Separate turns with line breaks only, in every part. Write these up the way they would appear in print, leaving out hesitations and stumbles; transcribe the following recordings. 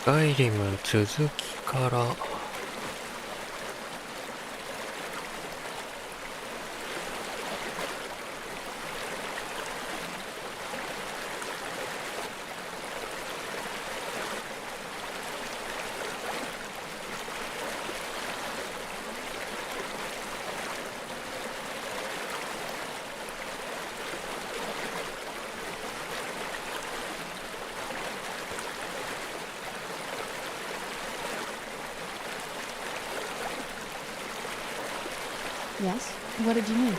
スカイリム続きから。
Yes? What did you need?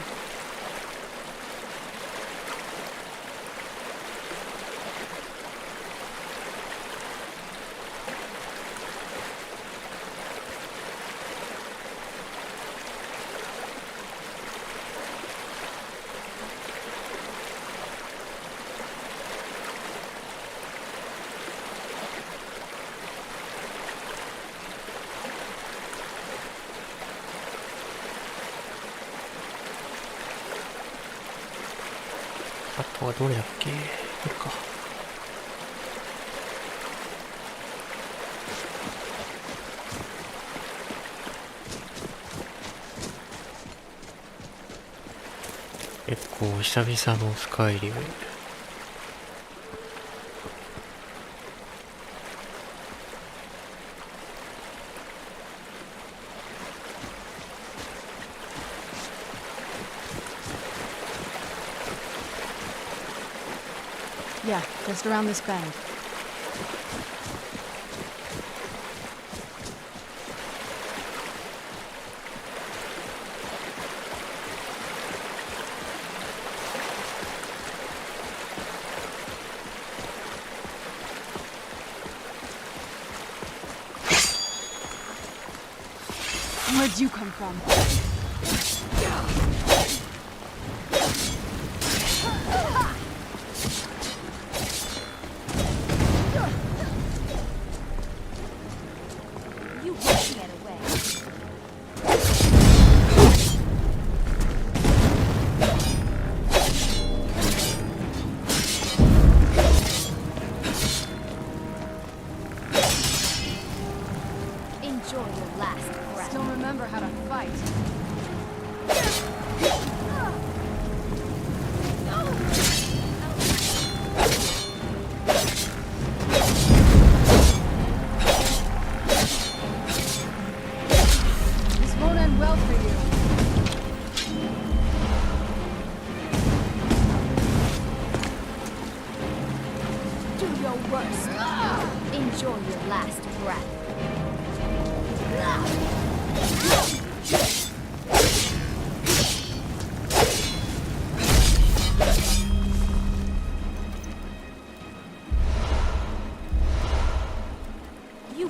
あとはどれだっけ？これか。結構久々のスカイリム。
Yeah, just around this bend. Where'd you come from?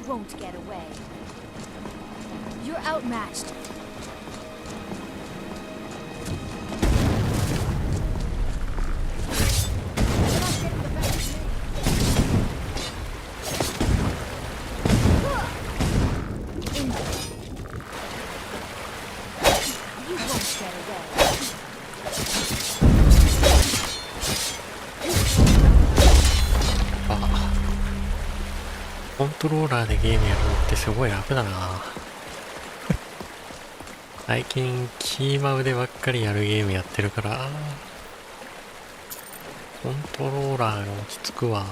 Won't get away. You're outmatched. You won't get away.
コントローラーでゲームやるのってすごい楽だな最近キーマウでばっかりやるゲームやってるからコントローラーが落ち着くわ。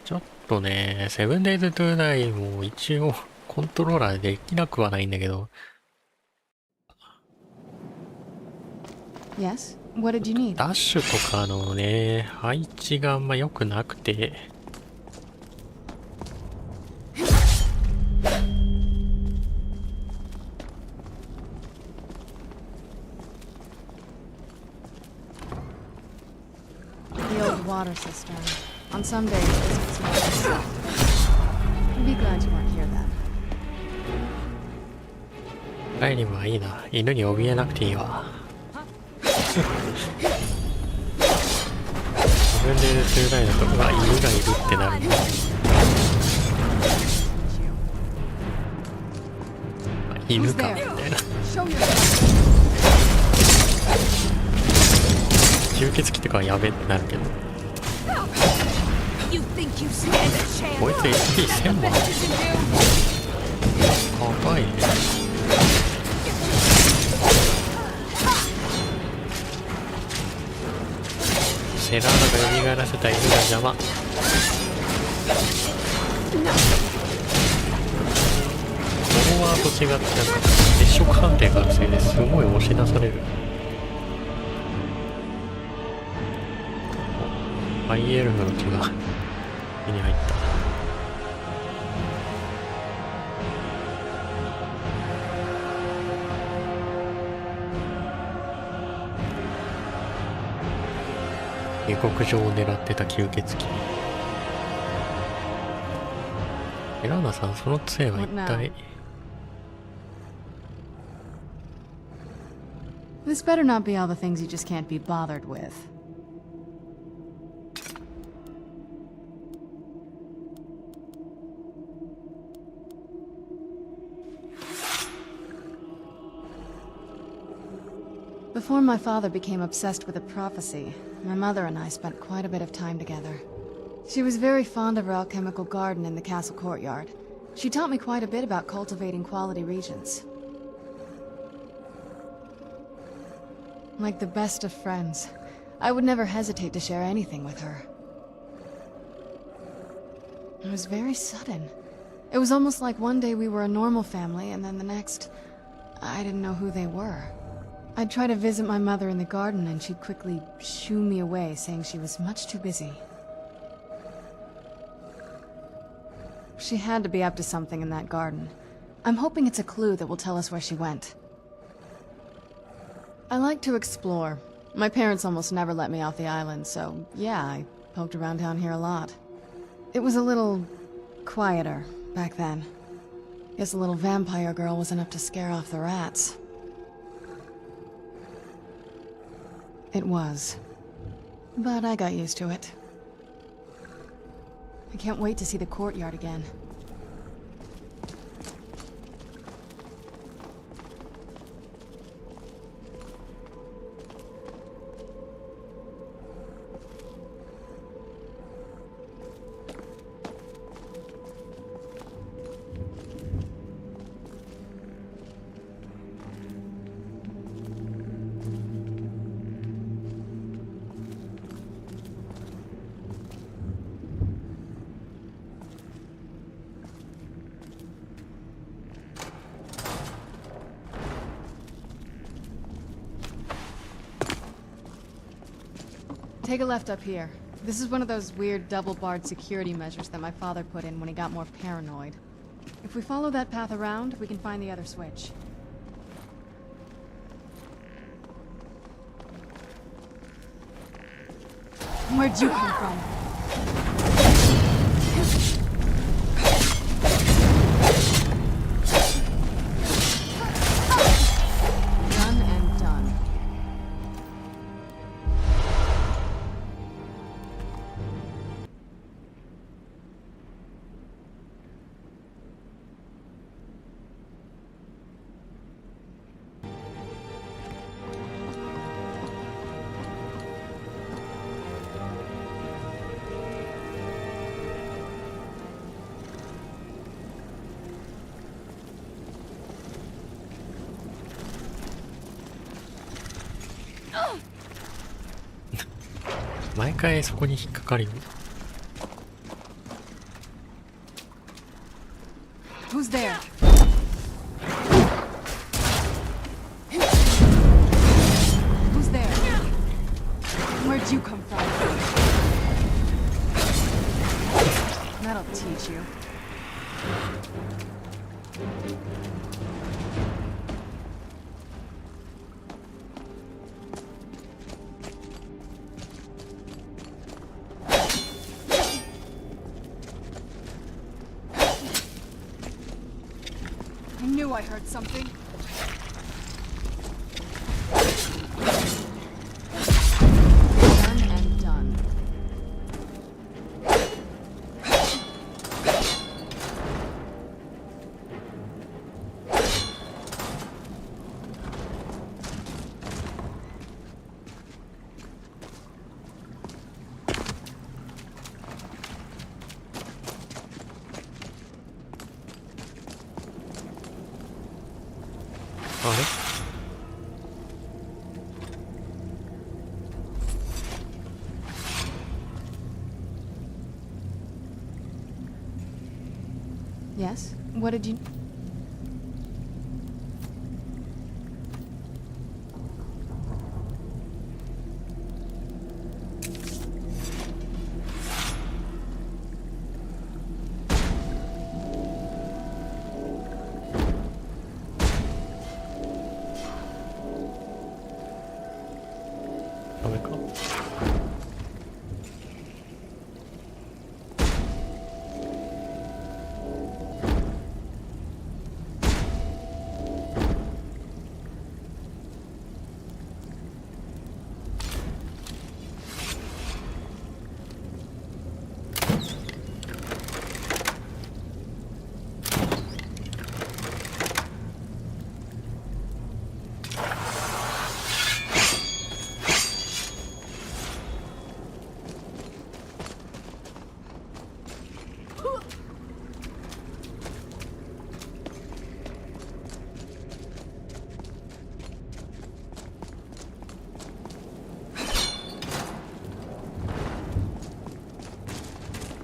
ちょっとね、セブンデイズトゥーダイも一応コントローラーできなくはないんだけど、
Yes? What did you need?
ダッシュとかのね、配置があんま良くなくて。
The old water system. On some days, this was not. I'd be glad you weren't here then.
帰りはいいな。犬に怯えなくていいわ。自分でいる中大だと、うわ、犬がいるってなる。犬かみたいな。吸血鬼とかはやべってなるけど、
You think you stand a chance?
こいつ HP1000 もある。
You can do.
高いね。セラーナが蘇らせた犬が邪魔。フォロワーと違ってなんか接触判定があるせいですごい押し出される。ハイエルフの血が手に入った。下克上を狙ってた吸血鬼。エラーナさん、その杖は一体。
This better not be all the things you just can't be bothered with. Before my father became obsessed with a prophecy, my mother and I spent quite a bit of time together. She was very fond of her alchemical garden in the castle courtyard. She taught me quite a bit about cultivating quality regions. Like the best of friends, I would never hesitate to share anything with her. It was very sudden. It was almost like one day we were a normal family, and then the next, I didn't know who they were. I'd try to visit my mother in the garden, and she'd quickly shoo me away, saying she was much too busy. She had to be up to something in that garden. I'm hoping it's a clue that will tell us where she went. I like to explore. My parents almost never let me off the island, so yeah, I poked around down here a lot. It was a little quieter back then. Guess a little vampire girl was enough to scare off the rats. It was. But I got used to it. I can't wait to see the courtyard again. Take a left up here. This is one of those weird double-barred security measures that my father put in when he got more paranoid. If we follow that path around, we can find the other switch. Where'd you come from? Done and done. .
毎回そこに引っかかるよ。
Who's there? Who's there? Where'd you come from? That'll teach you. I knew I heard something. Done and done.
あれ
Yes? What did you...
ダメか。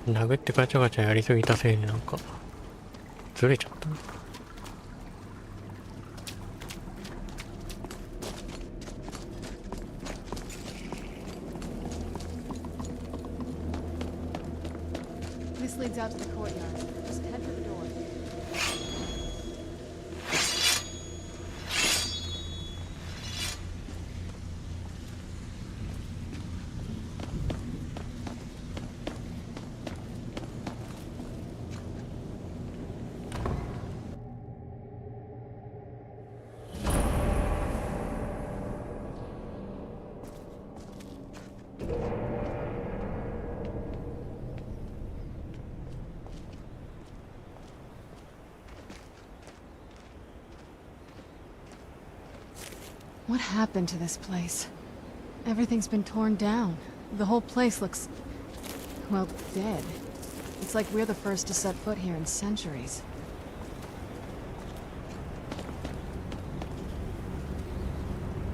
殴ってガチャガチャやりすぎたせいでなんかずれちゃったな。
This leads out to the courtyard. Just head for the door. What happened to this place? Everything's been torn down. The whole place looks... well, dead. It's like we're the first to set foot here in centuries.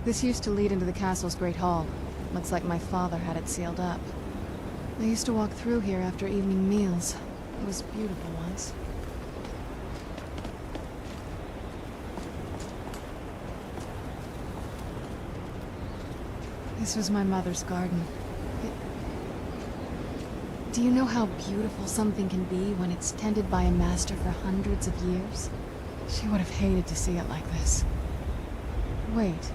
This used to lead into the castle's great hall. Looks like my father had it sealed up. I used to walk through here after evening meals. It was beautiful once. This was my mother's garden. Do you know how beautiful something can be when it's tended by a master for hundreds of years? She would have hated to see it like this. Wait.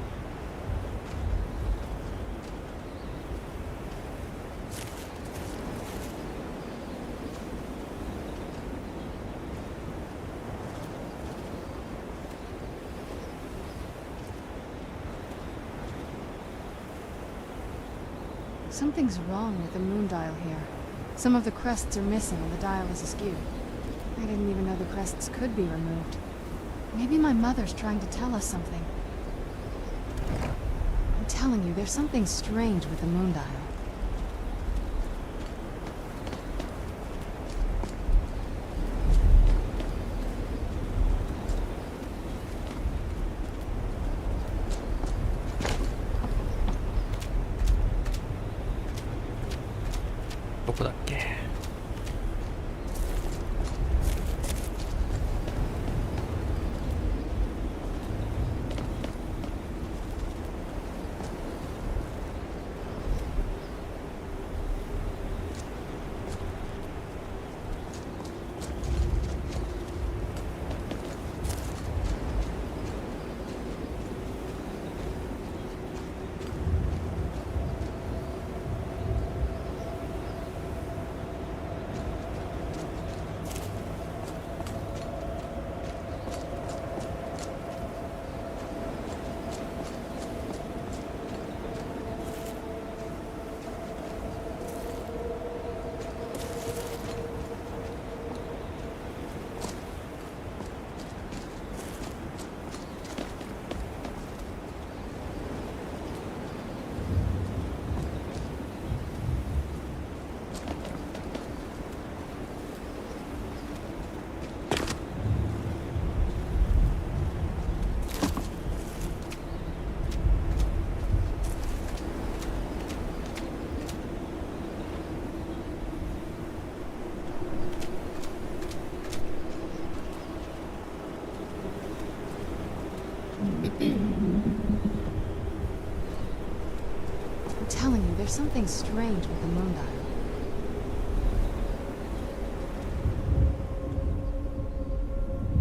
Something's wrong with the moon dial here. Some of the crests are missing and the dial is askew. I didn't even know the crests could be removed. Maybe my mother's trying to tell us something. I'm telling you, there's something strange with the moon dial. something strange with the moon dial.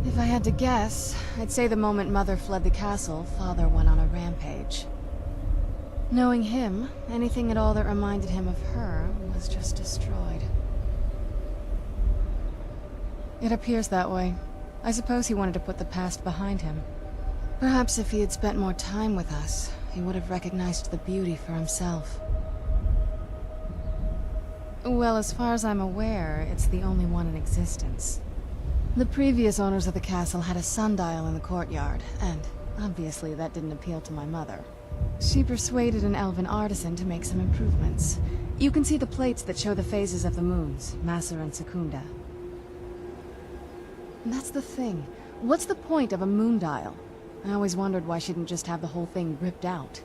If I had to guess, I'd say the moment Mother fled the castle, Father went on a rampage. Knowing him, anything at all that reminded him of her was just destroyed. It appears that way. I suppose he wanted to put the past behind him. Perhaps if he had spent more time with us, he would have recognized the beauty for himself. Well, as far as I'm aware, it's the only one in existence. The previous owners of the castle had a sundial in the courtyard, and obviously that didn't appeal to my mother. She persuaded an elven artisan to make some improvements. You can see the plates that show the phases of the moons, Maser and Secunda. And that's the thing. What's the point of a moon dial? I always wondered why she didn't just have the whole thing ripped out.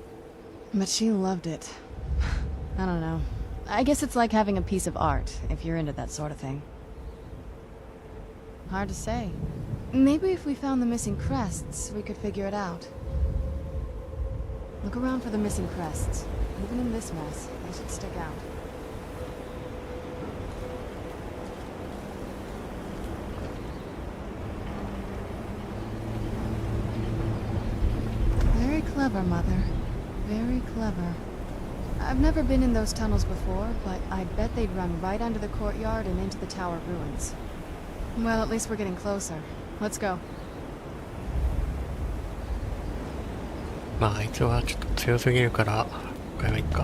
But she loved it. I don't know. I guess it's like having a piece of art, if you're into that sort of thing. Hard to say. Maybe if we found the missing crests, we could figure it out. Look around for the missing crests. Even in this mess, they should stick out. Very clever, Mother. Very clever. I've never been in those tunnels before, but I bet they'd run right under the courtyard and into the tower ruins. Well, at least we're getting closer. Let's go.
まああいつはちょっと強すぎるから今回はいいか。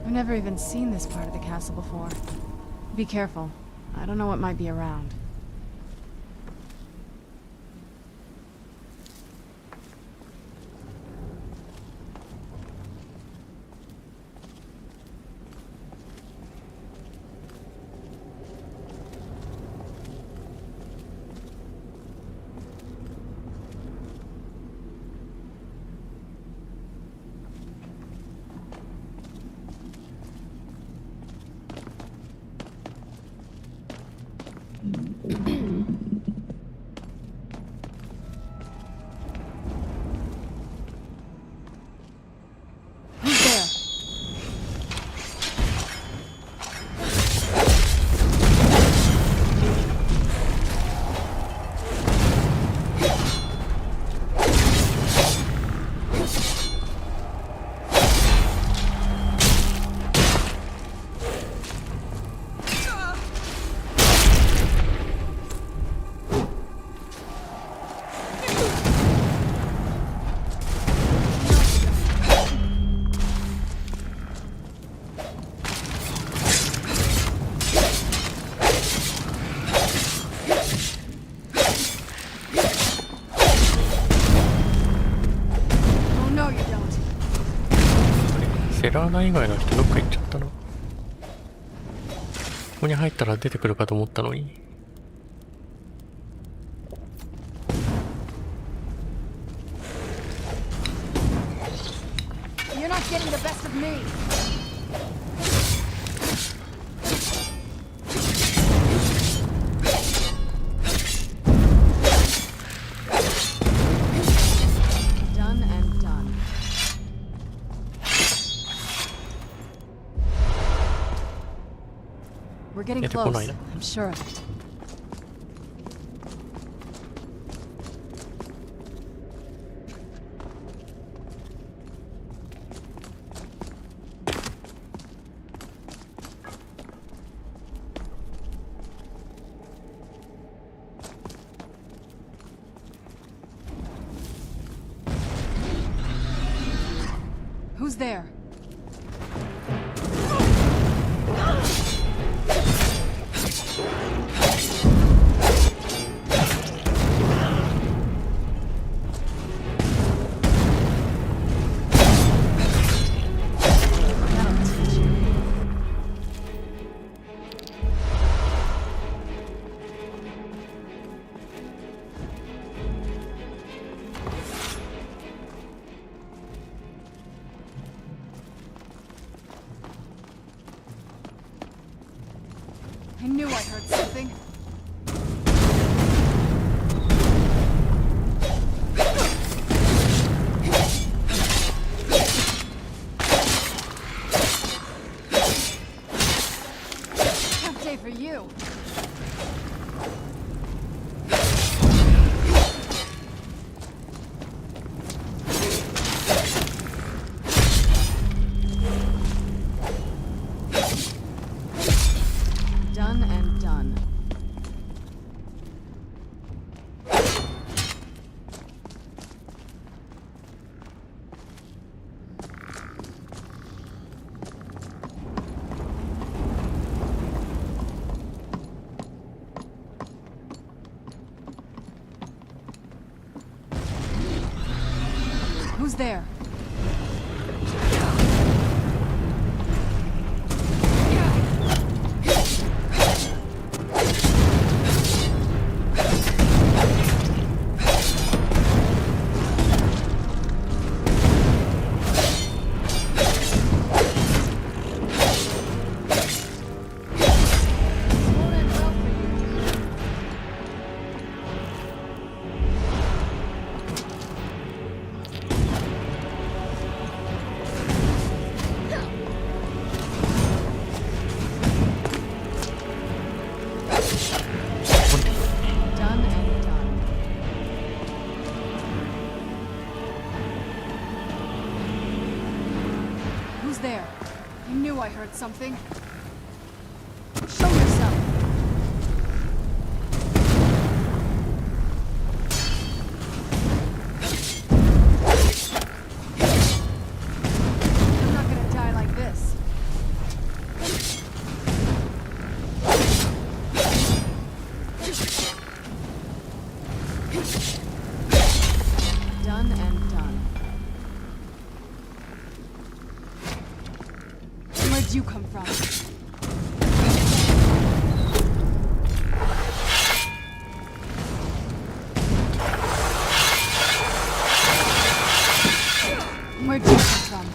I've never even seen this part of the castle before. Be careful. I don't know what might be around. Who's there? Oh no, you don't.
セラーナ以外の人どっか行っちゃったな。ここに入ったら出てくるかと思ったのに。
You're not getting the best of me. Done and done. We're getting
出てこ
close.
ないな。
I'm sure of it. Who's there? I knew I heard something. Tough day for you. Done and done. Who's there? Done and done. Who's there? I knew I heard something. Show yourself. I'm not gonna die like this. Done and done. Where'd you come from? Where'd you come from?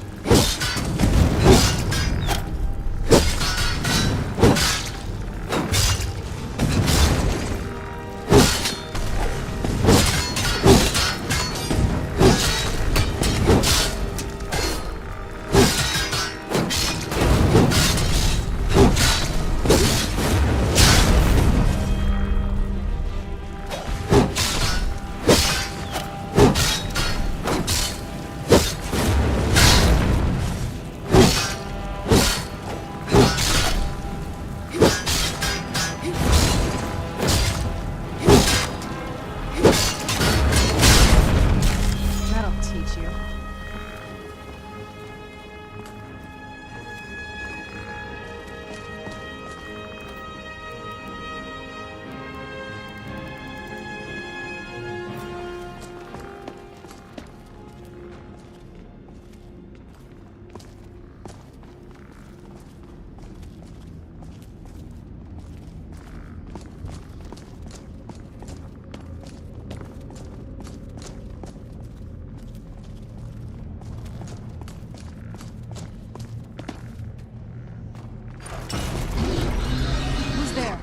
That'll teach you. Who's there?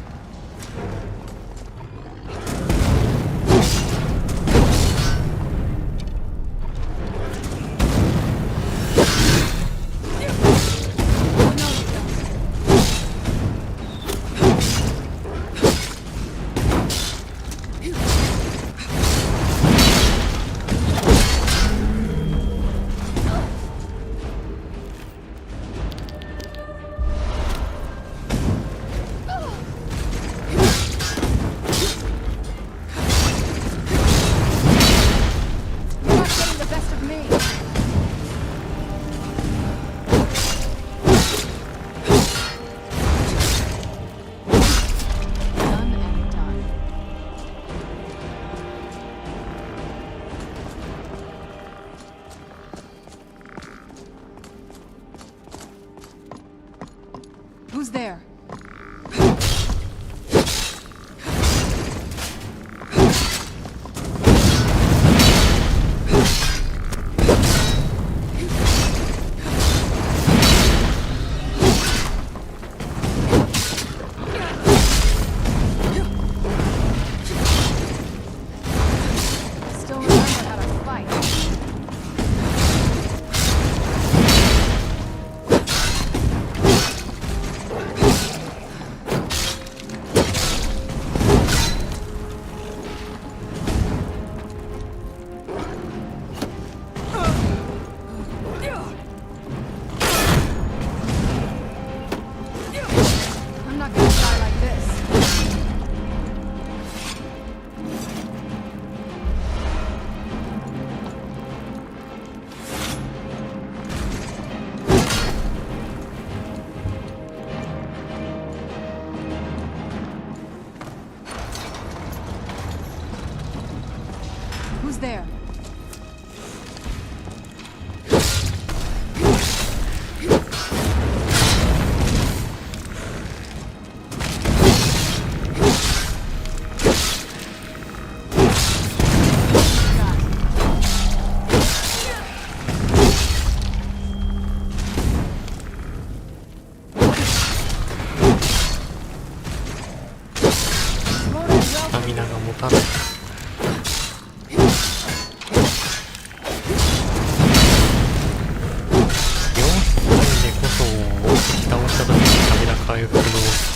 You're not getting the best of me. Done and done. Who's there?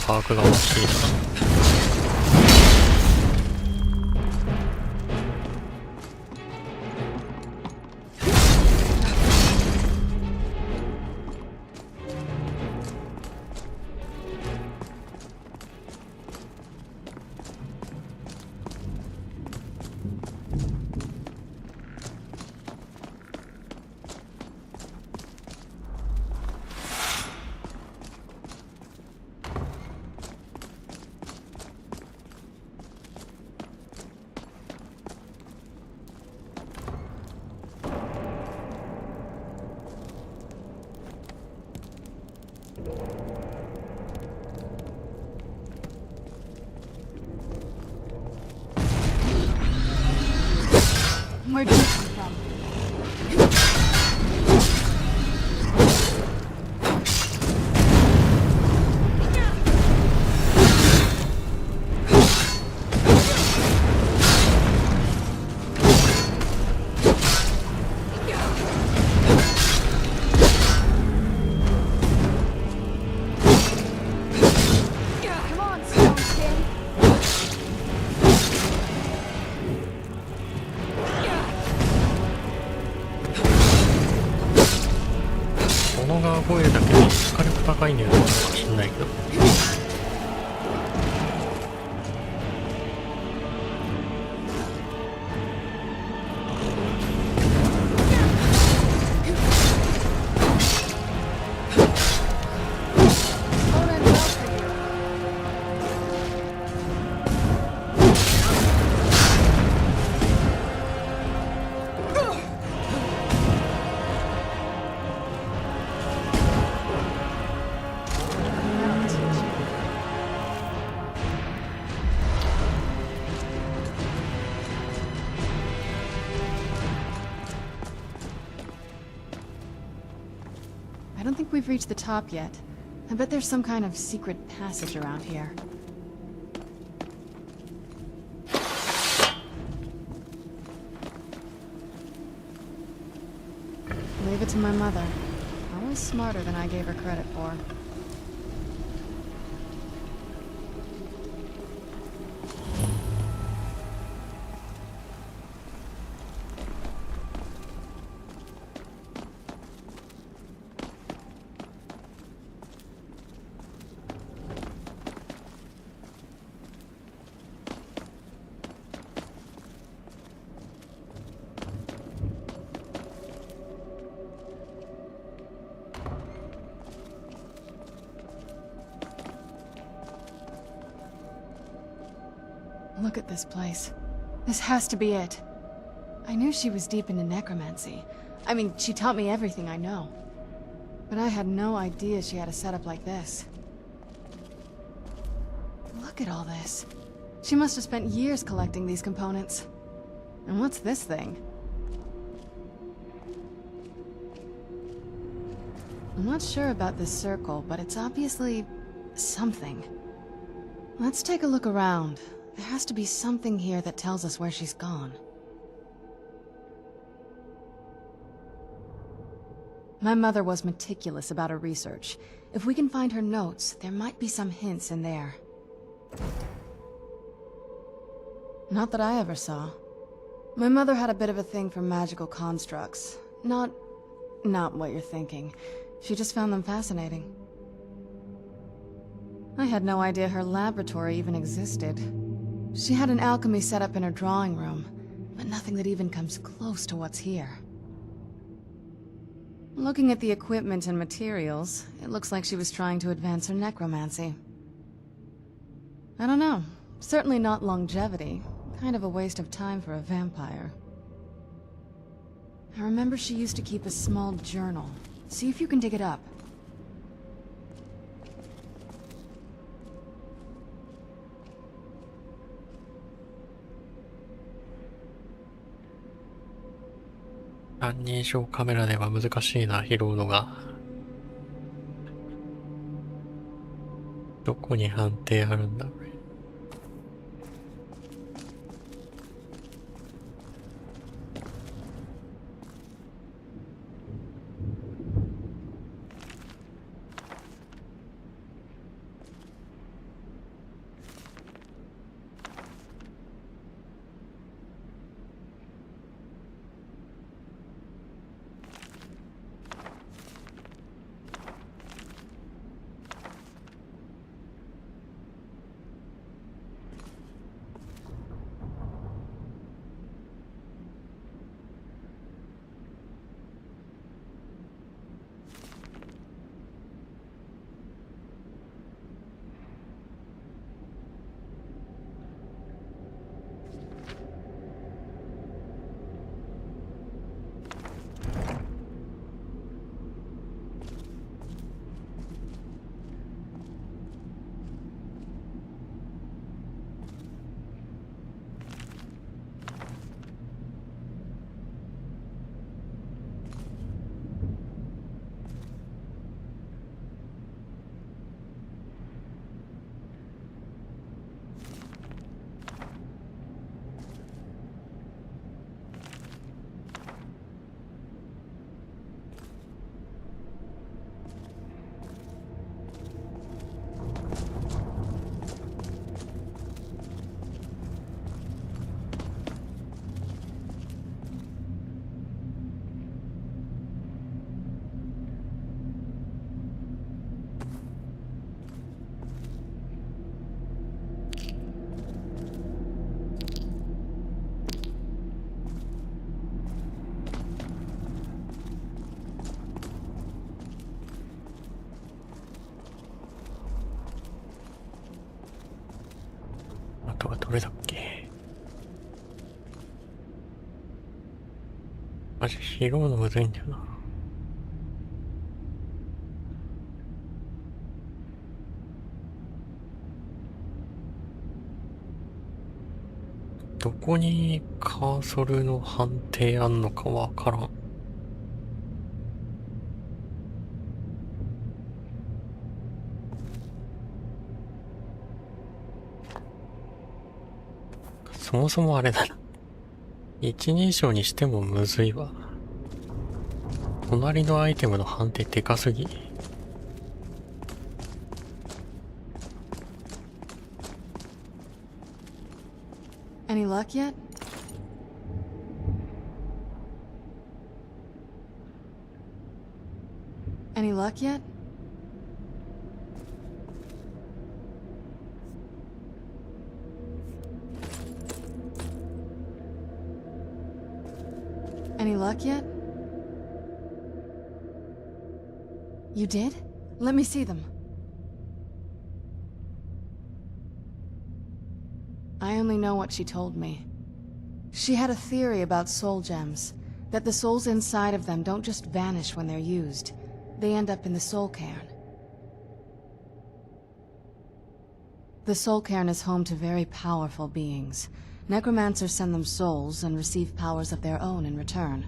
把握が欲しいな。
Where'd you come from? Come on, Stone Skin.
物が覚えるだけで火力高いんだよなのかもしんないけど。
Hold on, well for you. That'll teach you. I don't think we've reached the top yet. I bet there's some kind of secret passage around here. Leave it to my mother. Always smarter than I gave her credit for. Look at this place. This has to be it. I knew she was deep into necromancy. I mean, she taught me everything I know. But I had no idea she had a setup like this. Look at all this. She must have spent years collecting these components. And what's this thing? I'm not sure about this circle, but it's obviously something. Let's take a look around. There has to be something here that tells us where she's gone. My mother was meticulous about her research. If we can find her notes, there might be some hints in there. Not that I ever saw. My mother had a bit of a thing for magical constructs. Not what you're thinking. She just found them fascinating. I had no idea her laboratory even existed. She had an alchemy set up in her drawing room, but nothing that even comes close to what's here. Looking at the equipment and materials, it looks like she was trying to advance her necromancy. I don't know. Certainly not longevity. Kind of a waste of time for a vampire. I remember she used to keep a small journal. See if you can dig it up.
三人称カメラでは難しいな、拾うのが。どこに判定あるんだ、これ。トがどれだっけ。マジ拾うのむずいんだよな。どこにカーソルの判定あんのかわからん。そもそもあれだな。一人称にしてもむずいわ。隣のアイテムの判定でかすぎ。
Any luck yet? Any luck yet? Any luck yet? You did? Let me see them. I only know what she told me. She had a theory about soul gems, that the souls inside of them don't just vanish when they're used. They end up in the soul cairn. The soul cairn is home to very powerful beings. Necromancers send them souls and receive powers of their own in return.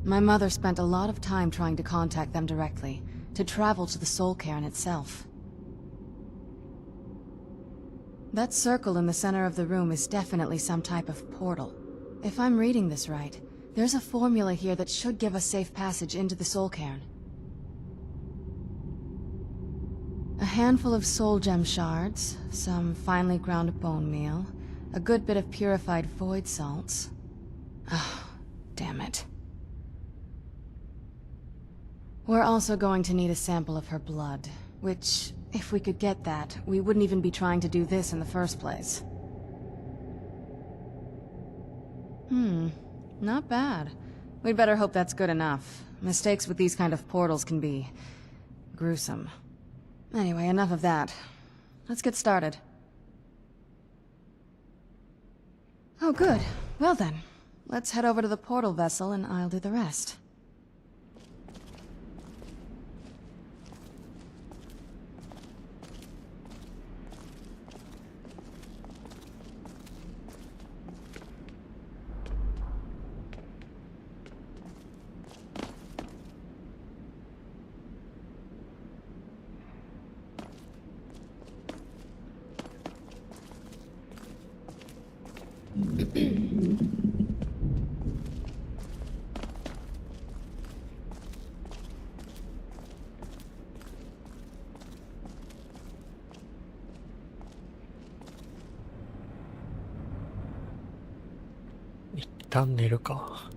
My mother spent a lot of time trying to contact them directly, to travel to the soul cairn itself. That circle in the center of the room is definitely some type of portal. If I'm reading this right, there's a formula here that should give us safe passage into the soul cairn. A handful of soul gem shards, some finely ground bone meal, a good bit of purified void salts. Oh, damn it. We're also going to need a sample of her blood, which, if we could get that, we wouldn't even be trying to do this in the first place. Not bad. We'd better hope that's good enough. Mistakes with these kind of portals can be gruesome. Anyway, enough of that. Let's get started. Oh, good. Well then, let's head over to the portal vessel and I'll do the rest. Get
一旦寝るか。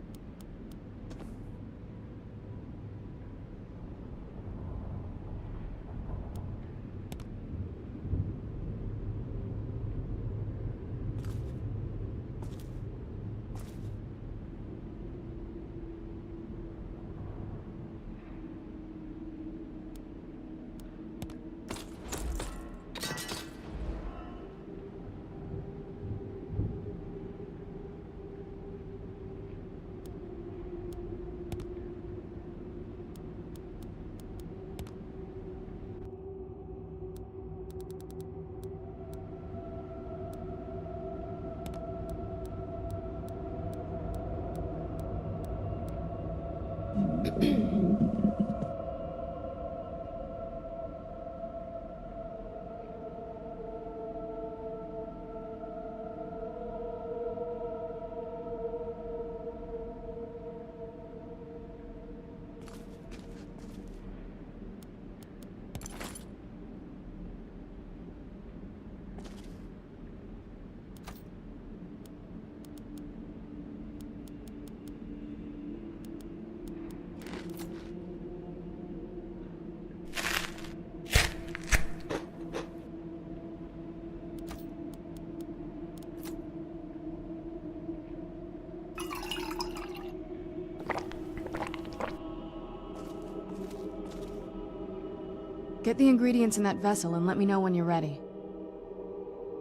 the ingredients in that vessel and let me know when you're ready.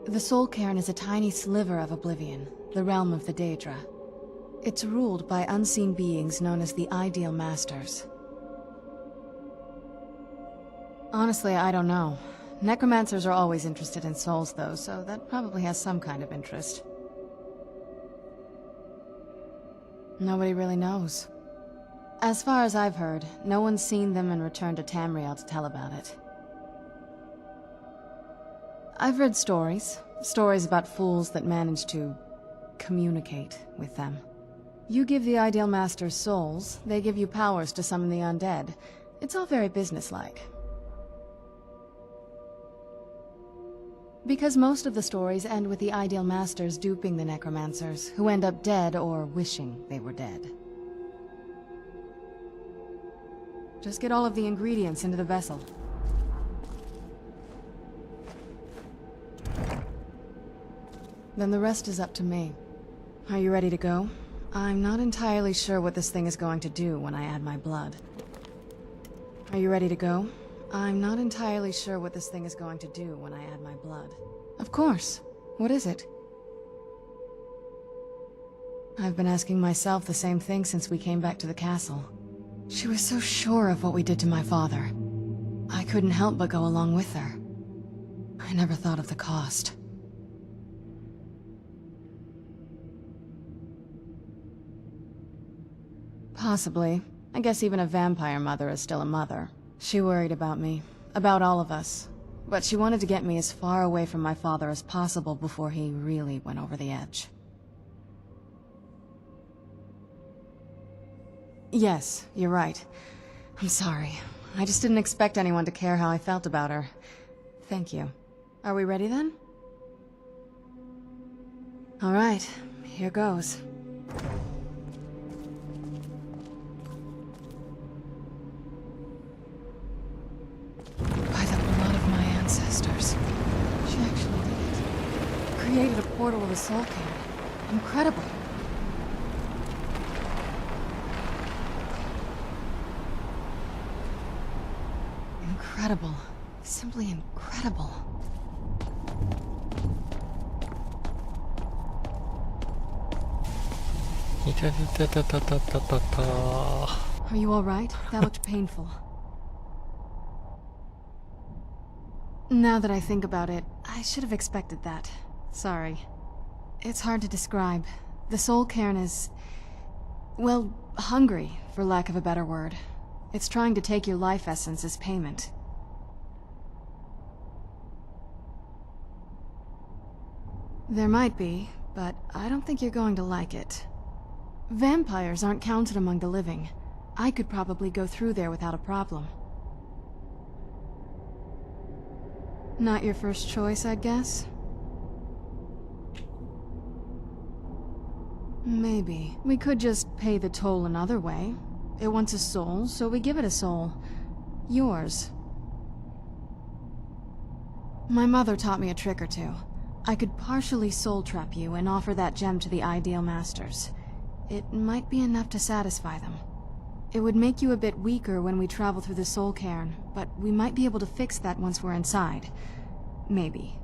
The Soul Cairn is a tiny sliver of oblivion, the realm of the Daedra. It's ruled by unseen beings known as the Ideal Masters. Honestly, I don't know. Necromancers are always interested in souls, though, so that probably has some kind of interest. Nobody really knows. As far as I've heard, no one's seen them and returned to Tamriel to tell about it. I've read stories about fools that manage to communicate with them. You give the Ideal Masters souls, they give you powers to summon the undead. It's all very businesslike. Because most of the stories end with the Ideal Masters duping the necromancers, who end up dead or wishing they were dead. Just get all of the ingredients into the vessel. Then the rest is up to me. Are you ready to go? I'm not entirely sure what this thing is going to do when I add my blood. Are you ready to go? I'm not entirely sure what this thing is going to do when I add my blood. Of course. What is it? I've been asking myself the same thing since we came back to the castle. She was so sure of what we did to my father. I couldn't help but go along with her. I never thought of the cost. Possibly. I guess even a vampire mother is still a mother. She worried about me, about all of us. But she wanted to get me as far away from my father as possible before he really went over the edge. Yes, you're right. I'm sorry. I just didn't expect anyone to care how I felt about her. Thank you. Are we ready then? All right, here goes. By the blood of my ancestors. She actually did it. Created a portal to the Soul Cairn. Incredible. Incredible. Simply incredible. Are you all right? That looked painful. Now that I think about it, I should have expected that. Sorry. It's hard to describe. The Soul Cairn is... well, hungry, for lack of a better word. It's trying to take your life essence as payment. There might be, but I don't think you're going to like it. Vampires aren't counted among the living. I could probably go through there without a problem. Not your first choice, I'd guess? Maybe. We could just pay the toll another way. It wants a soul, so we give it a soul. Yours. My mother taught me a trick or two. I could partially soul trap you and offer that gem to the Ideal Masters. It might be enough to satisfy them. It would make you a bit weaker when we travel through the Soul Cairn, but we might be able to fix that once we're inside. Maybe.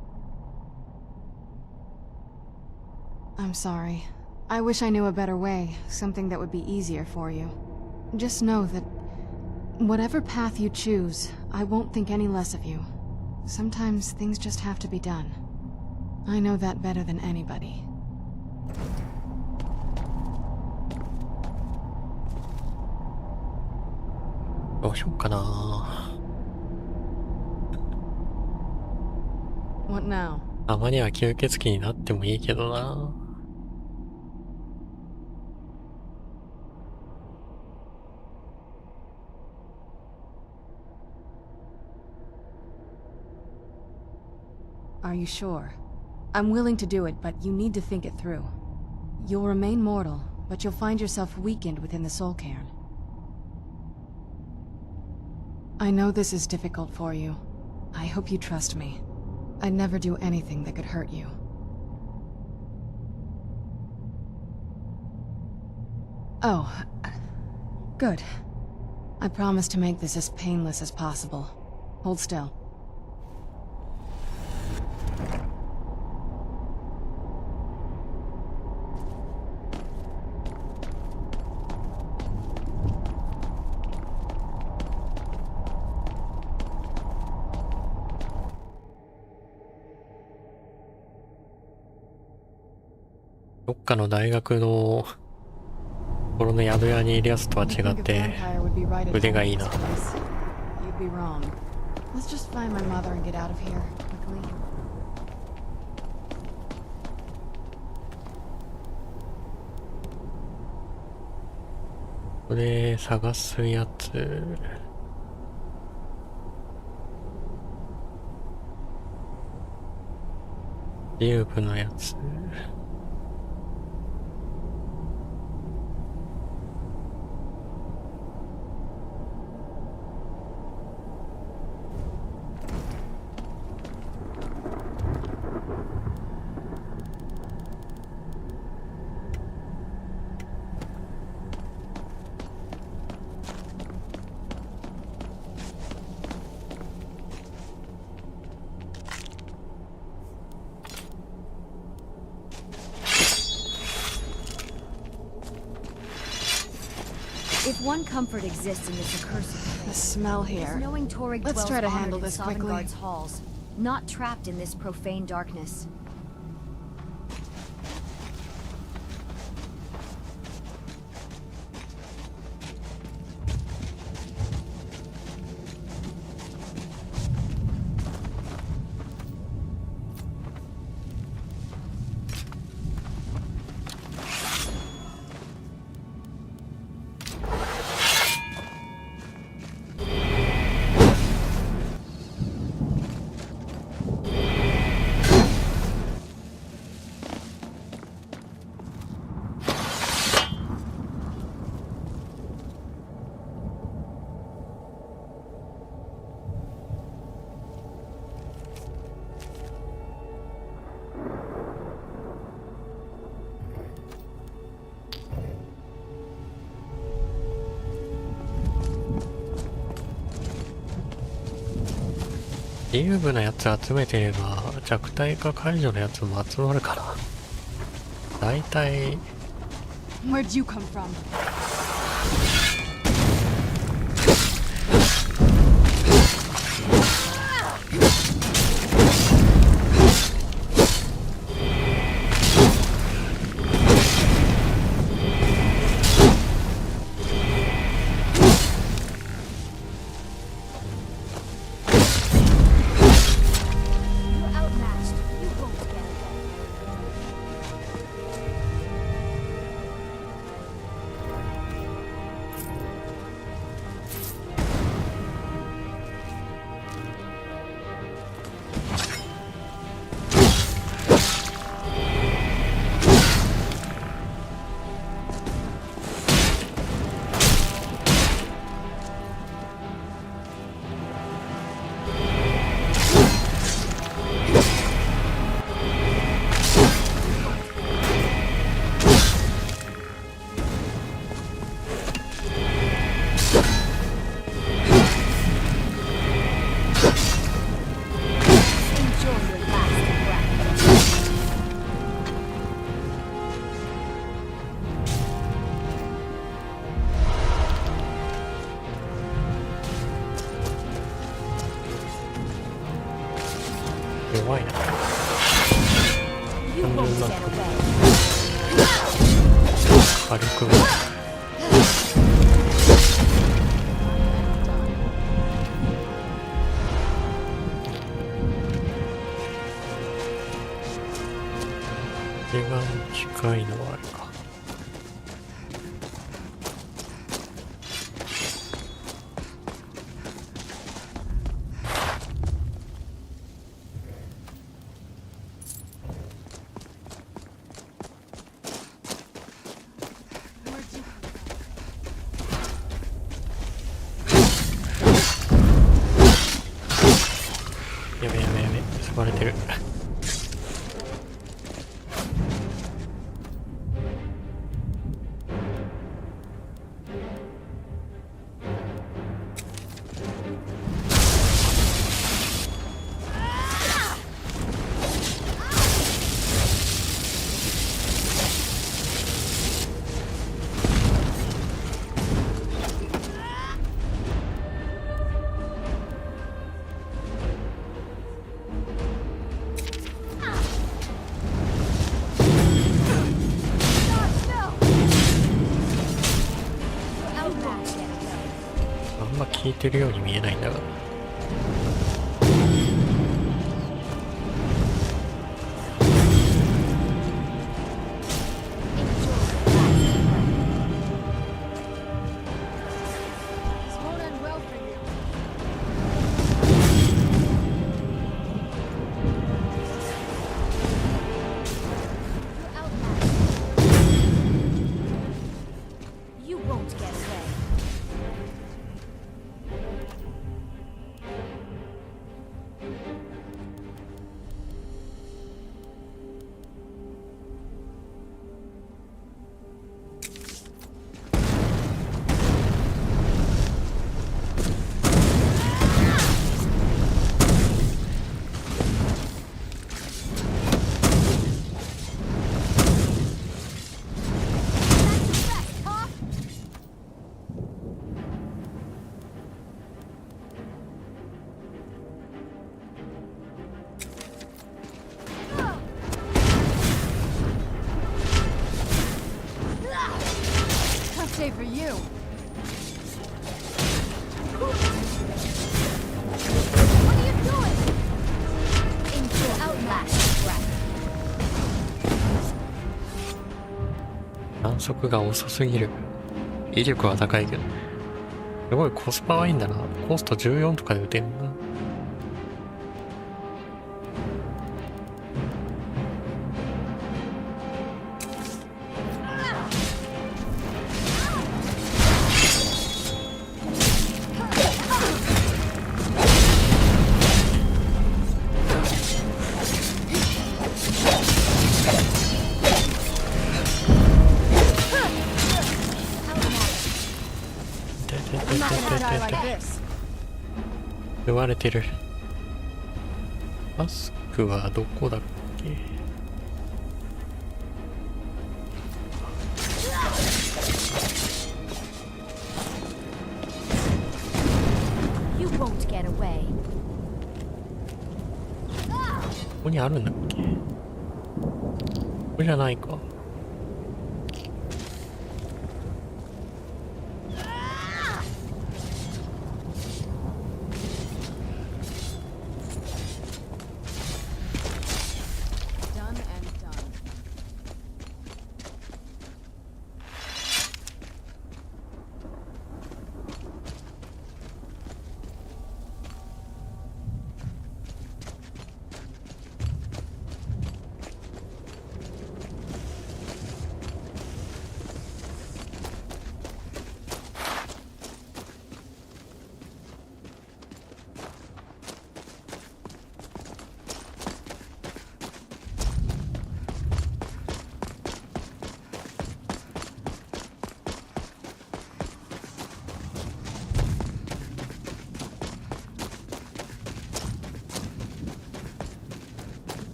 I'm sorry. I wish I knew a better way, something that would be easier for you. Just know that whatever path you choose, I won't think any less of you. Sometimes things just have to be done. I know that better than anybody. What now?
たまには吸血鬼になってもいいけどな。
Are you sure? I'm willing to do it, but you need to think it through. You'll remain mortal, but you'll find yourself weakened within the Soul Cairn. I know this is difficult for you. I hope you trust me. I'd never do anything that could hurt you. Oh, good. I promise to make this as painless as possible. Hold still.
どっかの大学のこの宿屋にいるやつとは違って腕がいいな。
You'd be wrong. Let's just find my mother and get out of here quickly.
これ探すやつ。リューブのやつ。
If one comfort exists in this accursed
The
place,
smell
it is
here.
knowing Torrig
Let's
dwells
try to
honored
handle
in
this quickly.
Sovngarde's halls, not trapped in this profane darkness.
リューブのやつ集めてれば弱体化解除のやつも集まるかな。だいたい
Where'd you come from?
You're outmatched. You won't get it.
弱いな。
You won't get away.
火力が一番近いのはあれか。やべやべやべ、吸われてる。てるように見えないんだが。
Day for you.
What are you doing? Into outlast breath.
反則が遅すぎる。威力は高いけど、すごいコスパはいいんだな。コスト14とかで打てるんだな。言われてる。マスクはどこだっけ。
You won't get away.
ここにあるんだっけ。ここじゃないか。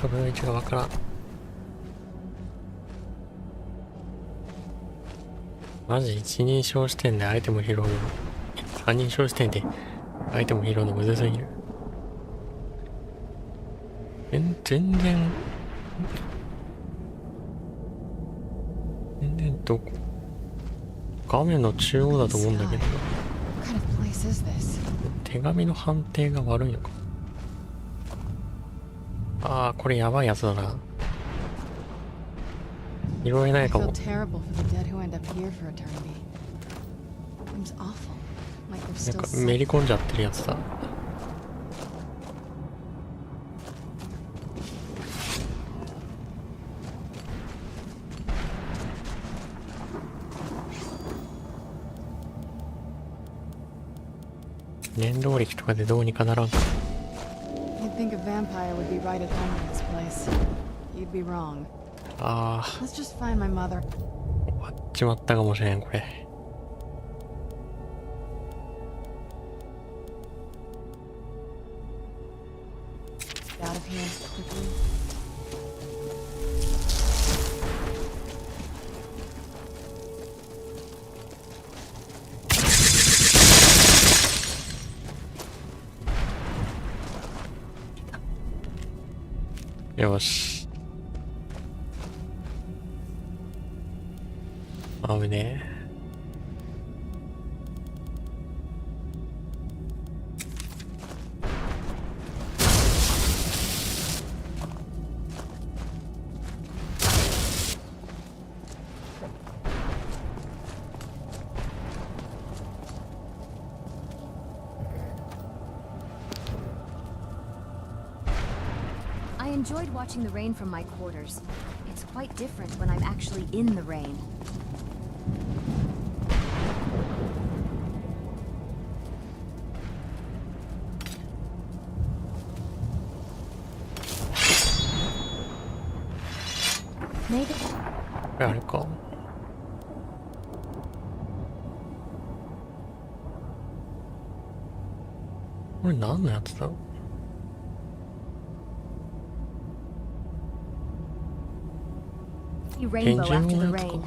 遊ぶの位置がわからん。マジ一人称視点でアイテム拾うの、三人称視点でアイテム拾うのむずすぎる。全然どこ、画面の中央だと思うんだけど、手紙の判定が悪いのか。ああ、これやばいやつだな。拾えないかも。なんかめり込んじゃってるやつだ。念動力とかでどうにかならんか。
You'd think a vampire would be right at home in this place. You'd be wrong.
あ
Let's just find my mother.
終わっちまったかもしれんこれ。
Out of here quickly.
よし。危ねえ。
I enjoyed watching the rain from my quarters. It's quite different when I'm actually in the rain. Maybe.
あれか。これ何のやつだろう。
Rainbow after the rain.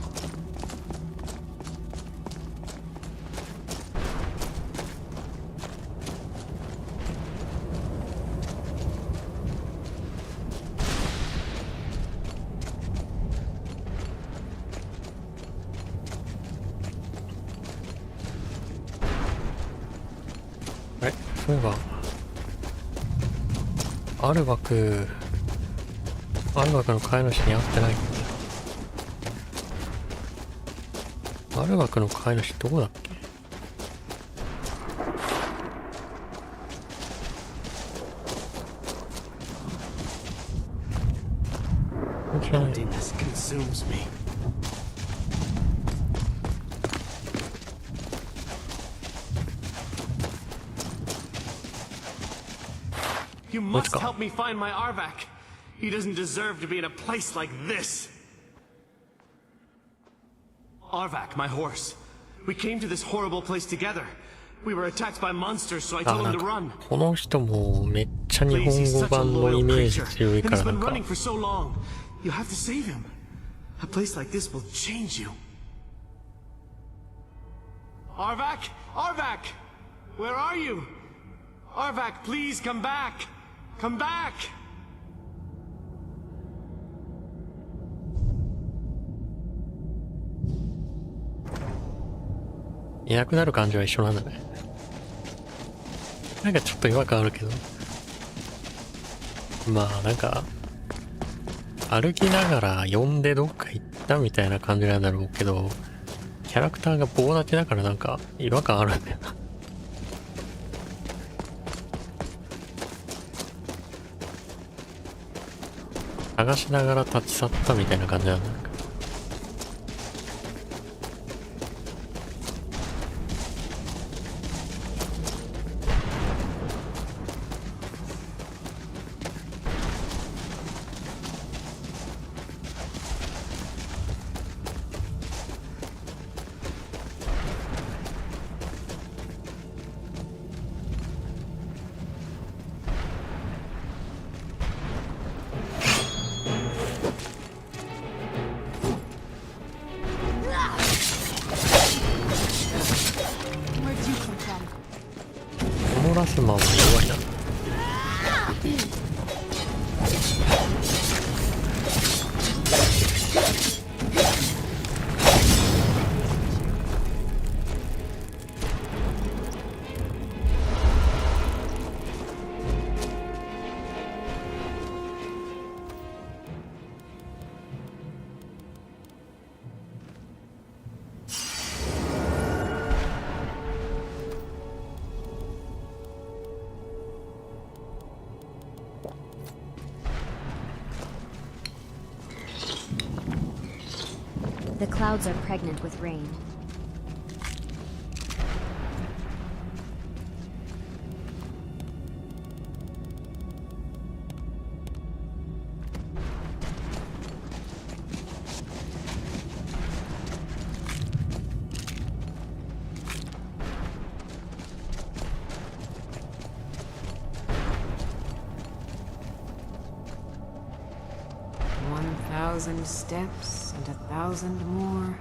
Right, そういえばアルバクの飼い主に会ってない。アルバクの飼い主どこだっけ。
Emptiness consumes me. You must help me find my Arvak. He doesn't deserve to be in a place like this. Arvak, my horse. We came to this horrible place together. We were attacked by monsters, so I told him to run.
この人もめっちゃ日
Please,
本
he's
語
such a
版の
loyal
イメージ
creature,
強い
and
か
he's
らなん
been
か
running for so long. You have to save him. A place like this will change you. Arvak, Arvak, where are you? Arvak, please come back. Come back.
いなくなる感じは一緒なんだね。なんかちょっと違和感あるけど、まあなんか歩きながら呼んでどっか行ったみたいな感じなんだろうけど、キャラクターが棒立ちだからなんか違和感あるんだよな。探しながら立ち去ったみたいな感じなんだ。このラスマンは弱いな。
The clouds are pregnant with rain.
1,000 steps and 1,000 more.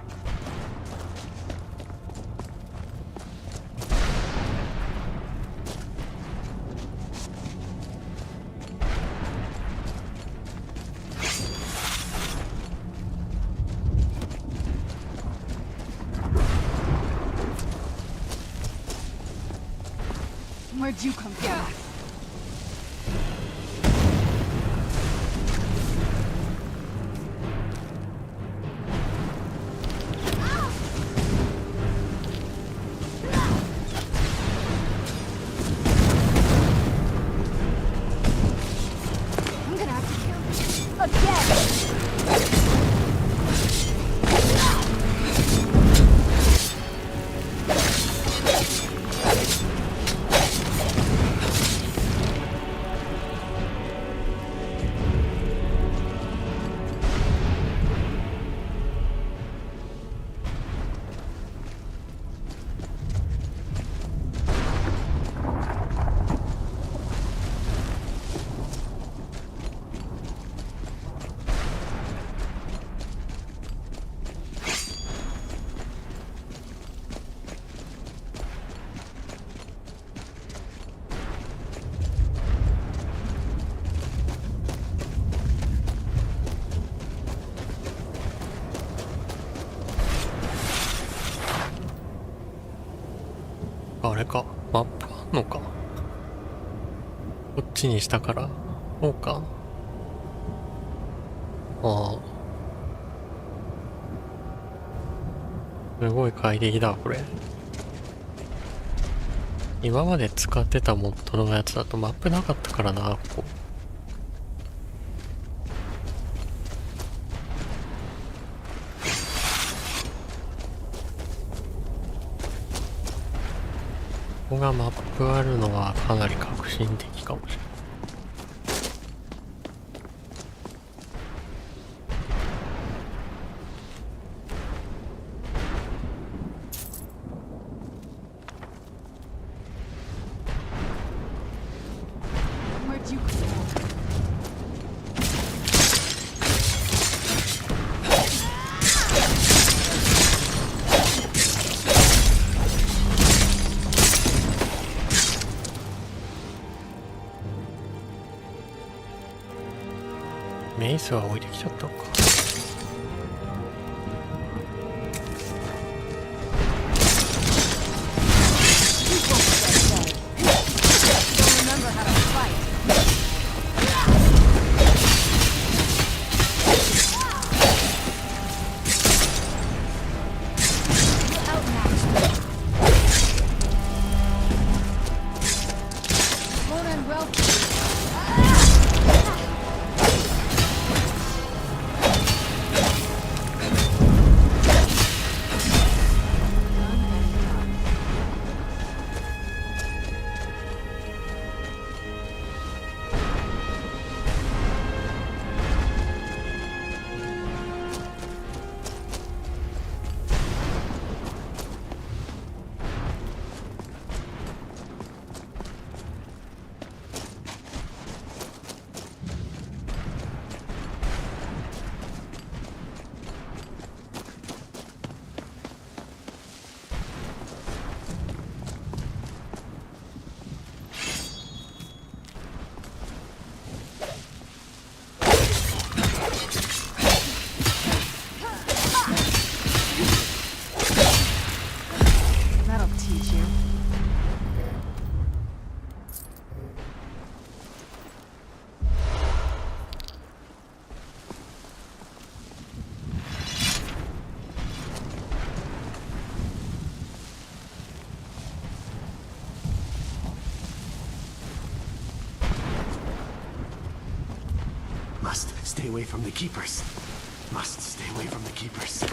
Where'd you come from?
I'm gonna have to kill you again.
あれか、マップあんのか。こっちにしたから。そうか。ああ。すごい快適だ、これ。今まで使ってたモッドのやつだとマップなかったからな、ここ。ここがマップあるのはかなり革新的かもしれない。
Where'd you come from?
メイスは置いてきちゃったのか。
Must stay away from the keepers. Must stay away from the keepers.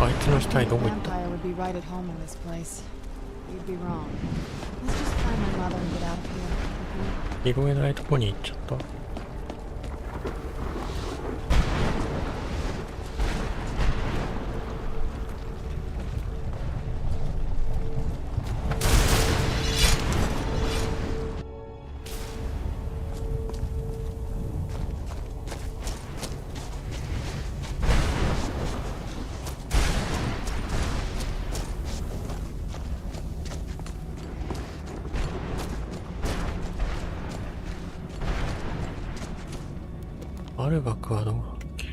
あいつの死体どこ行った？
Vampire would be right at home in this place. You'd be wrong. Let's just find my mother and get out of here.
拾えないとこに行っちゃった。アルバクはどうだっけ？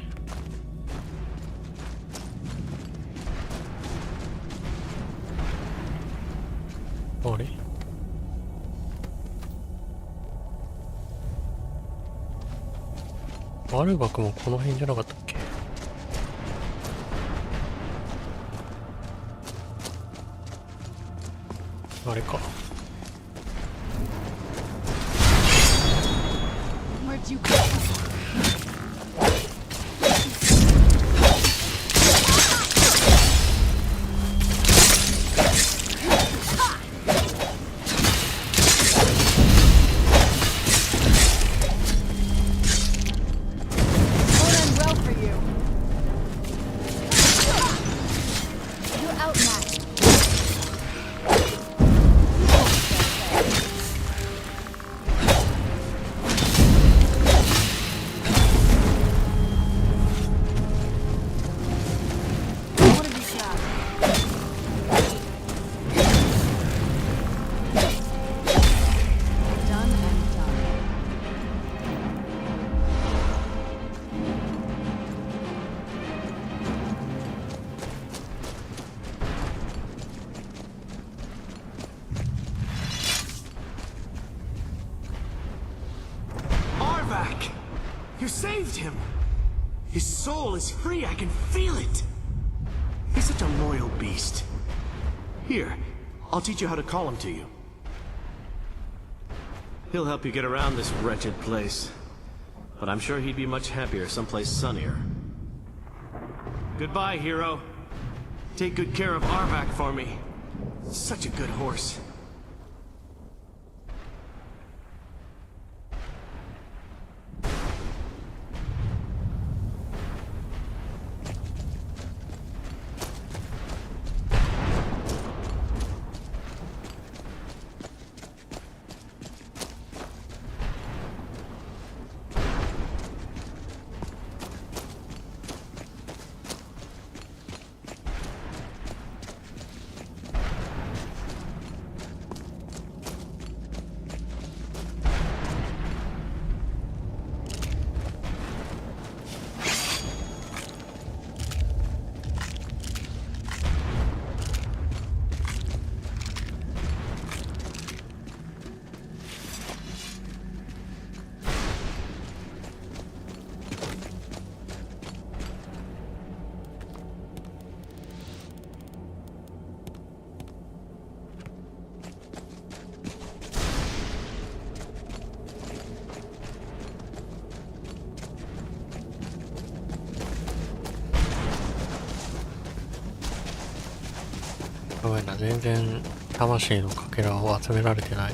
あれ？アルバクもこの辺じゃなかったっけ？あれか。
Where'd you come from?
You saved him! His soul is free, I can feel it! He's such a loyal beast. Here, I'll teach you how to call him to you. He'll help you get around this wretched place. But I'm sure he'd be much happier someplace sunnier. Goodbye, hero. Take good care of Arvak for me. Such a good horse.
やばいな、全然魂のかけらを集められてない。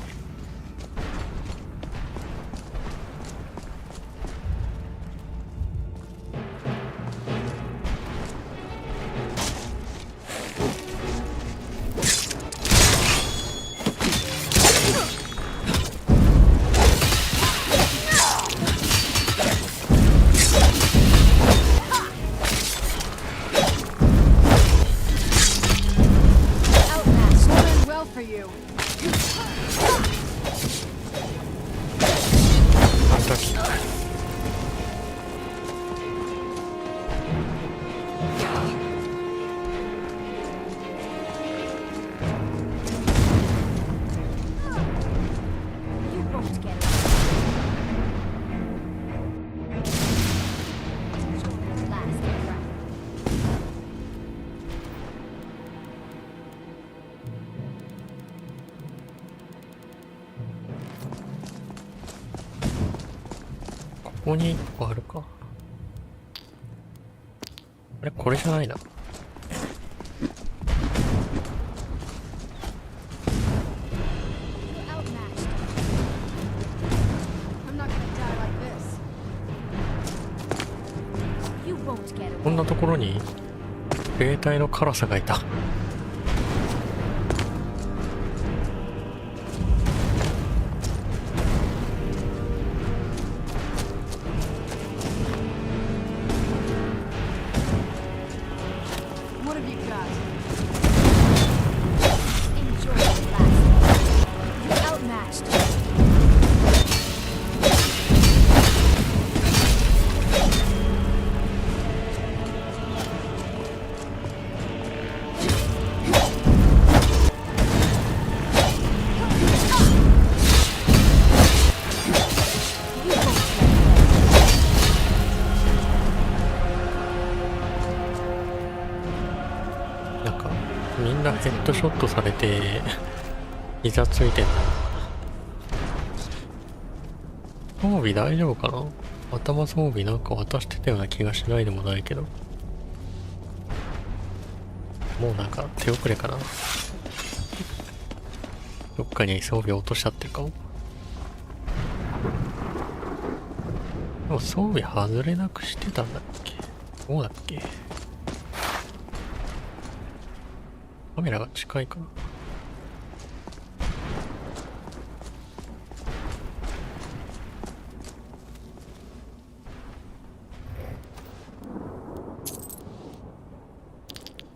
ここに1個あるか。あれ、これじゃないな。こんなところに霊体のカラスがいた。
What have you got?
Enjoy the last. You're outmatched.
なんかみんなヘッドショットされて膝ついてんだ。装備大丈夫かな。頭装備なんか渡してたような気がしないでもないけど、もうなんか手遅れかな。どっかに装備落としちゃってるかも。でも装備外れなくしてたんだっけ。どうだっけ。カメラが近いかな。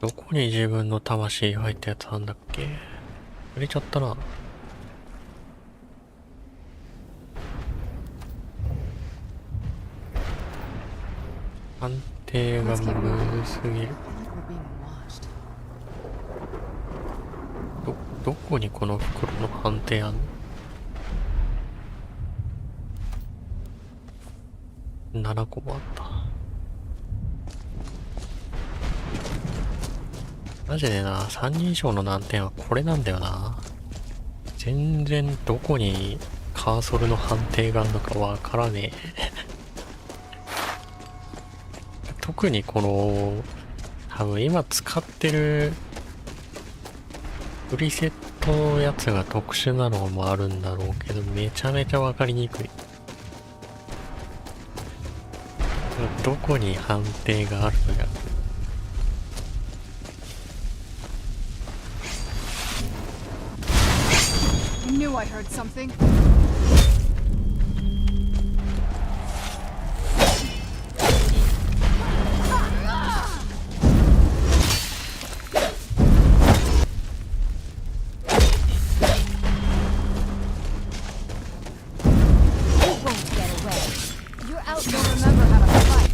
どこに自分の魂入ったやつあんだっけ。入れちゃったな。判定がむずすぎる。
We're being watched.
どこにこの袋の判定あんの。7個もあった。マジでな、3人称の難点はこれなんだよな。全然どこにカーソルの判定があるのかわからねえ。特にこの、多分今使ってるプリセットのやつが特殊なのもあるんだろうけど、めちゃめちゃわかりにくい。どこに判定があるのや。
I knew I heard something.
You won't get away. You're out.
Don't remember how to fight.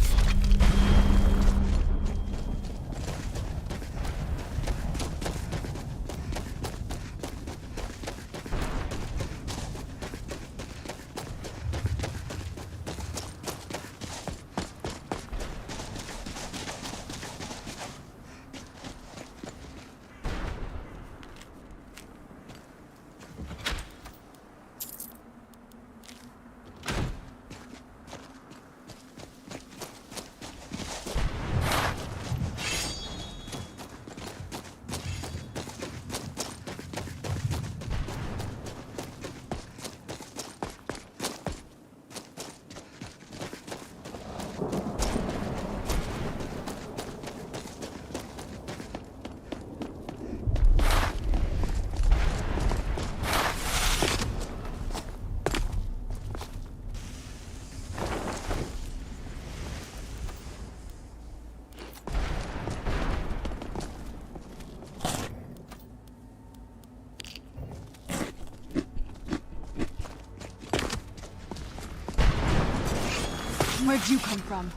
Where'd you come from?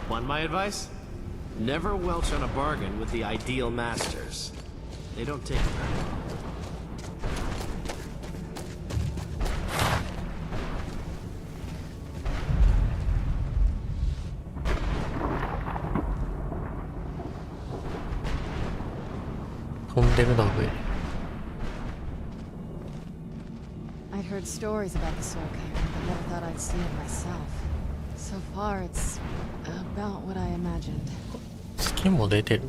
Want my advice? Never welch on a bargain with the ideal masters. They don't take it very well.
I'd heard stories about the soul care, but never thought I'd see it myself. So far, it's about what I imagined.
月も出てる。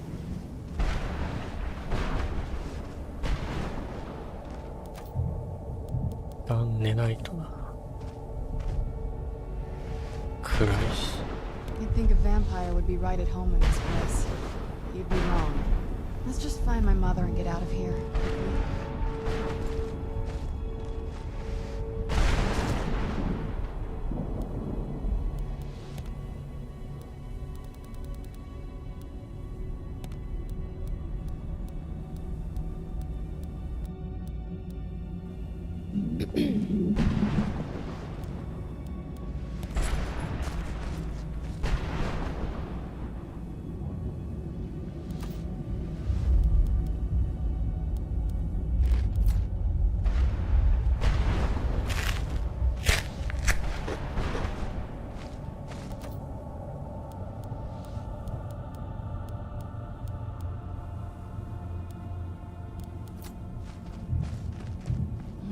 寝ないとな。暗いし。
You'd think a vampire would be right at home in this place. You'd be wrong. Let's just find my mother and get out of here.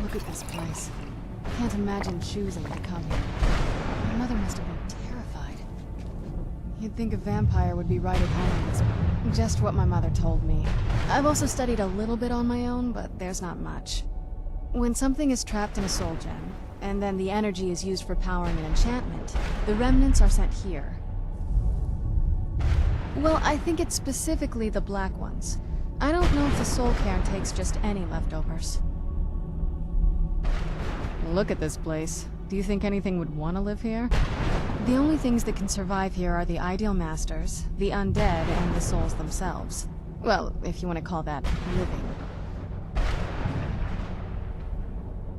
Look at this place. I can't imagine choosing to come here. My mother must have been terrified. You'd think a vampire would be right at home in this. Just what my mother told me. I've also studied a little bit on my own, but there's not much. When something is trapped in a soul gem, and then the energy is used for powering an enchantment, the remnants are sent here. Well, I think it's specifically the black ones. I don't know if the soul cairn takes just any leftovers. Look at this place. Do you think anything would want to live here? The only things that can survive here are the ideal masters, the undead, and the souls themselves. Well, if you want to call that living.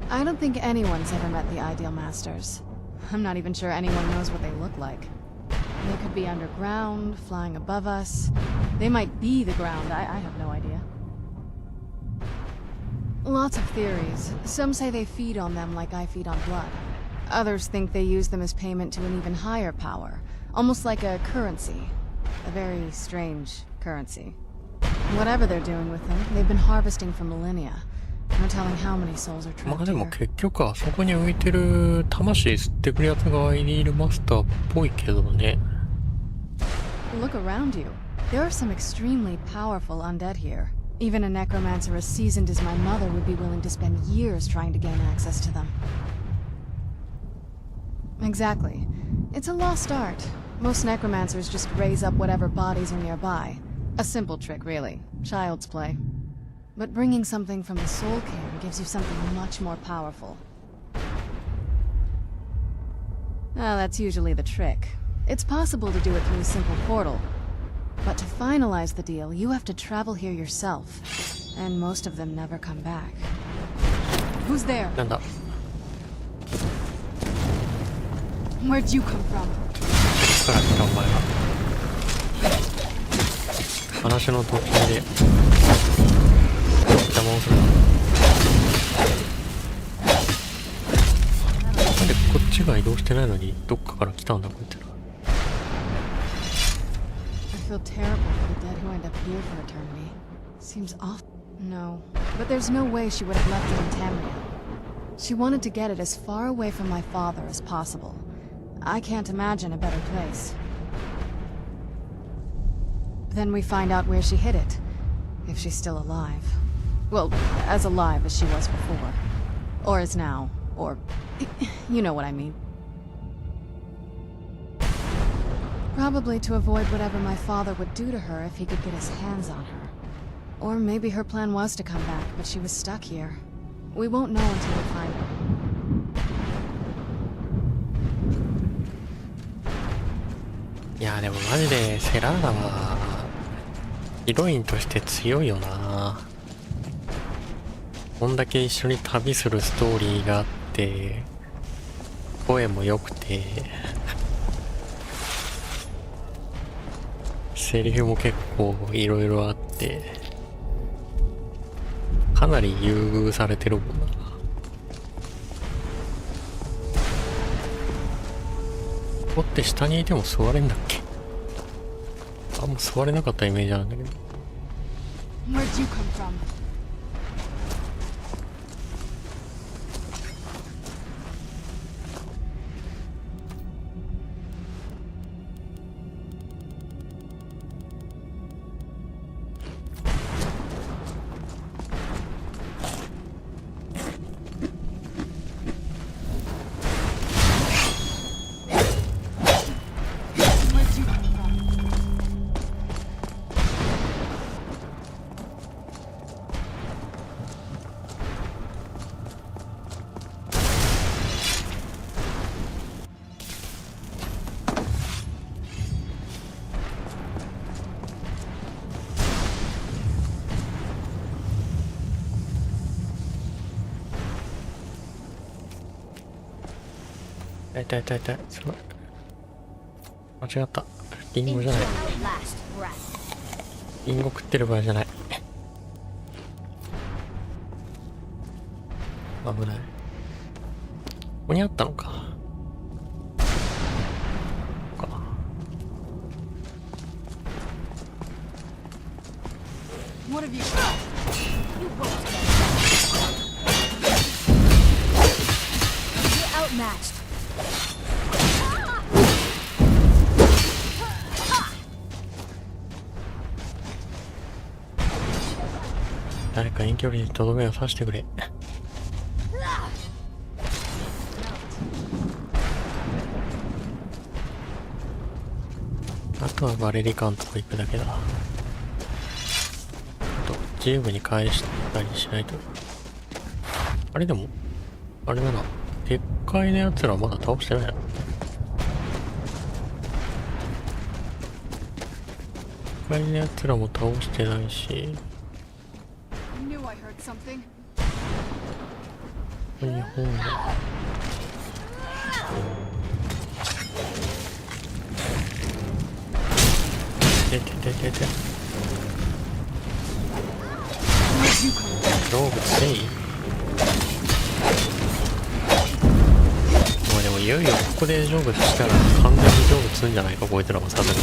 I don't think anyone's ever met the ideal masters. I'm not even sure anyone knows what they look like. They could be underground, flying above us. They might be the ground, I have no idea. Lots of theories. Some say they feed on them like I feed on blood. Others think they use them as payment to an even higher power, almost like a currency. A very strange currency. Whatever they're doing with them, they've been harvesting for millennia. No telling how many souls are
まあ
trapped
でも
here.
結局はそこに浮いてる魂吸ってくるやつがアイリールマスターっぽいけどね。
Look around you. There are some extremely powerful undead here. Even a necromancer as seasoned as my mother would be willing to spend years trying to gain access to them. Exactly. It's a lost art. Most necromancers just raise up whatever bodies are nearby. A simple trick, really. Child's play. But bringing something from the soul cairn gives you something much more powerful. Ah, that's usually the trick. It's possible to do it through a simple portal. But to finalize the deal, you have to travel here yourself. And most of them never come back. Who's there?
なんだ
Where'd you come from?
から来たお前が話の途中で邪魔をするな。なんでこっちが移動してないのにどっかから来たんだこいつら。
I feel terrible for the dead who end up here for eternity. Seems awful. No, but there's no way she would have left it in Tamriel. She wanted to get it as far away from my father as possible. I can't imagine a better place. Then we find out where she hid it. If she's still alive. Well, as alive as she was before. Or is now. Or... you know what I mean. Probably to avoid whatever my father would do to her if he could get his hands on her. Or maybe her plan was to come back, but she was stuck here. We won't know until we find her.
いやでもマジでセラーナはヒロインとして強いよな。こんだけ一緒に旅するストーリーがあって声も良くてセリフも結構いろいろあって、かなり優遇されてるもんな。ここって下にいても座れんだっけ？あんま座れなかったイメージあるんだけど。
Where'd you come from?
痛い痛い痛い。すごい。間違った。リンゴじゃない。リンゴ食ってる場合じゃない。危ない。ここにあったのか。
What have you got?
You won't get it. You're outmatched.
誰か遠距離にとどめを刺してくれ。あとはバレリカンとこ行くだけだ。あとジームに返したりしないと。あれでもあれだな、でっかいのやつらまだ倒してないな。でっかいのやつらも倒してないし、
Knew I heard something.
日本でててててて。動物せい。まあでもいよいよここで成仏したら完全に成仏するんじゃないか、こいつらもさすがに。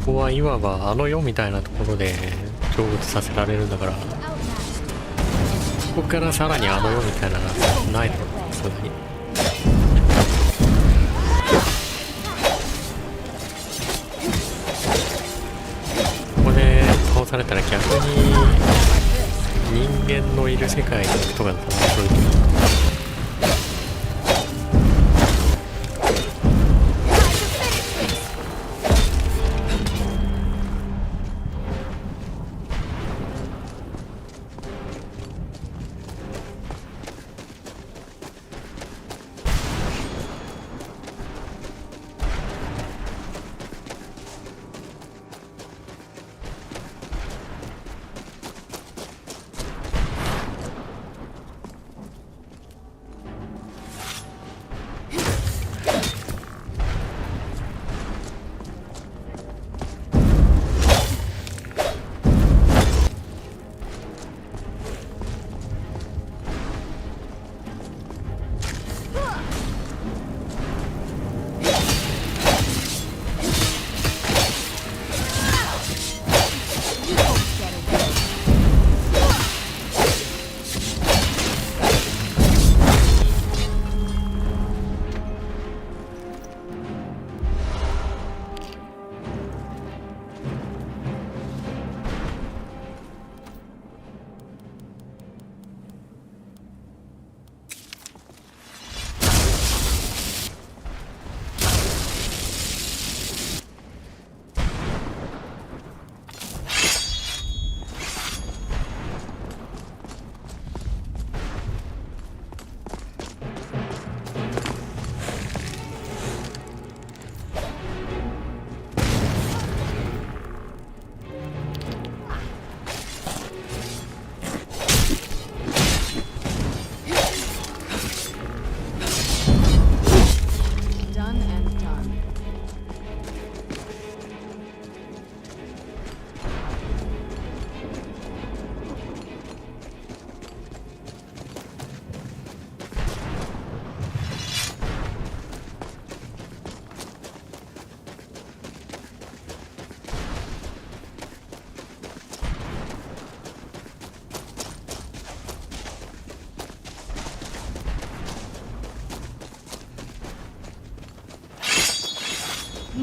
ここはいわばあの世みたいなところで成仏させられるんだから、ここからさらにあの世みたいなのはないだろう、さすがに。ここで倒されたら逆に人間のいる世界に行くとかだったら面白いけど。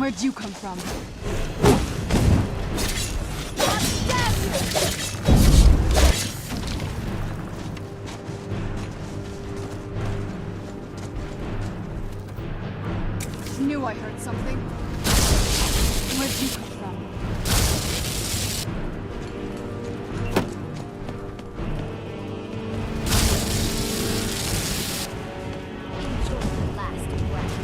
Where'd you come from? Knew I heard something. Where'd you come from?
Enjoy the last breath.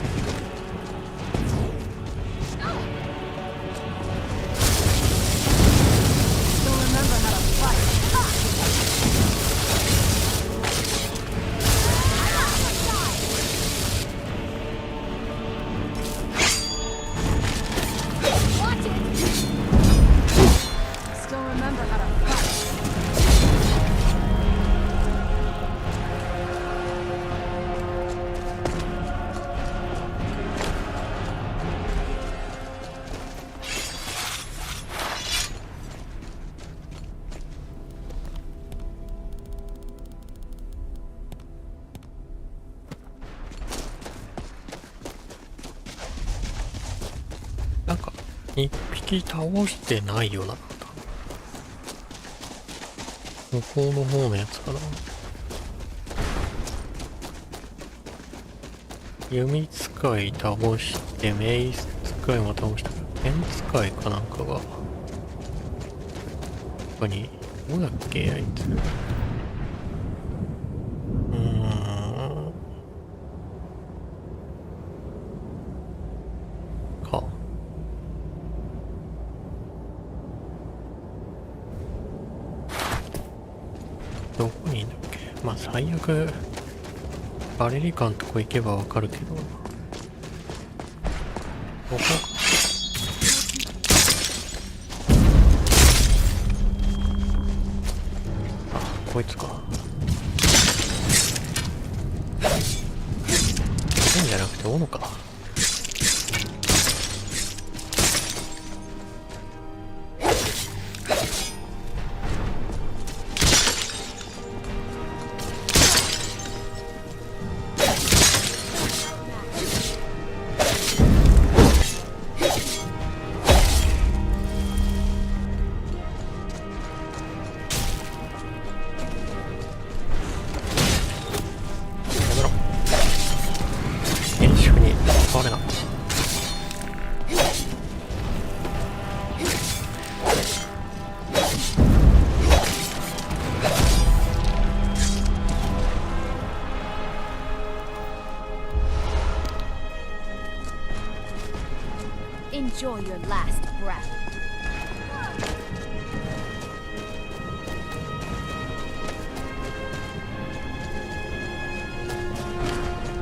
Still remember how to fight.
Watch it!
Still remember how to fight.
-なんか一匹倒してないよな。向こうの方のやつかな。弓使い倒してメイス使いも倒した。剣使いかなんかが他にどうだっけあいつ。かどこにいんだっけ。まあ最悪バレリカンとこ行けばわかるけど、ここあこいつか。剣じゃなくて斧か。
Enjoy your last breath.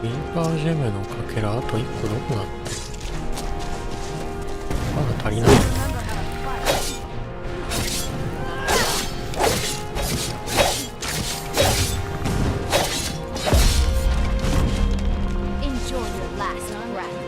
リーパージェムのかけらあと1個どこだって。まだ足りない。
Enjoy your last breath.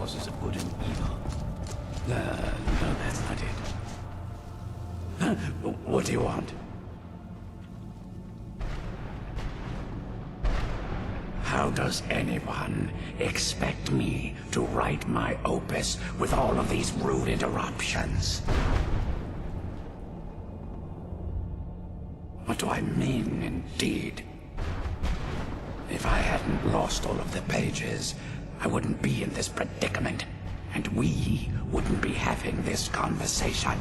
Of good and evil. No, that's not it. What do you want? How does anyone expect me to write my opus with all of these rude interruptions? What do I mean, indeed? If I hadn't lost all of the pages, I wouldn't be in this predicament, and we wouldn't be having this conversation.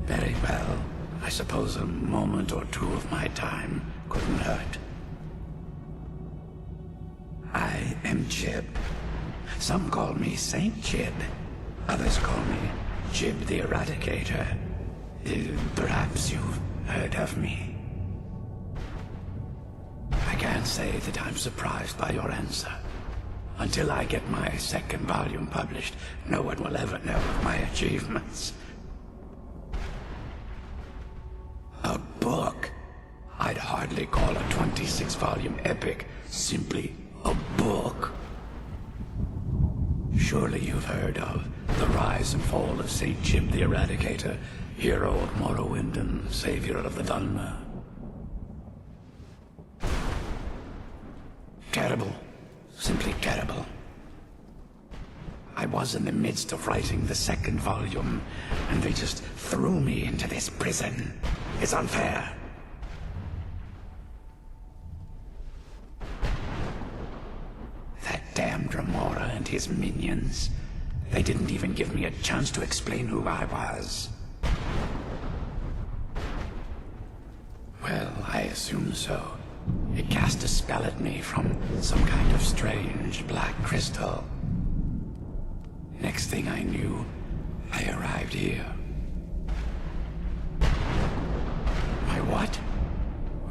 Very well. I suppose a moment or two of my time couldn't hurt. I am Jib. Some call me Saint Jib. Others call me Jib the Eradicator. Perhaps you've heard of me. I can't say that I'm surprised by your answer. Until I get my second volume published, no one will ever know of my achievements. A book? I'd hardly call a 26-volume epic simply a book. Surely you've heard of the rise and fall of St. Jib the Eradicator, hero of Morrowind and savior of the Dhalma. Terrible. Simply terrible. I was in the midst of writing the second volume, and they just threw me into this prison. It's unfair. That damned Remora and his minions. They didn't even give me a chance to explain who I was. Well, I assume so. It cast a spell at me from some kind of strange black crystal. Next thing I knew, I arrived here. My what?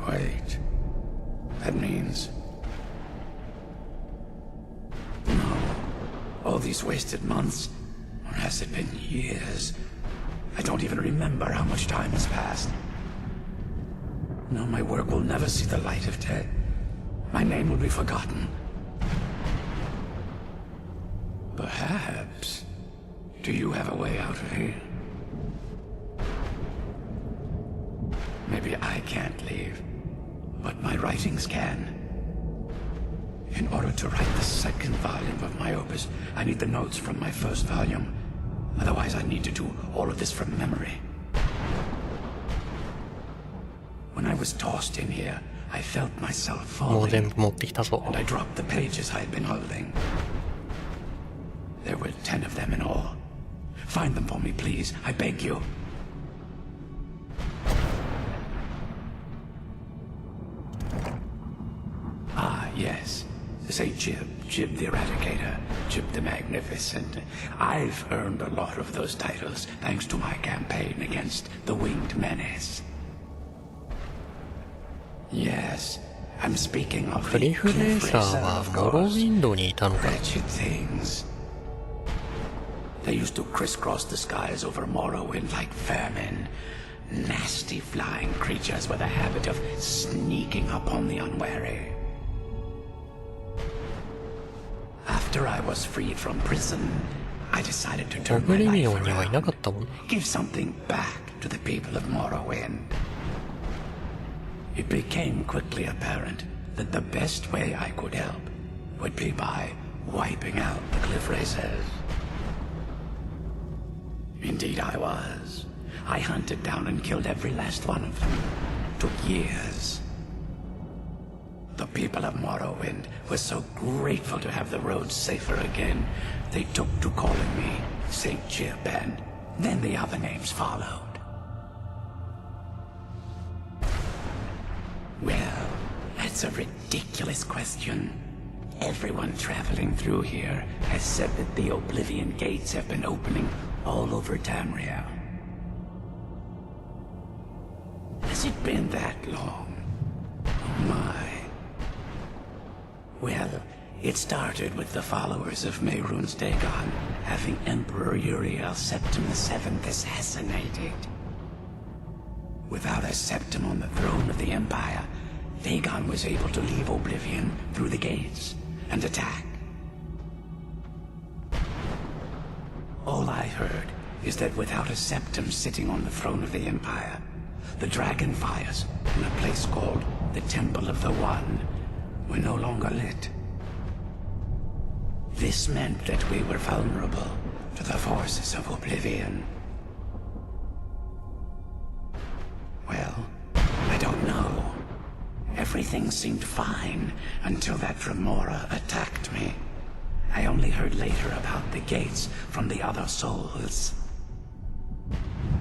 Wait. That means... No. All these wasted months, or has it been years? I don't even remember how much time has passed. No, my work will never see the light of day. My name will be forgotten. Perhaps. Do you have a way out of here? Maybe I can't leave, but my writings can. In order to write the second volume of my opus, I need the notes from my first volume. Otherwise, I need to do all of this from memory. When I was tossed in here, I felt myself
もう
falling,
全部持ってきたぞ。
and I dropped the pages I had been holding. There were 10 of them in all. Find them for me, please. I beg you. Ah, yes. Say Jib, Jib the Eradicator, Jib the Magnificent. I've earned a lot of those titles thanks to my campaign against the Winged Menace. Yes, I'm speaking of
クリ
the
フレー
Cliff
サー
Racer,
は
of
モロウ
course.
ィンドにいたのか。
Wretched things. They used to crisscross the skies over Morrowind like vermin. Nasty flying creatures with a habit of sneaking upon the unwary. After I was freed from prison, I decided to
オ
turn
ブ
my
リビ
life
オンにはいなか
around.
ったもんな。
Give something back to the people of Morrowind. It became quickly apparent that the best way I could help would be by wiping out the Cliff Racers. Indeed I was. I hunted down and killed every last one of them. Took years. The people of Morrowind were so grateful to have the roads safer again, they took to calling me St. Jib, and then the other names followed. Well, that's a ridiculous question. Everyone traveling through here has said that the Oblivion Gates have been opening all over Tamriel. Has it been that long? Oh my. Well, it started with the followers of Mehrunes Dagon having Emperor Uriel Septim VII assassinated. Without a septim on the throne of the Empire, Dagon was able to leave Oblivion through the gates and attack. All I heard is that without a septim sitting on the throne of the Empire, the dragon fires in a place called the Temple of the One were no longer lit. This meant that we were vulnerable to the forces of Oblivion. Well, I don't know. Everything seemed fine until that Remora attacked me. I only heard later about the gates from the other souls.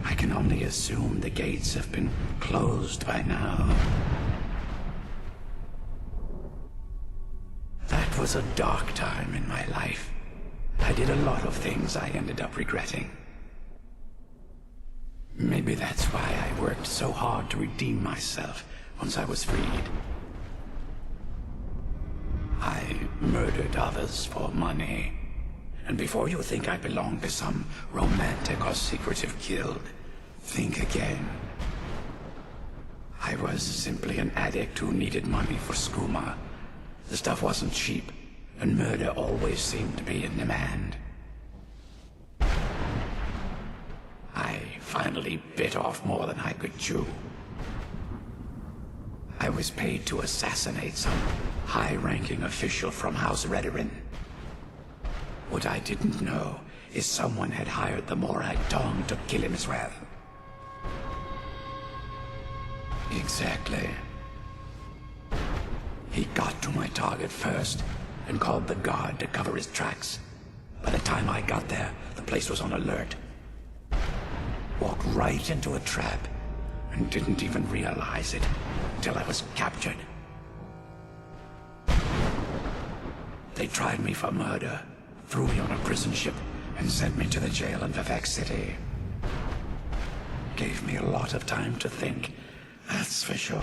I can only assume the gates have been closed by now. That was a dark time in my life. I did a lot of things I ended up regretting. Maybe that's why I worked so hard to redeem myself once I was freed. I murdered others for money. And before you think I belong to some romantic or secretive guild, think again. I was simply an addict who needed money for skooma. The stuff wasn't cheap, and murder always seemed to be in demand. I finally bit off more than I could chew. I was paid to assassinate some high-ranking official from House Redorin. What I didn't know is someone had hired the Morag Tong to kill him as well. Exactly. He got to my target first and called the guard to cover his tracks. By the time I got there, the place was on alert. Walked right into a trap and didn't even realize it until I was captured. They tried me for murder, threw me on a prison ship, and sent me to the jail in VOICEVOX City. Gave me a lot of time to think, that's for sure.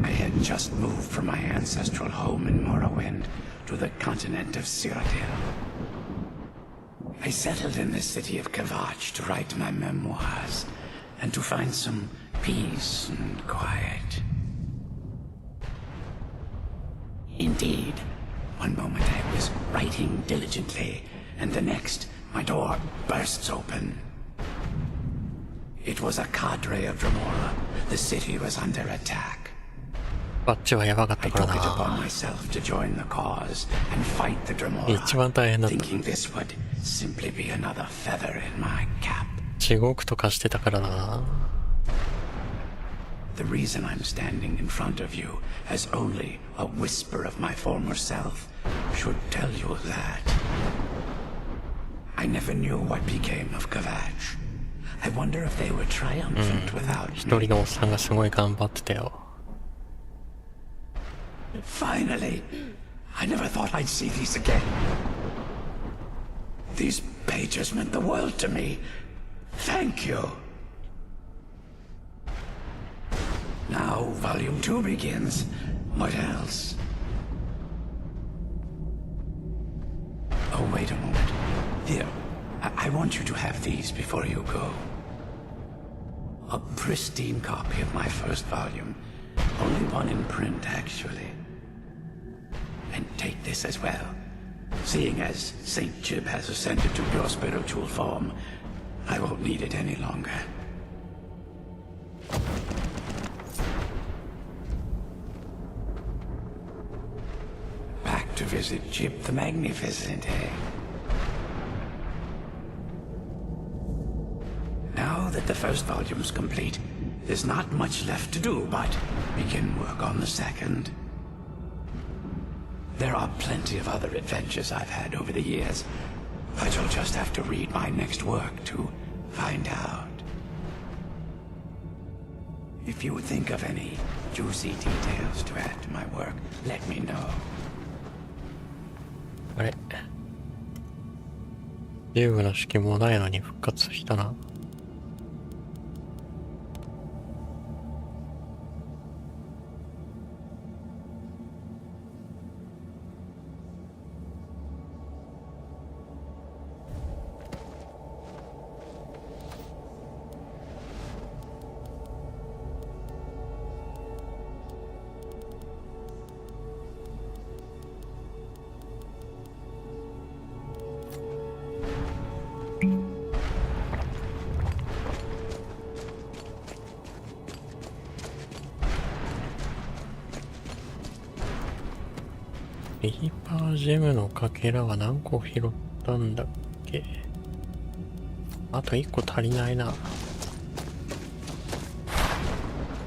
I had just moved from my ancestral home in Morrowind to the continent of Cyrodiil. I settled in the city of Kvatch to write my memoirs and to find some peace and quiet. Indeed, one moment I was writing diligently, and the next, my door bursts open. It was a cadre of Dremora. The city was under attack.
バッチはやばかっ
I
たか
took
ら
it upon
な。
myself to join the cause and fight the
一番
Dremora,
大変だった。
thinking this would simply be another feather in my cap.
地獄とかしてたからな。
The reason I'm standing in front of you as only a whisper of my former self should tell you that. I never knew what became of Kvatch. I wonder if they were triumphant without
一
me.
人のおっさんがすごい頑張ってたよ。
Finally, I never thought I'd see these again. These pages meant the world to me. Thank you. Now, Volume 2 begins. What else? Oh, wait a moment. Here, I want you to have these before you go. A pristine copy of my first volume. Only one in print, actually. And take this as well. Seeing as Saint Jib has ascended to pure spiritual form, I won't need it any longer. Back to visit Jib the Magnificent, eh? Now that the first volume's complete, there's not much left to do but begin work on the second. There are plenty of other adventures I've had over the years, but you'll just have to read my next work to find out. If you think of any juicy details to add to my work, let me know.
あれ遊具の式もないのに復活したな。リーパージェムのかけらは何個拾ったんだっけ。あと1個足りないな。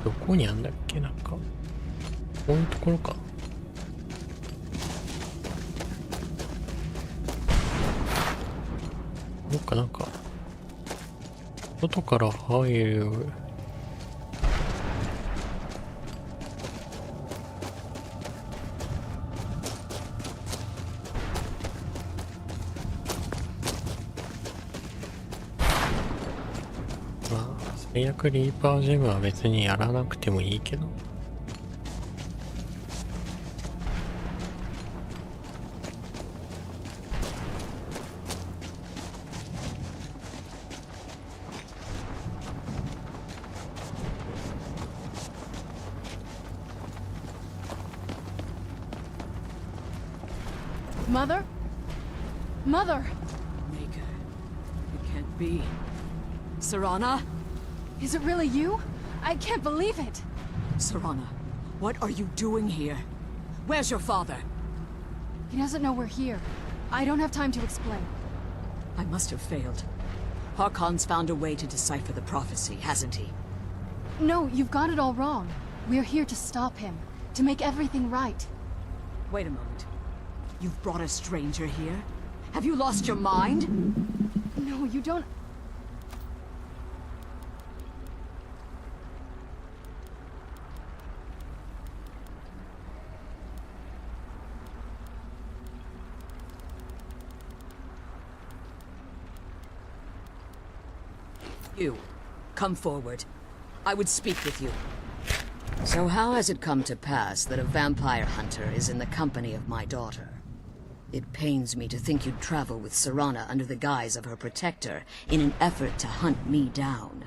どこにあんだっけ。なんかこういうところか。どっかなんか外から入る。最悪リーパージェムは別にやらなくてもいいけど。
Mother? Mother!
Maker. It can't be. Serana?
Is it really you? I can't believe it!
Serana, what are you doing here? Where's your father?
He doesn't know we're here. I don't have time to explain.
I must have failed. Harkon's found a way to decipher the prophecy, hasn't he?
No, you've got it all wrong. We're here to stop him, to make everything right.
Wait a moment. You've brought a stranger here? Have you lost your mind?
No, you don't...
You, come forward. I would speak with you. So how has it come to pass that a vampire hunter is in the company of my daughter? It pains me to think you'd travel with Serana under the guise of her protector in an effort to hunt me down.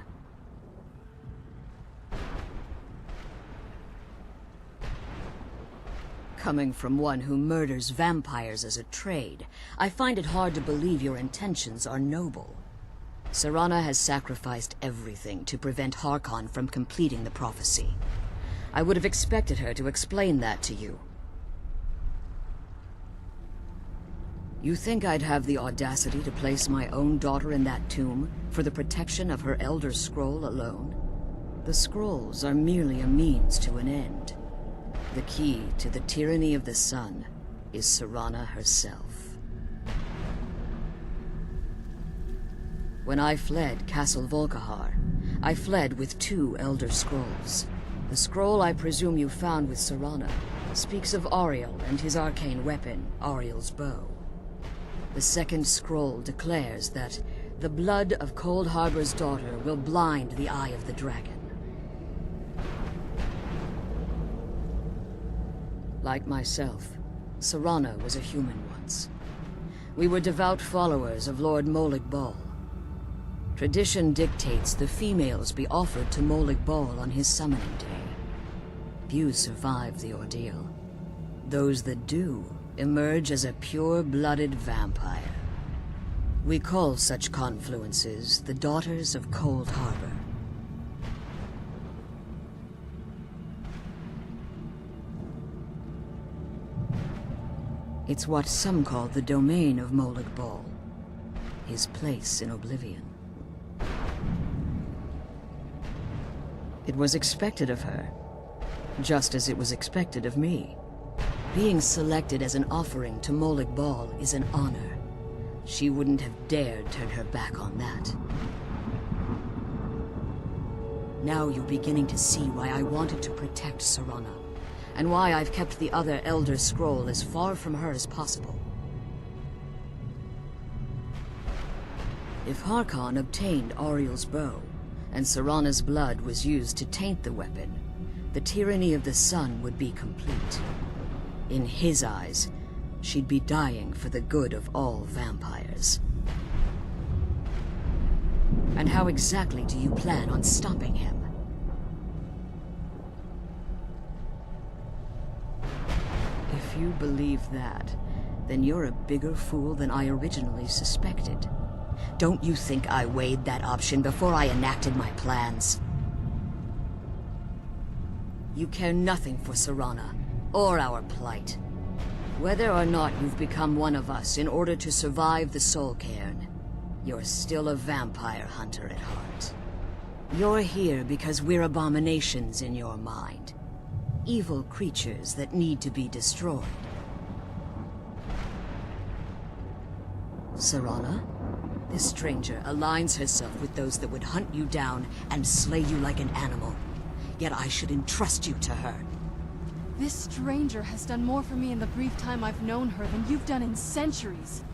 Coming from one who murders vampires as a trade, I find it hard to believe your intentions are noble. Serana has sacrificed everything to prevent Harkon from completing the prophecy. I would have expected her to explain that to you. You think I'd have the audacity to place my own daughter in that tomb for the protection of her Elder Scroll alone? The scrolls are merely a means to an end. The key to the tyranny of the sun is Serana herself. When I fled Castle Volkihar, I fled with 2 Elder Scrolls. The scroll I presume you found with Serana speaks of Auriel and his arcane weapon, Auriel's bow. The second scroll declares that the blood of Cold Harbor's daughter will blind the eye of the dragon. Like myself, Serana was a human once. We were devout followers of Lord Molig Bal. Tradition dictates the females be offered to Molig Bal on his summoning day. Few survive the ordeal. Those that do emerge as a pure-blooded vampire. We call such confluences the Daughters of Cold Harbor. It's what some call the domain of Molig Bal, his place in oblivion. It was expected of her, just as it was expected of me. Being selected as an offering to Molig Bal is an honor. She wouldn't have dared turn her back on that. Now you're beginning to see why I wanted to protect Serana, and why I've kept the other Elder Scroll as far from her as possible. If Harkon obtained Auriel's bow, and Serana's blood was used to taint the weapon, the tyranny of the sun would be complete. In his eyes, she'd be dying for the good of all vampires. And how exactly do you plan on stopping him? If you believe that, then you're a bigger fool than I originally suspected. Don't you think I weighed that option before I enacted my plans? You care nothing for Serana, or our plight. Whether or not you've become one of us in order to survive the Soul Cairn, you're still a vampire hunter at heart. You're here because we're abominations in your mind. Evil creatures that need to be destroyed. Serana? This stranger aligns herself with those that would hunt you down and slay you like an animal. Yet I should entrust you to her.
This stranger has done more for me in the brief time I've known her than you've done in centuries.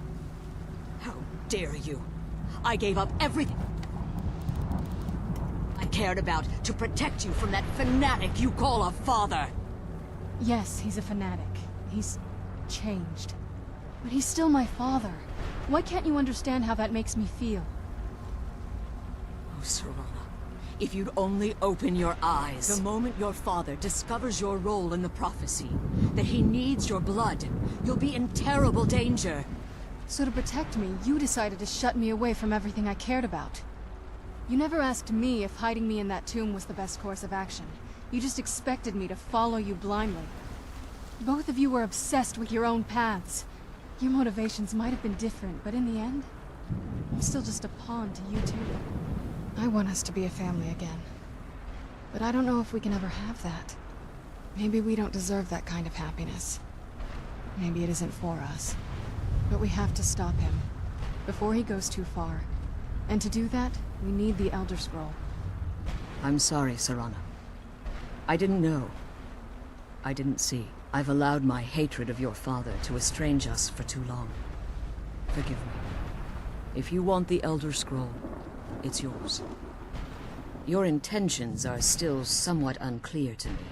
How dare you? I gave up everything I cared about to protect you from that fanatic you call a father.
Yes, he's a fanatic. He's changed. But he's still my father. Why can't you understand how that makes me feel?
Oh, Serana, If you'd only open your eyes. The moment your father discovers your role in the prophecy, that he needs your blood, you'll be in terrible danger.
So to protect me, you decided to shut me away from everything I cared about. You never asked me if hiding me in that tomb was the best course of action. You just expected me to follow you blindly. Both of you were obsessed with your own paths. Your motivations might have been different, but in the end, I'm still just a pawn to you two. I want us to be a family again. But I don't know if we can ever have that. Maybe we don't deserve that kind of happiness. Maybe it isn't for us. But we have to stop him, before he goes too far. And to do that, we need the Elder Scroll.
I'm sorry, Serana. I didn't know. I didn't see. I've allowed my hatred of your father to estrange us for too long. Forgive me. If you want the Elder Scroll, it's yours. Your intentions are still somewhat unclear to me.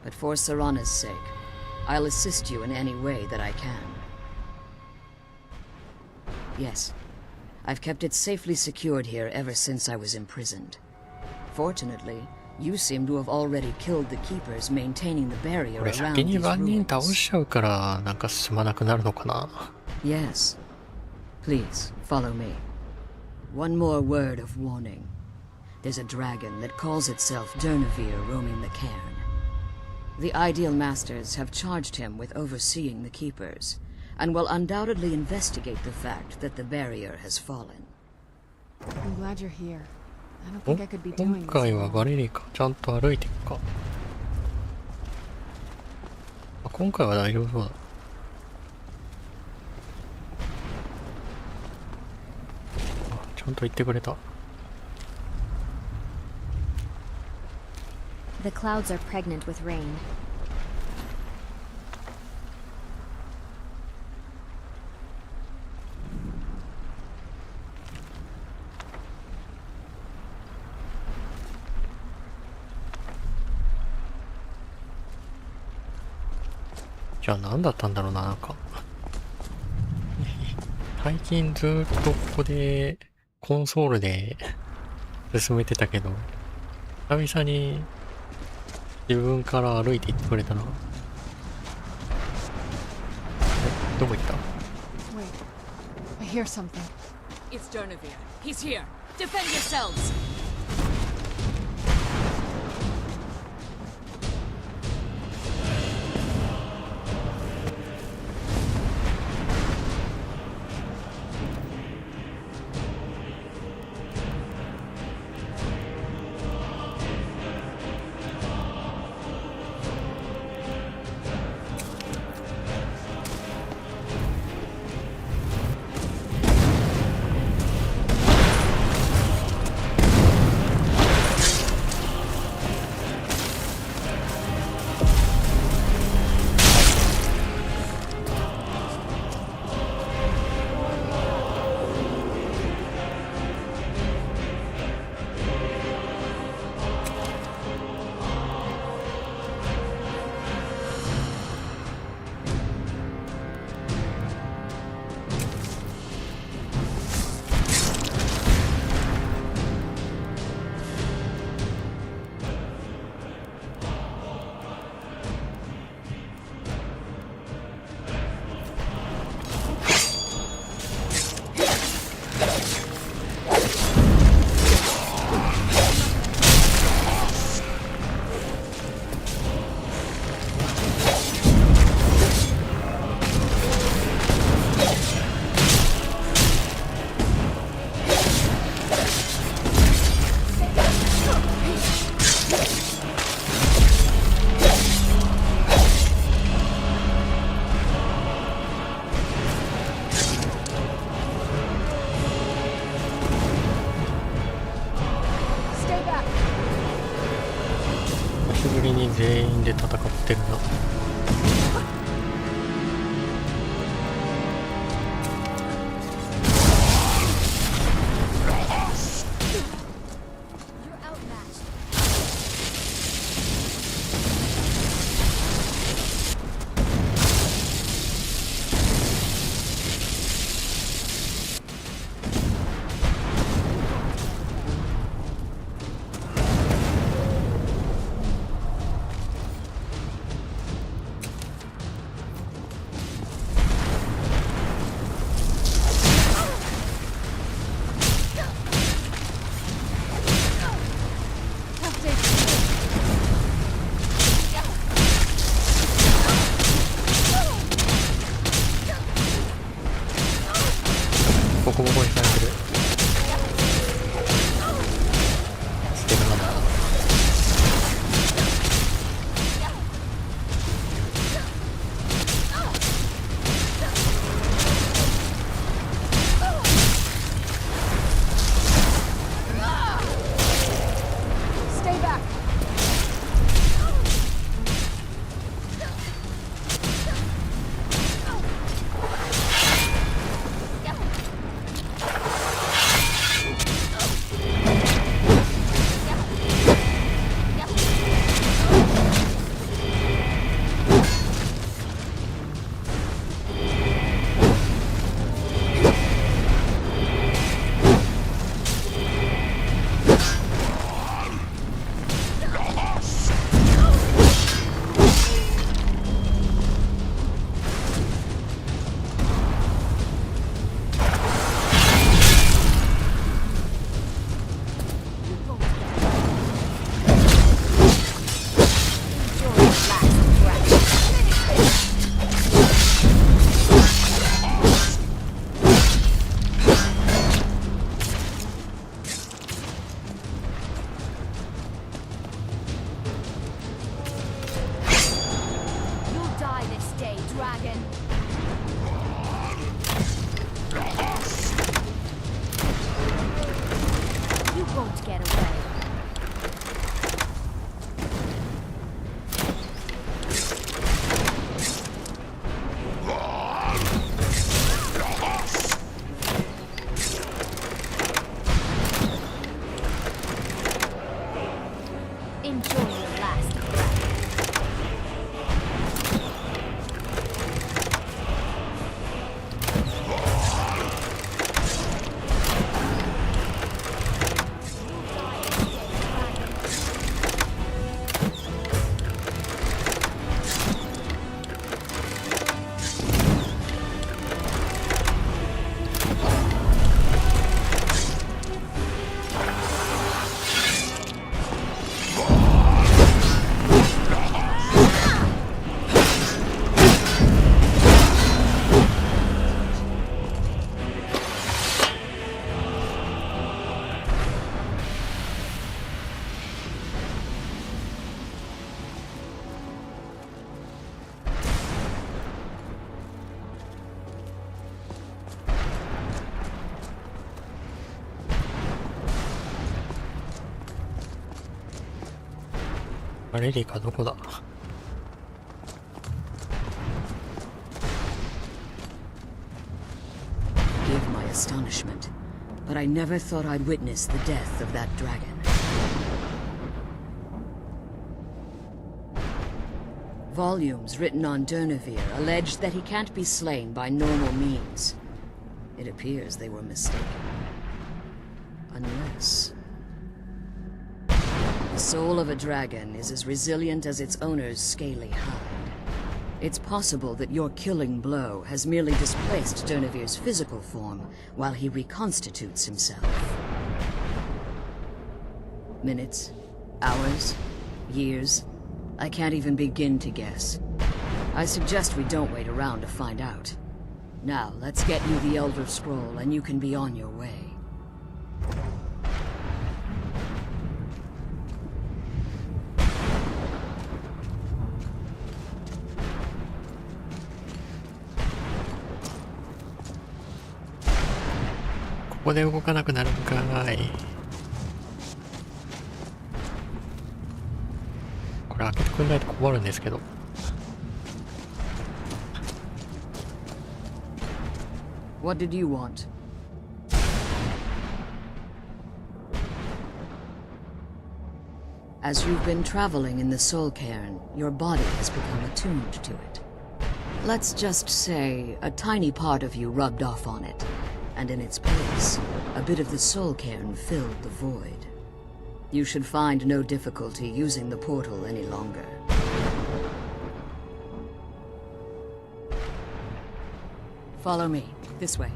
But for Serana's sake, I'll assist you in any way that I can. Yes, I've kept it safely secured here ever since I was imprisoned. Fortunately, you seem to have already killed the keepers maintaining the barrier
これ
around
先に
these
万人倒
ruins.
しちゃうからなんか進まなくなるのかな。
Yes. Please, follow me. One more word of warning. There's a dragon that calls itself Durnevere roaming the cairn. The Ideal Masters have charged him with overseeing the keepers, and will undoubtedly investigate the fact that the barrier has fallen.
I'm glad you're here. I don't
お
think I could be
今
doing this
回は
alone.
バレリーか。ちゃんと歩いていくか。あ、今回は大丈夫そうだ。あ、ちゃんと言ってくれた。
The clouds are pregnant with rain.
じゃあ何だったんだろうな、なんか。最近ずーっとここでコンソールで進めてたけど、久々に自分から歩いて行ってくれたな。え、どこ行った？
Wait, I hear something.
It's Durnevere. He's here. Defend yourselves!
Stay back!
久しぶりに全員で戦ってるな。
You're outmatched.
コボコにされてる。捨てるな。
Stay back.
You'll die this day, dragon. You won't get away. Enjoy your last breath.
レリカどこだ。
Forgive my astonishment, but I never thought I'd witness the death of that dragon. Volumes written on Durnevere allege that he can't be slain by normal means. It appears they were mistaken. Unless... the soul of a dragon is as resilient as its owner's scaly hide. It's possible that your killing blow has merely displaced Durnevere's physical form while he reconstitutes himself. Minutes, hours, years, I can't even begin to guess. I suggest we don't wait around to find out. Now, let's get you the Elder Scroll and you can be on your way.
ここで動かなくなるんかい。これ開けてくんないと困るんですけど。
What did you want? As you've been traveling in the Soul Cairn, your body has become attuned to it. Let's just say a tiny part of you rubbed off on it, and in its place, a bit of the Soul Cairn filled the void. You should find no difficulty using the portal any longer. Follow me. This way.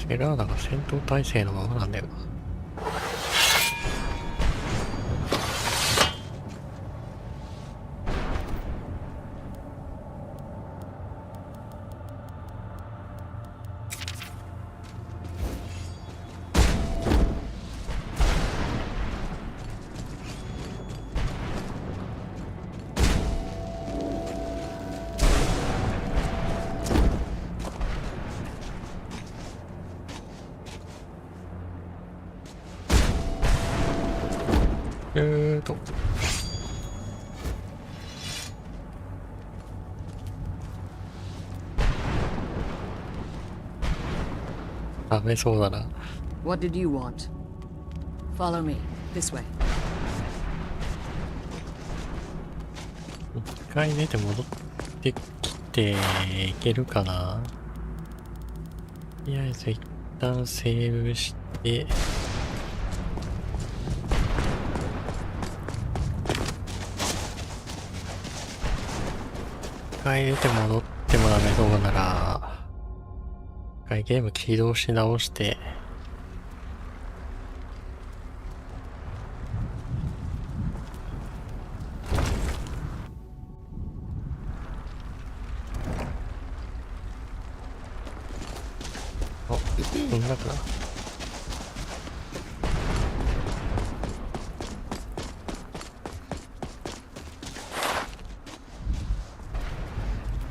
セラーナが戦闘態勢のままなんだよな。ダメそうだな。
What did you want? Follow me. This way.
一回出て戻ってきていけるかな。とりあえず一旦セーブして、一回出て戻ってもダメそうなら、一回ゲーム起動し直して、こんなかな。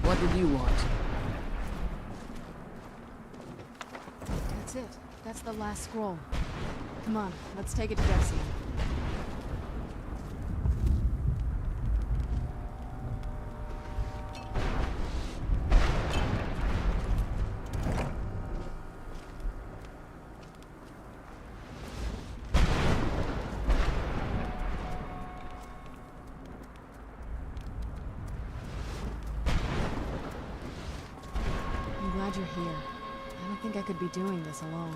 What did you want?
That's it. That's the last scroll. Come on, let's take it to Dexia. I'm glad you're here. I don't think I could be doing this alone.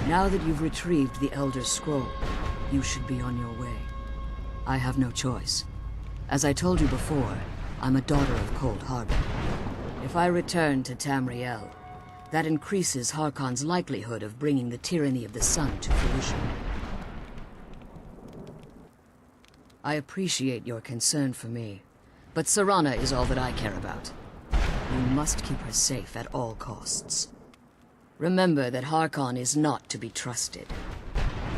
Now that you've retrieved the Elder's Scroll, you should be on your way. I have no choice. As I told you before, I'm a daughter of Cold Harbor. If I return to Tamriel, that increases Harkon's likelihood of bringing the tyranny of the sun to fruition. I appreciate your concern for me, but Serana is all that I care about. You must keep her safe at all costs. Remember that Harkon is not to be trusted.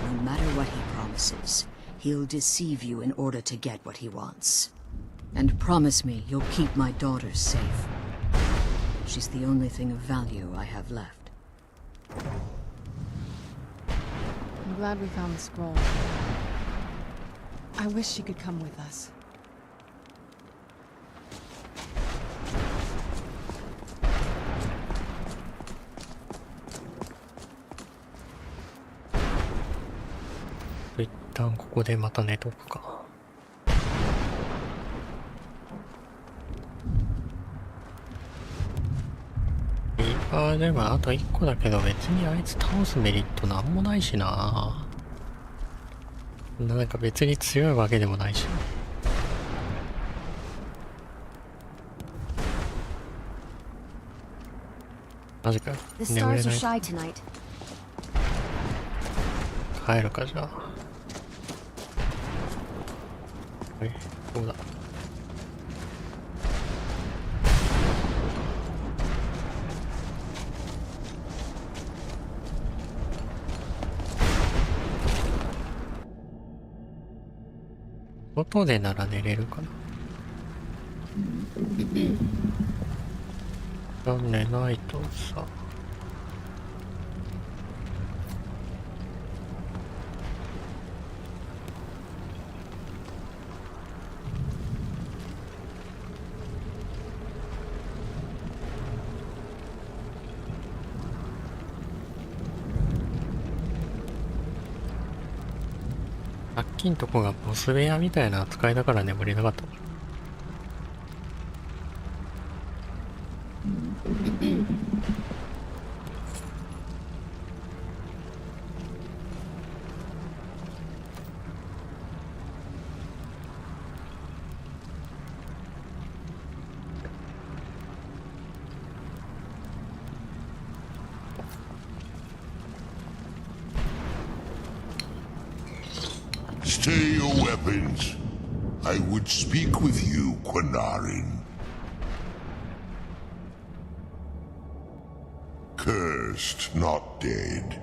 No matter what he promises, he'll deceive you in order to get what he wants. And promise me you'll keep my daughter safe. She's the only thing of value I have left.
I'm glad we found the scroll. I wish she could come with us.
So 一旦ここでまた寝とくか。リーパーでもあと1個だけど別にあいつ倒すメリットなんもないしな。なんか別に強いわけでもないし。マジかよ。
The
眠れ
stars
な
are
い。
shy tonight.
帰るかじゃあ。そうだ。外でなら寝れるかな。寝ないとさ。きんとこがボス部屋みたいな扱いだから眠れなかったのかな。
Stay your weapons. I would speak with you, Quinarin. Cursed, not dead.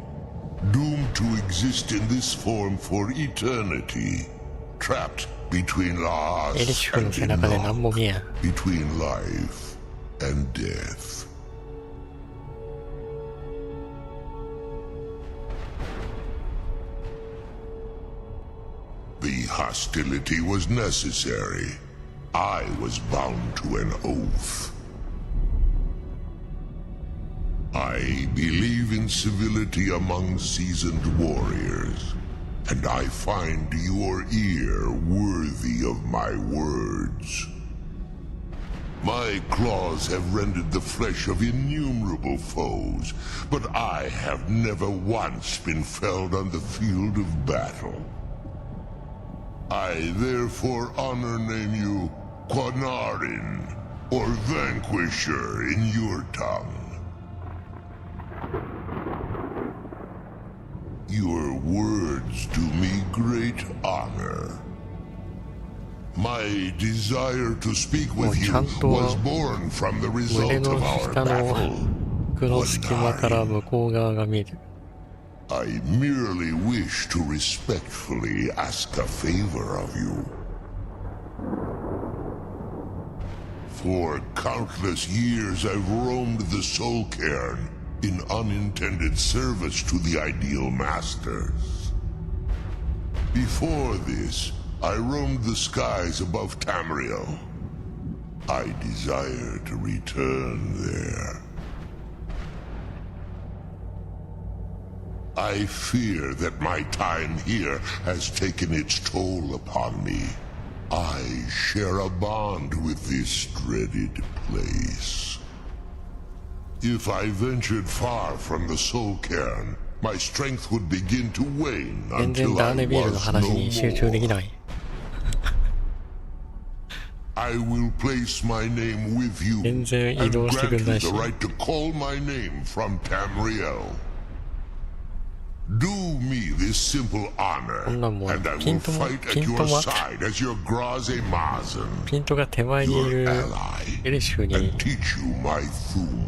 Doomed to exist in this form for eternity. Trapped between
エリシ
Lars
ュクの
and
背中で何も見えん。
between life and death. The hostility was necessary. I was bound to an oath. I believe in civility among seasoned warriors, and I find your ear worthy of my words. My claws have rended the flesh of innumerable foes, but I have never once been felled on the field of battle. I therefore honor name you Quinarin, or Vanquisher in your tongue. Your words do me great honor. My desire to speak with you was born from the
胸
result
の
of our
下の
battle.
服の隙間から向こう側が見えてる。
I merely wish to respectfully ask a favor of you. For countless years I've roamed the Soul Cairn in unintended service to the ideal masters. Before this, I roamed the skies above Tamriel. I desire to return there. I fear that my time here has taken its toll upon me. I share a bond with this dreaded place. If I ventured far from the Soul Cairn, my strength would begin to wane
全然
until
ダー
I
ネビールの
was
話に集中
no
でき
more.
ない。
I will place my name with you
全然移
and
動してく
grant
んな
you
いし
the。right to call my name from Tamriel. Do me this simple honor,
こんなんもう
and I
ピン
will
トも
fight
ピ
at
ント
your
も
side as your Graze Mazen,
ピントが手前にい
your
る
ally,
エリシュ
and
に
teach you my Thum.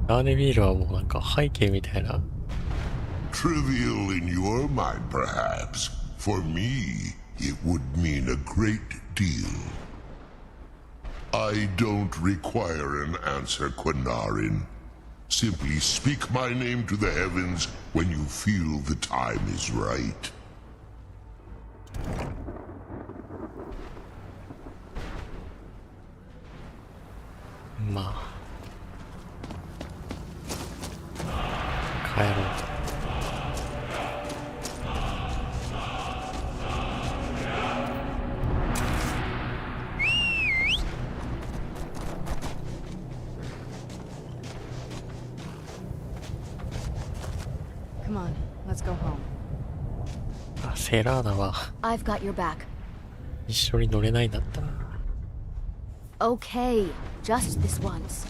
ダーネビールはもうなんか背景みたいな。
Trivial in your mind, perhaps. For me, it would mean a great deal. I don't require an answer, Quinarin. Simply speak my name to the heavens when you feel the time is right.
まあ帰ろうと。
Come on, let's go home.
あ、セラーナは
I've got your back.
一緒に乗れないんだったな。
Okay, just this once.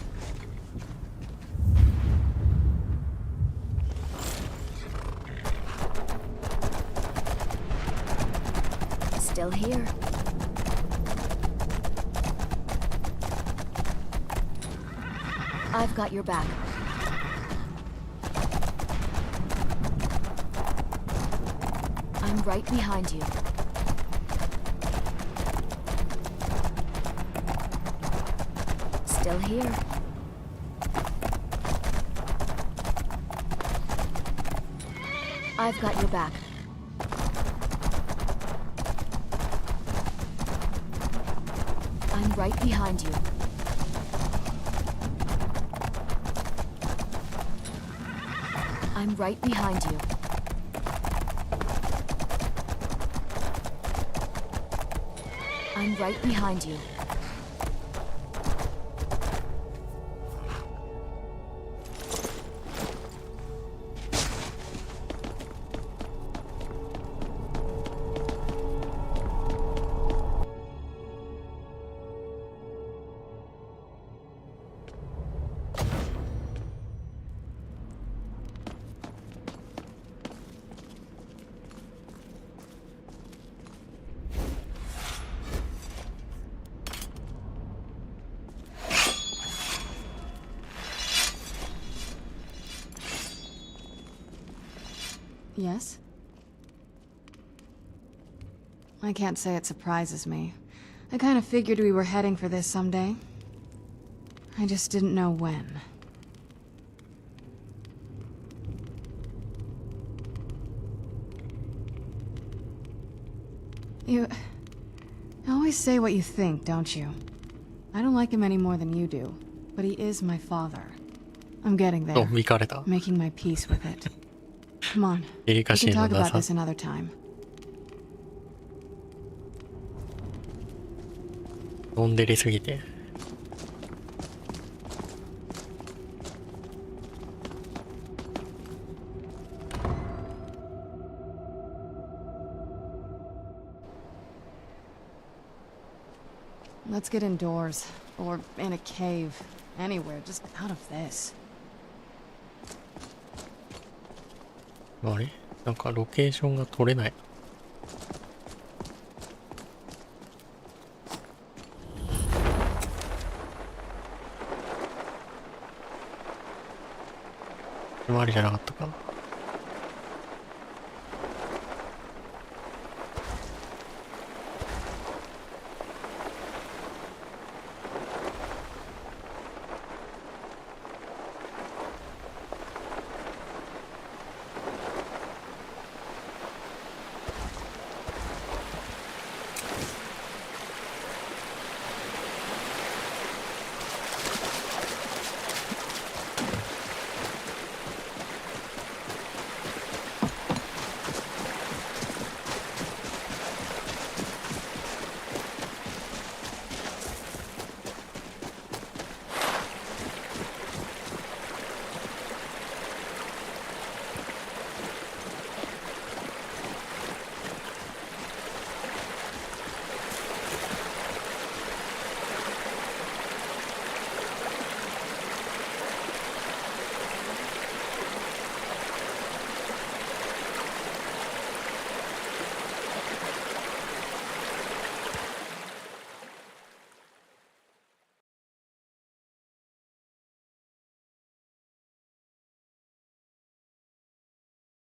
Still here. I've got your back. I'm right behind you. Still here. I've got your back. I'm right behind you. I'm right behind you. I'm right behind you.
Yes? I can't say it surprises me. I kind of figured we were heading for this someday. I just didn't know when. You always say what you think, don't you? I don't like him any more than you do, but he is my father. I'm getting
と
there,
見かれた。
making my peace with it. Come on,
デリカ
we
シ
can
ーの
talk
な
about
さ。
this another time.
飲んでりすぎて。
Let's get indoors, or in a cave, anywhere, just out of this.
あれなんかロケーションが取れない。決まりじゃなかったか。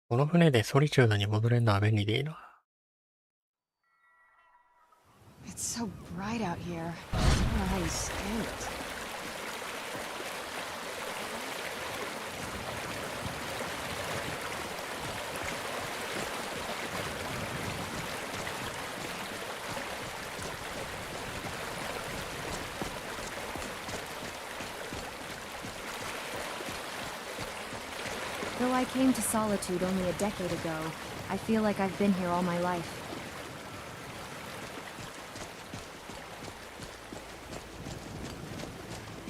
この船でソリチュードに戻れるのは便利でいいな。
It's so bright out here. I don't know how you stand it.
Though I came to Solitude only a decade ago, I feel like I've been here all my life.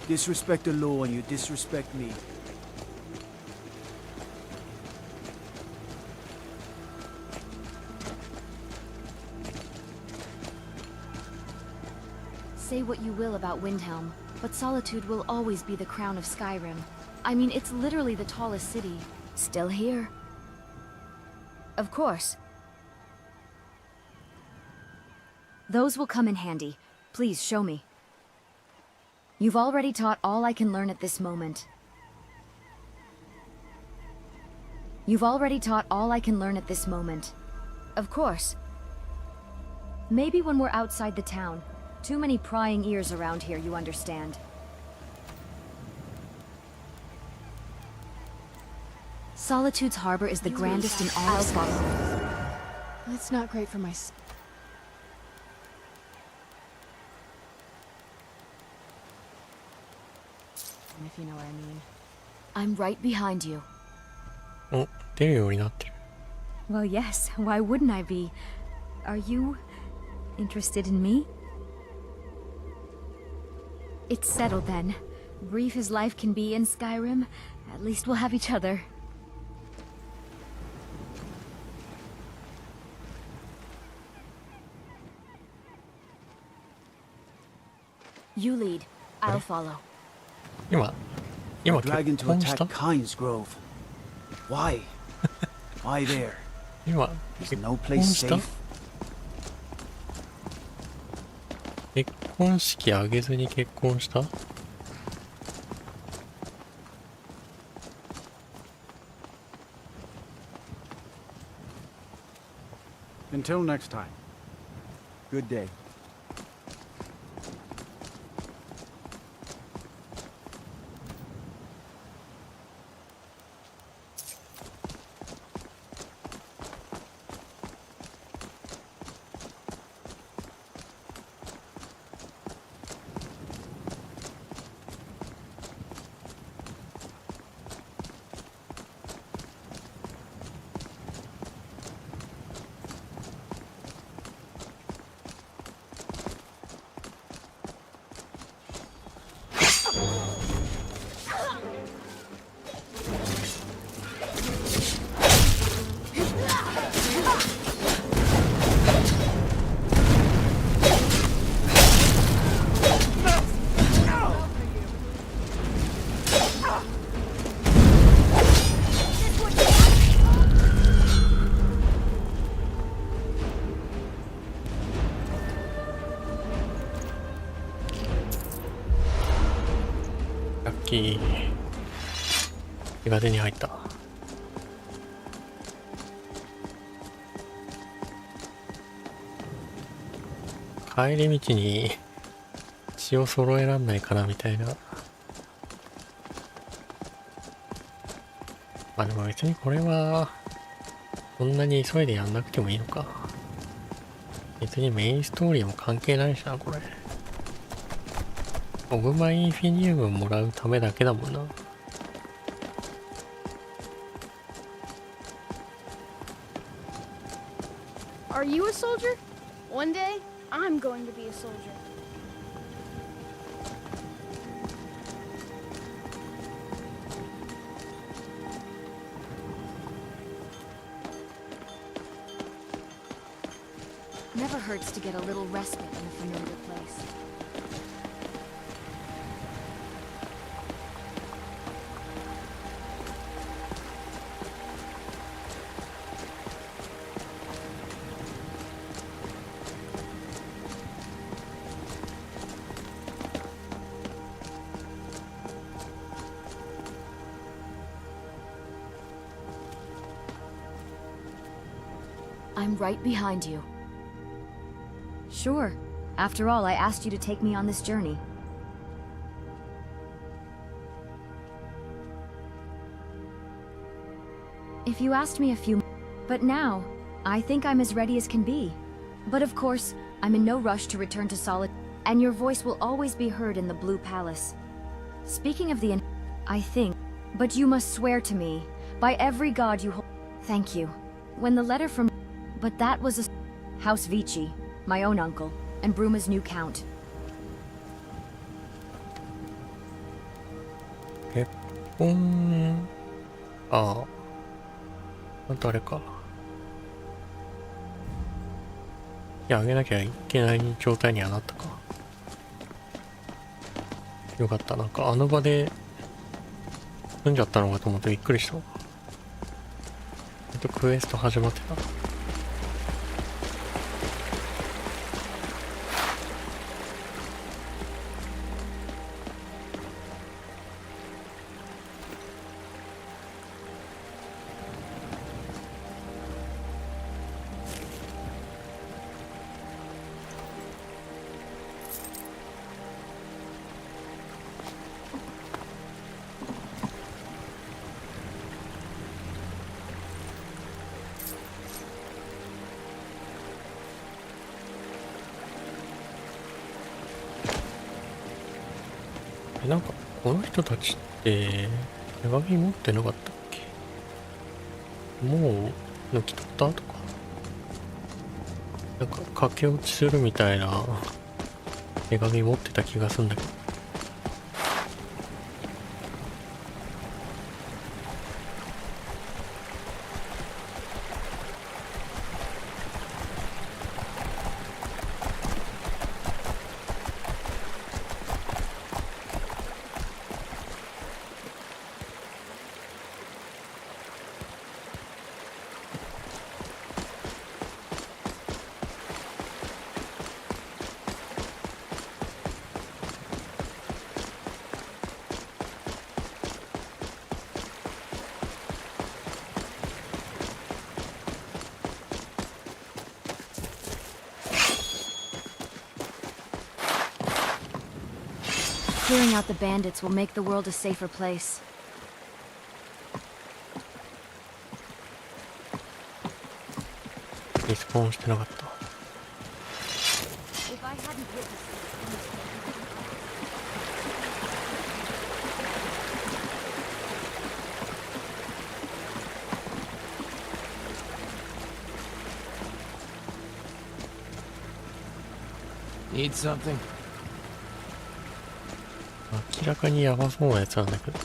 Disrespect the law and you disrespect me.
Say what you will about Windhelm, but Solitude will always be the crown of Skyrim. I mean, it's literally the tallest city. Still here. Of course. Those will come in handy. Please, show me. You've already taught all I can learn at this moment. You've already taught all I can learn at this moment. Of course. Maybe when we're outside the town. Too many prying ears around here, you understand. Solitude's harbor is the grandest in all of Skyrim.
That's not great for my... If you know what I mean.
I'm right behind you.
お、出るようになってる。
Well, yes. Why wouldn't I be? Are you interested in me? It's settled then. Brief as life can be in Skyrim, at least we'll have each other. You lead. I'll follow.
今
Dragon
結
to
婚した
attack Kynes Grove. Why? Why there?
今
Is
結
no
婚
place
した
safe?
結婚式挙げずに結婚した
Until next time.
Good day.手が手に入った。帰り道に血を揃えらんないかなみたいな。まあでも別にこれはそんなに急いでやんなくてもいいのか。別にメインストーリーも関係ないしな、これ。オグマインフィニウムもらうためだけだもんな。
Are you a soldier? One day, I'm going to be a soldier.
Never hurts to get a little respite in a familiar place. I'm right behind you. Sure. After all, I asked you to take me on this journey. If you asked me a few... But now, I think I'm as ready as can be. But of course, I'm in no rush to return to Solid... And your voice will always be heard in the Blue Palace. Speaking of the... I think... But you must swear to me, by every god you hold... Thank you. When the letter from... But that was a... House Vici, my own uncle, and Bruma's new count.
結婚、ああ、誰か。いや、あげなきゃいけない状態にはなったか。よかった。なんかあの場で済んじゃったのかと思ってびっくりした。クエスト始まってた。なんかこの人たちって手紙持ってなかったっけ？もう抜き取ったとか、なんか駆け落ちするみたいな手紙持ってた気がするんだけど。
Clearing out the bandits will make the world a safer place.
リスポーンしてなかった。
If I hadn't witnessed
Need something?
明らかにヤバそうなやつなんだけど。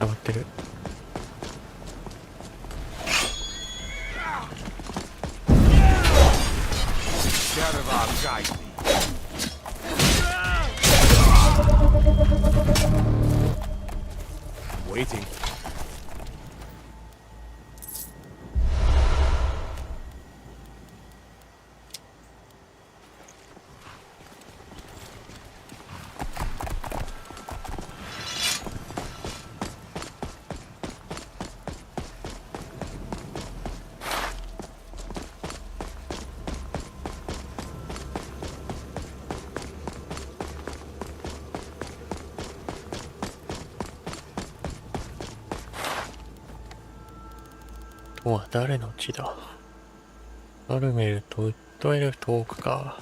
上がってる。
Waiting.
とは誰の血だ。アルメルとウッドエルフとオークか。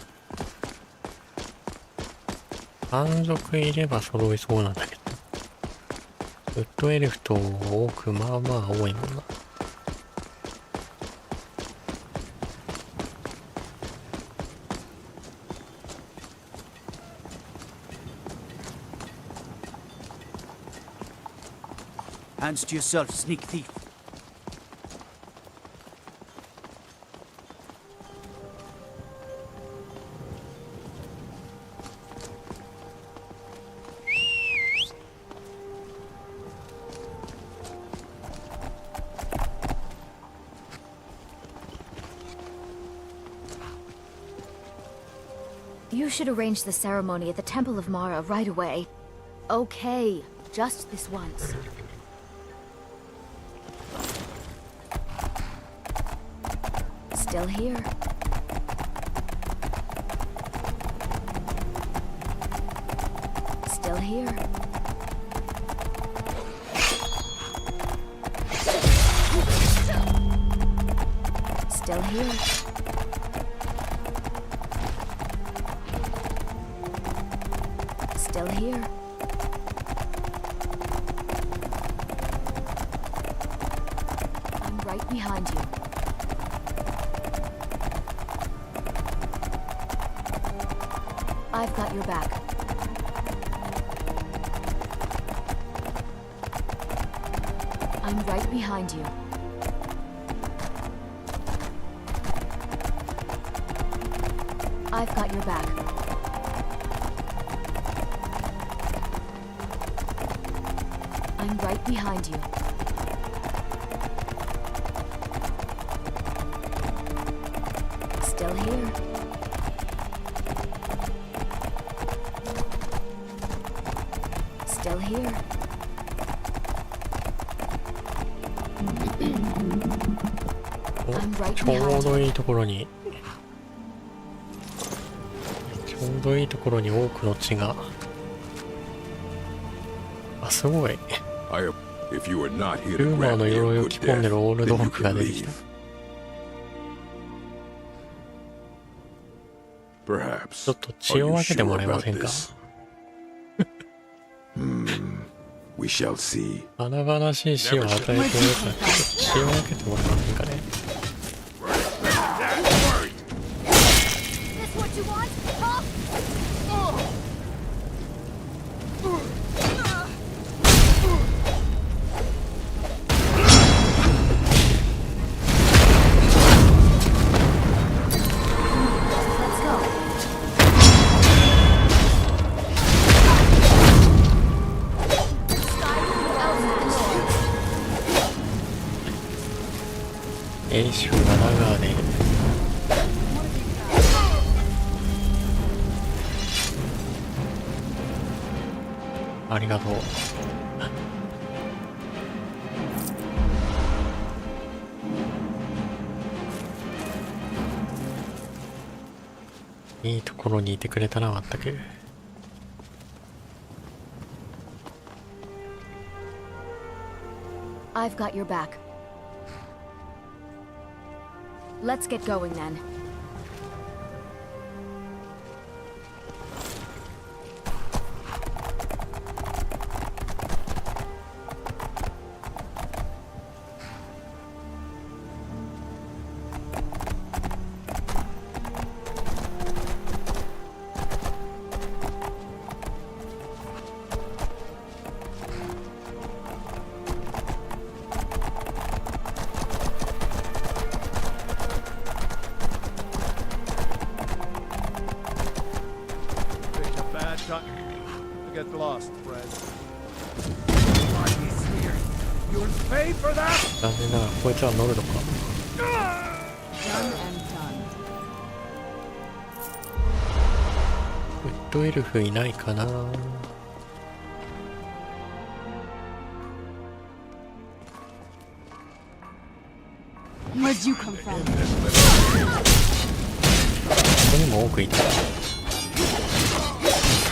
単族いれば揃いそうなんだけど。ウッドエルフとオークまあまあ多いもんな。
Hands to yourself, sneak thief.
You should arrange the ceremony at the Temple of Mara right away. Okay, just this once. Still here. Still here. Still here. Still here. I'm right behind you. I've got your back. I'm right behind you. I've got your back. I'm right behind you. Still here. Still here. I'm right
ちょ
behind
うど
you.
いいところに多くの血が。あ、すごい。
If you are not here
ル
to
ーマー
grant
の
me a
鎧を
good
着込んで
death,
るオールド
then
ホ
you
ークが
can
出てきた。
leave. Perhaps
ちょっと血
Are
を
you
分けても
sure
らえま
about
せんか。
this? We shall see.
華々しい死を与えてもらうから、ちょっと血を分けてもらえませんかね。
This what you want? Huh? Let's go.
エイシュがラガーで。ありがとう。いいところにいてくれたな、まったく。
I've got your back. Let's get going then.
Get lost, Fred. You'll pay for that.
残念ながらこいつは乗るのか。
Done and done.
ウッドエルフいないかな。
Where'd you come from?
ここにも多くいた。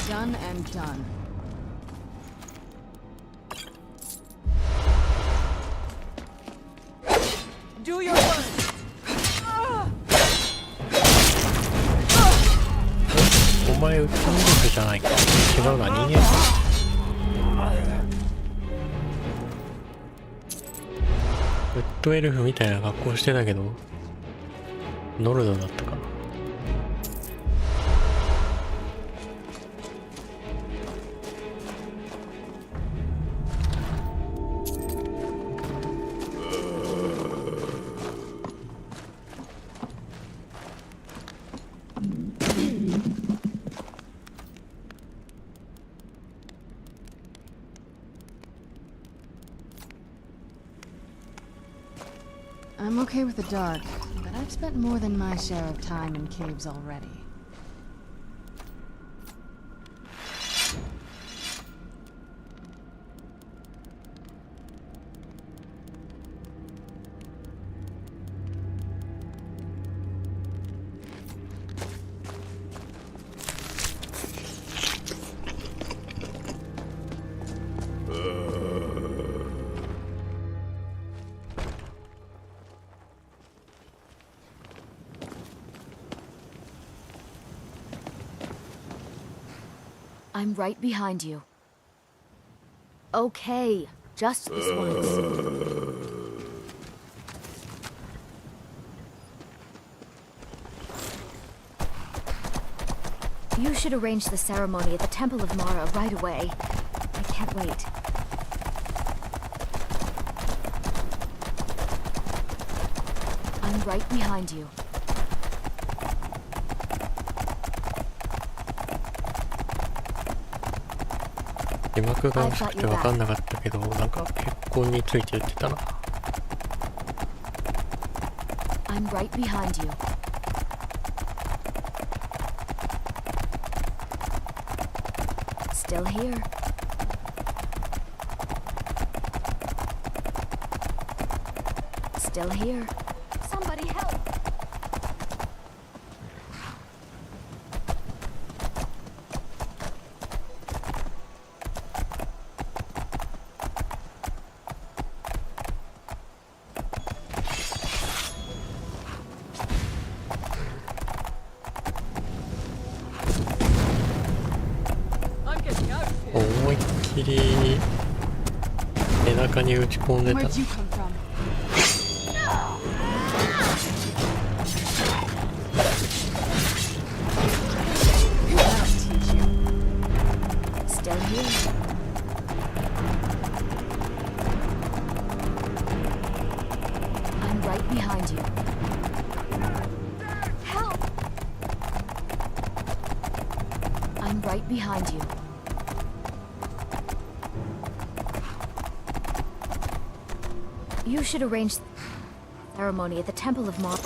Done and done.
Do your work!
お前ウッドエルフじゃないか。違うな、人間か。ウッドエルフみたいな格好してたけどノルドだったか。
I'm okay with the dark, but I've spent more than my share of time in caves already.
I'm right behind you. Okay, just this once. You should arrange the ceremony at the Temple of Mara right away. I can't wait. I'm right behind you.
字幕が薄くて分かんなかったけど、なんか結婚について言ってたな。
I'm right behind you. Still here. Still here. Somebody help!
I'm getting out of here.
思いっきり背中に打ち込んでた。
Where'd you come from? That'll teach you.
Still here. I'm right behind you. Help! I'm right behind you. You should arrange the ceremony at the Temple of Mara.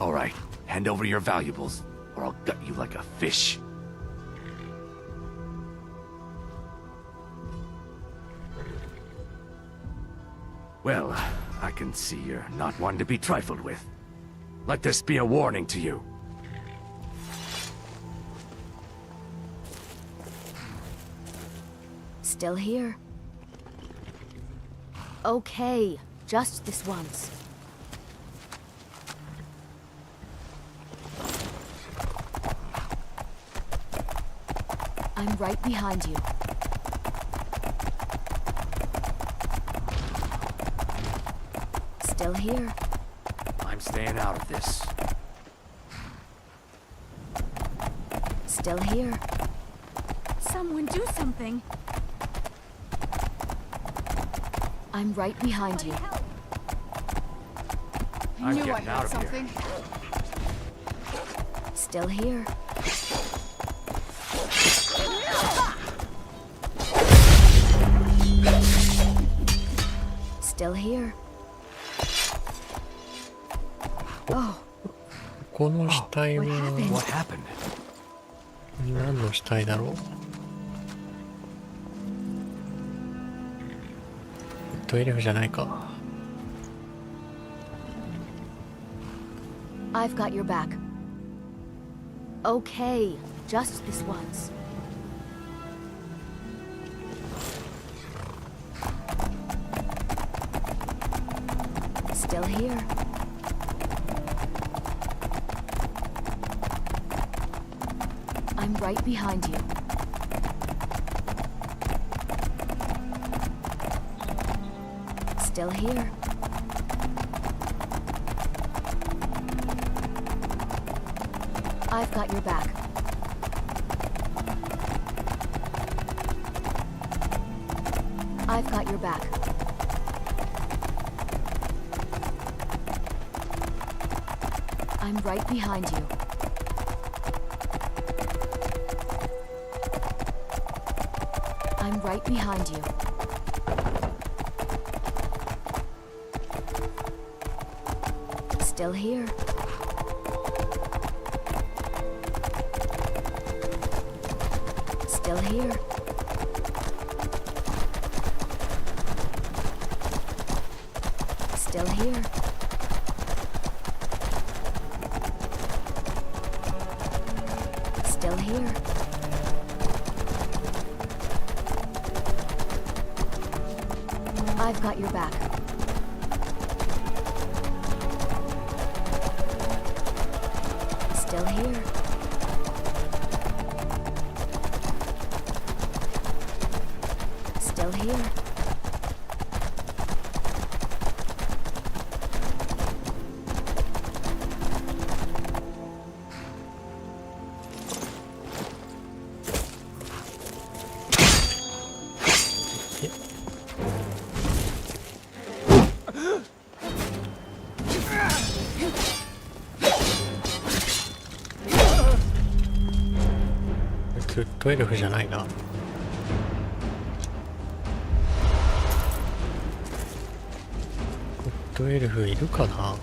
All right, hand over your valuables, or I'll gut you like a fish.
Well, I can see you're not one to be trifled with. Let this be a warning to you.
Still here. Okay, just this once. I'm right behind you. Still here.
I'm staying out of this.
Still here. Someone do something. I'm right behind you.
I'm
Knew I
getting out
heard
of here.
something.
Still here. Still here. Oh,
この死体は
What happened?
何の死体だろう。トイレフじゃないか。
I've got your back. Okay, just this once. Still here. I'm right behind you. Still here. I've got your back. I've got your back. I'm right behind you. I'm right behind you. Still here. Still here. Still here. Still here. I've got your back. Still here. Still here.
トイレフじゃないな。トイレフいるかな。なんか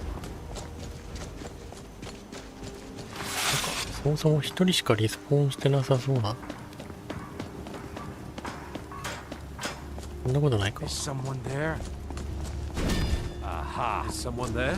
そもそも一人しかリスポーンしてなさそうな。そんなことないか。
Is someone there? Aha. Is someone there?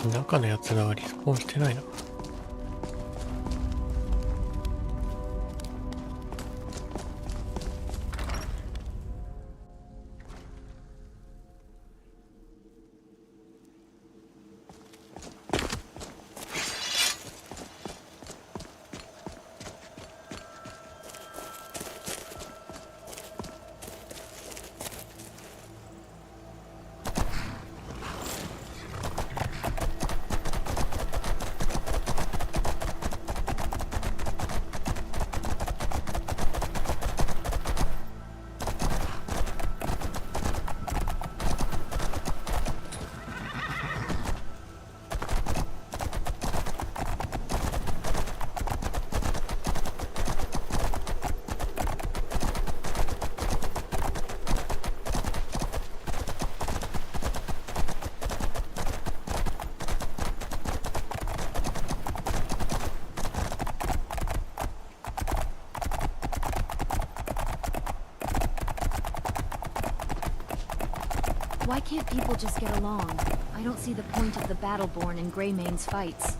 中のやつらはリスポーンしてないな。
Why can't people just get along? I don't see the point of the Battleborn and Greymane's fights.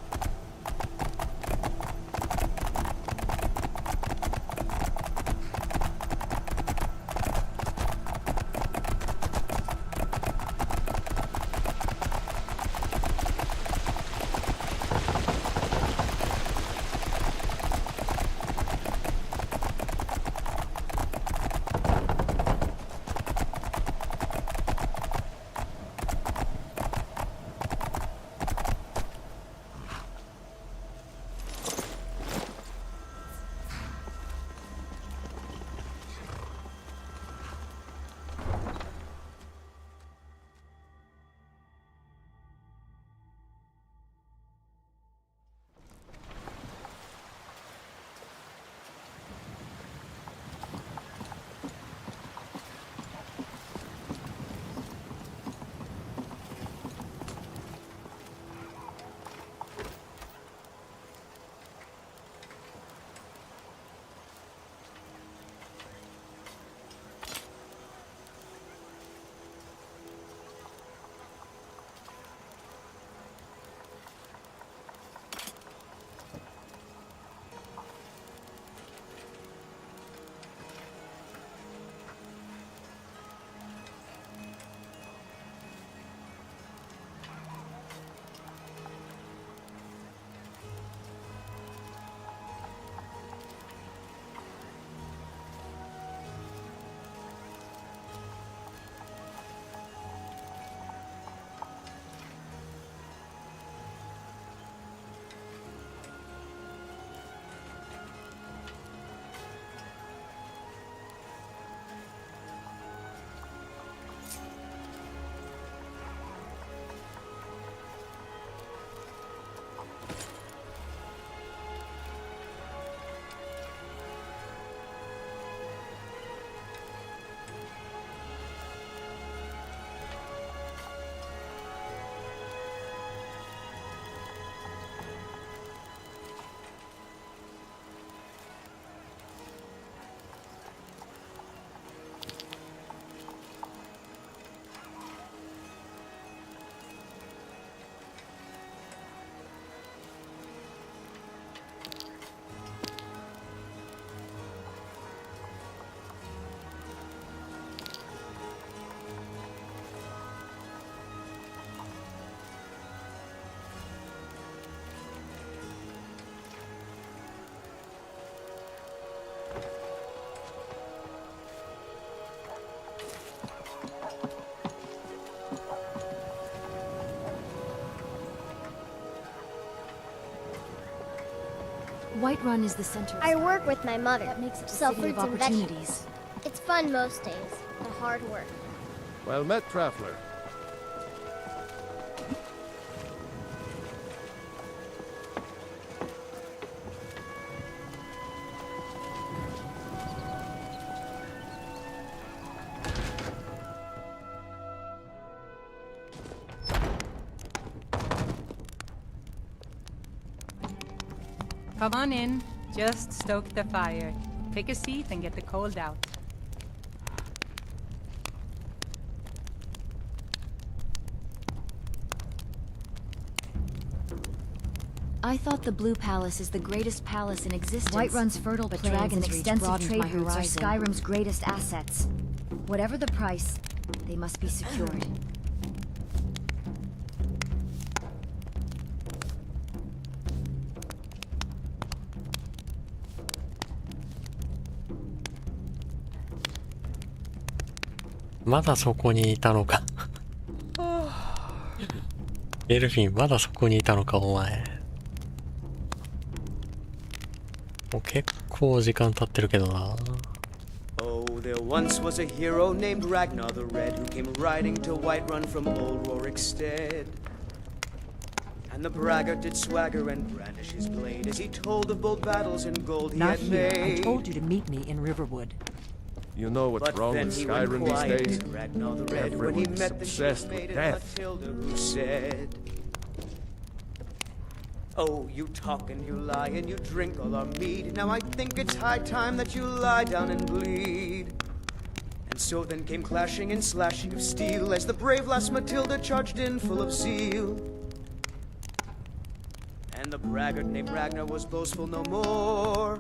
Whiterun is the center.
I work with my mother.
That makes it a
Sell
city of
fruits and vegetables.
opportunities.
It's fun most days. The hard work.
Well met, traveler.
Come on in. Just stoke the fire. Take a seat and get the cold out.
I thought the Blue Palace is the greatest palace in existence.
Whiterun's fertile
but
plains
Dragon's
and reach
extensive
broadened
trade
my
routes are
horizon.
Skyrim's greatest assets. Whatever the price, they must be secured.
まだそこにいたのか。エルフィンまだそこにいたのかお前。もう結構時間経ってるけどな。
Oh, there once was a hero named Ragnar the Red who came riding to Whiterun from old Rorikstead. And the braggart did swagger and brandish his blade as he told of bold battles and gold he
Not
had
here. I
made.
told you to meet me in Riverwood.
You know what's
But
wrong
then
with
he went
Skyrim these
quiet,
days?
did Ragnar the Red, when he
Everyone's
met the
obsessed with
maiden
death.
Matilda, who said, "Oh, you talk and you lie and you drink all our mead. Now I think it's high time that you lie down and bleed." And so then came clashing and slashing of steel as the brave lass Matilda charged in full of zeal. And the braggart named Ragnar was boastful no more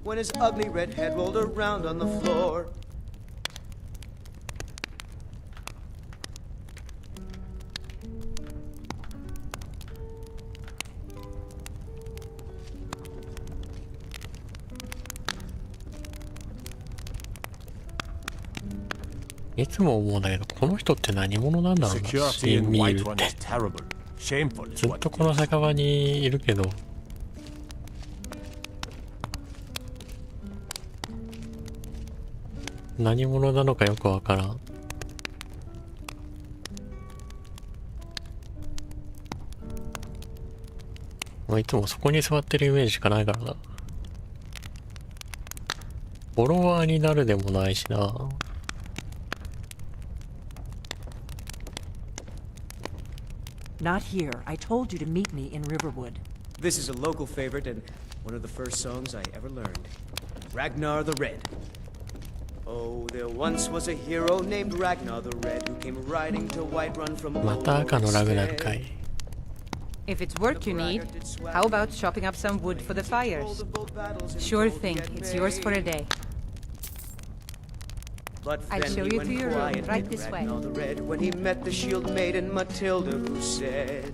when his ugly red head rolled around on the floor.
"いつも思うんだけど、この人って何者なんだろうな、シ
Security
ン
in
ミールっ
Whiterun
て。
is terrible. Shameful is
ずっ
what
と
it
この
is.
酒場にいるけど、何者なのかよくわからん。まあ、いつもそこに座ってるイメージしかないからな。フォロワーになるでもないしな。
Not here. I told you to meet me in Riverwood.
This is a local favorite and one of the first songs I ever learned. Ragnar the Red. Oh, there once was a hero named Ragnar the Red who came riding to Whiterun from
ま
old
た赤のラグナルか
Rorikstead.
い。
If it's work you need, how about chopping up some wood for the fires? Sure thing, it's yours for a day.
But
I'll
then
show
he
you
went
to your room,
quiet,
right
did
this way.
Ragnar the Red, when he met the shield maiden Matilda, who said,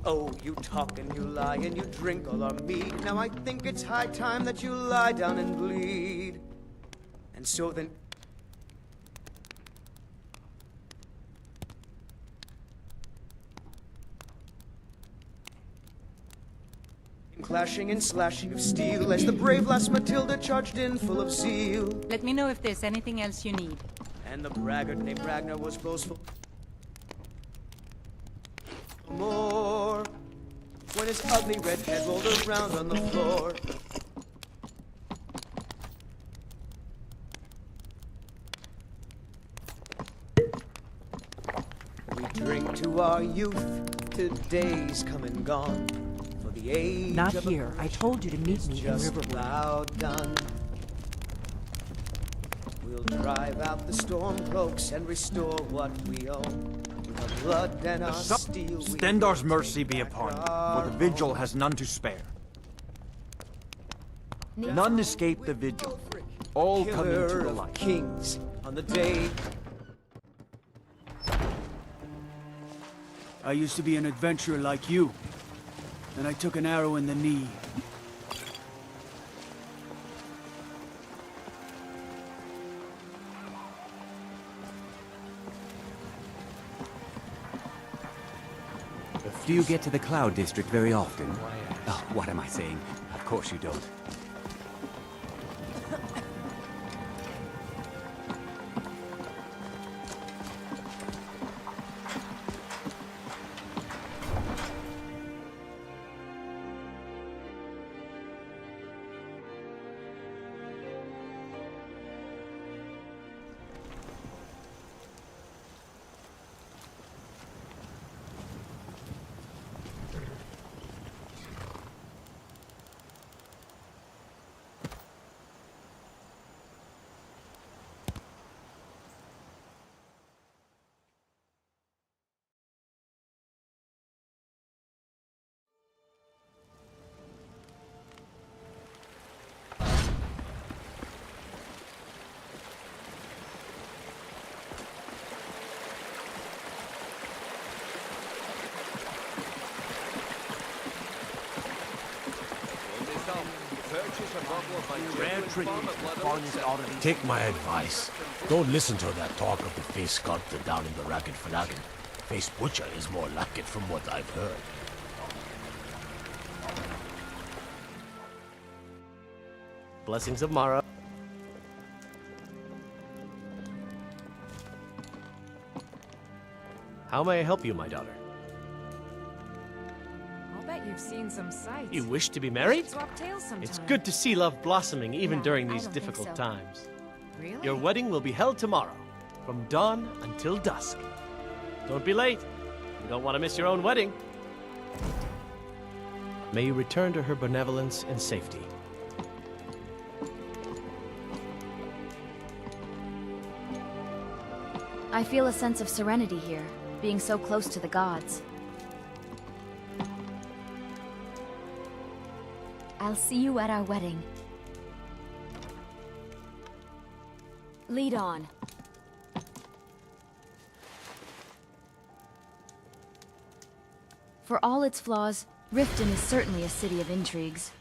"Oh, you talk and you lie and you drink all our mead. Now I think it's high time that you lie down and bleed." And so then clashing and slashing of steel as the brave lass Matilda charged in full of zeal.
Let me know if there's anything else you need.
And the braggart named Ragnar was boastful more when his ugly red head rolled around on the floor. We drink to our youth, to days come and gone. For the age
Not
of a
here. I told you to meet
is
me in
just
Riverwood.
about done. We'll drive out the storm cloaks and restore what we own. With our blood and our steel, we
Stendar's
will
mercy
take
be
back
upon you,
our
for the vigil
home.
has none to spare. None escape the vigil. All come into
Killer
the
of
light.
kings on the day.
I used to be an adventurer like you. Then I took an arrow in the knee.
Do you get to the Cloud District very often? Oh, what am I saying? Of course you don't.
Take my advice. Don't listen to that talk of the face sculptor down in the Ragged Flagon. Face butcher is more like it from what I've heard.
Blessings of Mara. How may I help you, my daughter?
I'll bet you've seen some sights.
You wish to be married?
Swap tails sometime.
It's good to see love blossoming even
Yeah,
during
I
these
don't think
difficult
so.
times.
Really?
Your wedding will be held tomorrow, from dawn until dusk. Don't be late. You don't want to miss your own wedding. May you return to her benevolence and safety.
I feel a sense of serenity here, being so close to the gods. I'll see you at our wedding. Lead on. For all its flaws, Riften is certainly a city of intrigues.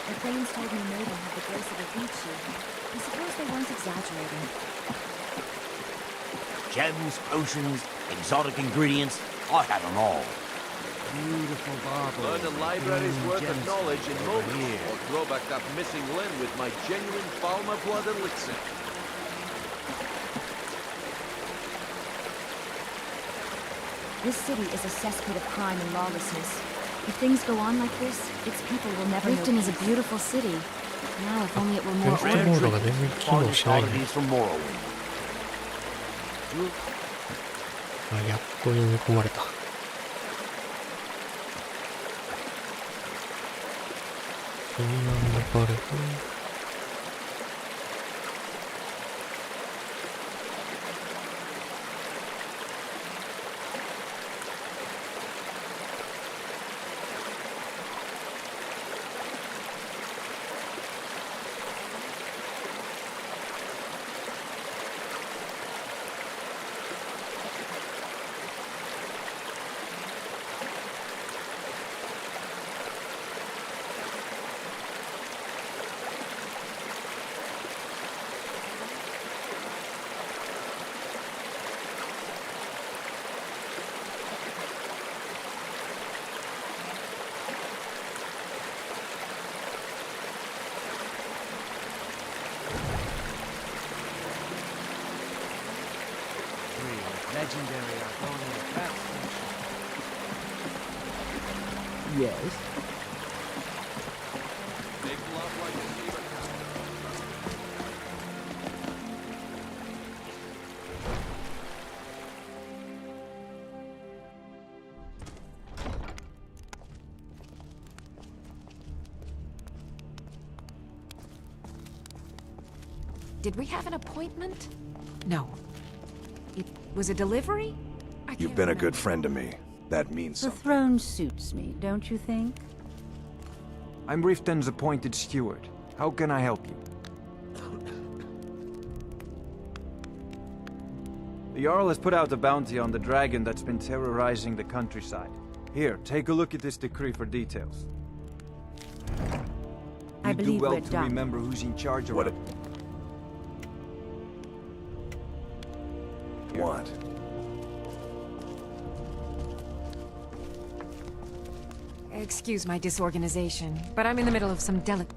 The Thanes told me Maiden had the grace of a beach sheep. I suppose they weren't exaggerating.
Gems, potions, exotic ingredients, I had them all.
Beautiful bauble.
Learn a library's worth of
gems
knowledge in
over
moments,
here.
or throw back that missing limb with my genuine Falmer blood elixir.
This city is a cesspit of crime and lawlessness. If things go on like this, its people will never know. Riften is a beautiful city. Now, if only it were more
Riftenモードが全然機能しないね。
from Morrowind.
あ、やっと読み込まれた。君は抜かれた。
Legendary Argonian craftsmanship.
Yes.
Make love like a zebra cow.
Did we have an appointment?
No. It was a delivery?
You've been a good friend to me. That means
The
something.
throne suits me, don't you think?
I'm Riften's appointed steward. How can I help you? The Jarl has put out a bounty on the dragon that's been terrorizing the countryside. Here, take a look at this decree for details.
I
You do
believe
well
we're
to
done.
remember who's in charge around.
What?
Excuse my disorganization, but I'm in the middle of some delicate...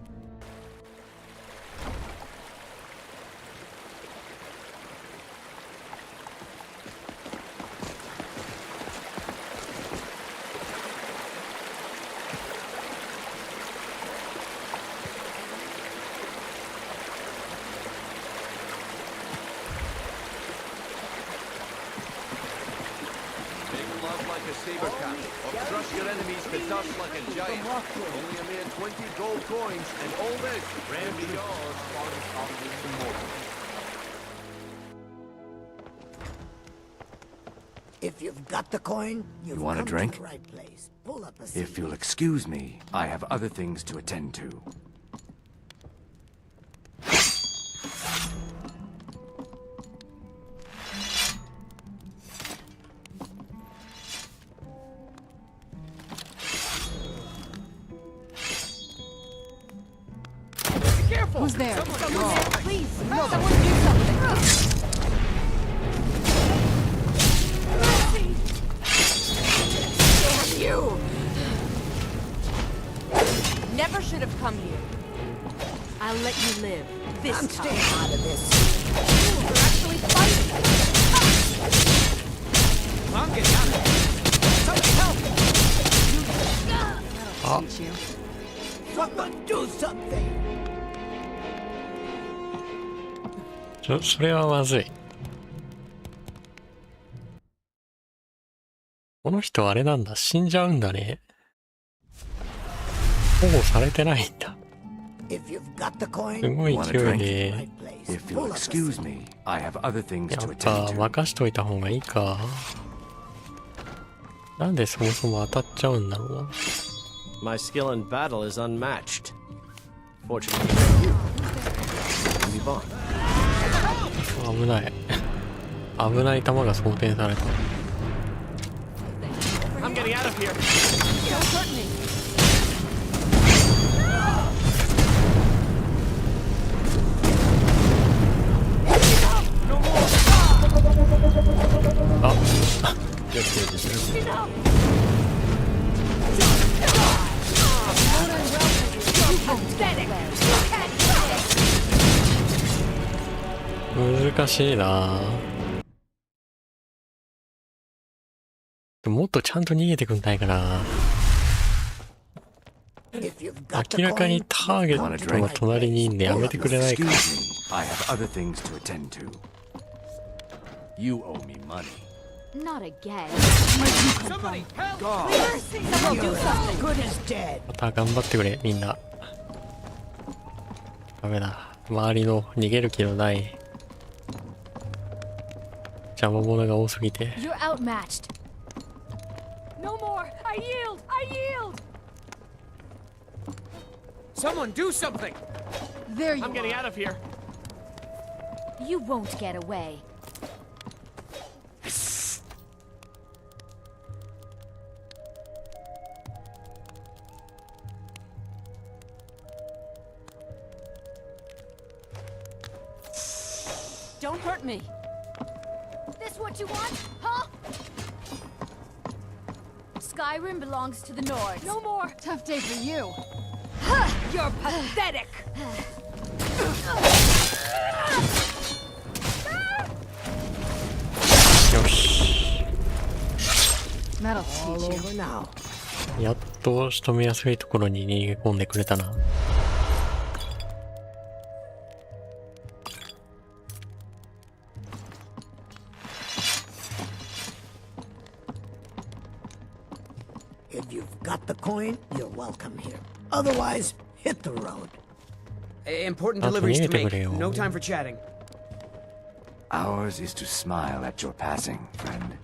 Make love like a saber cat, or crush your enemies to dust like a giant. Only a mere 20 gold coins, and all this can be yours.
If you've got the coin,
You
you've
want a
come to
drink?
the right place. Pull up a seat.
If you'll excuse me, I have other things to attend to.
Who's there?
Someone there, please! Someone do something! Damn you! Never should have come here. I'll let you live. This
I'm
time.
staying out of this.
You're actually fighting!
I'm getting out of here. Someone help me!
That'll teach you.
Someone do something!
それはまずい。この人あれなんだ。死んじゃうんだね。保護されてないんだ。
If you've got the coin,
すごい勢いで。
If you'll excuse me, I have other things
や
to
っぱ
attend to.
任しといた方がいいか。なんでそもそも当たっちゃうんだろうな。
My skill in battle is unmatched. Fortunately for you, move on.
危ない。危ない球が想定された。
I'm getting out of here.
Don't hurt me!
あ
Just they deserve it.
Pathetic!
難しいな。もっとちゃんと逃げてくんないかな。明らかにターゲットが隣にいんでやめてくれないか。
I have other things to attend to. You owe me money.
Not again.
Somebody help! Someone do something!
Good as dead.
また頑張ってくれ、みんな。ダメだ。周りの逃げる気のない邪魔者が多すぎて。
You're outmatched.
No more! I yield! I yield!
Someone do something!
There you
I'm getting
are.
out of here.
You won't get away.
Don't hurt me!
This what you want, huh? Skyrim belongs to the Nords.
No more!
Tough day for you.
You're pathetic!
That'll
All
teach you.
over now.
やっと仕留めやすいところに逃げ込んでくれたな。
If you've got the coin, you're welcome here. Otherwise, hit the road.
Important
That's
deliveries to
neat,
make.
Gabriel.
No time for chatting.
Ours is to smile at your passing, friend.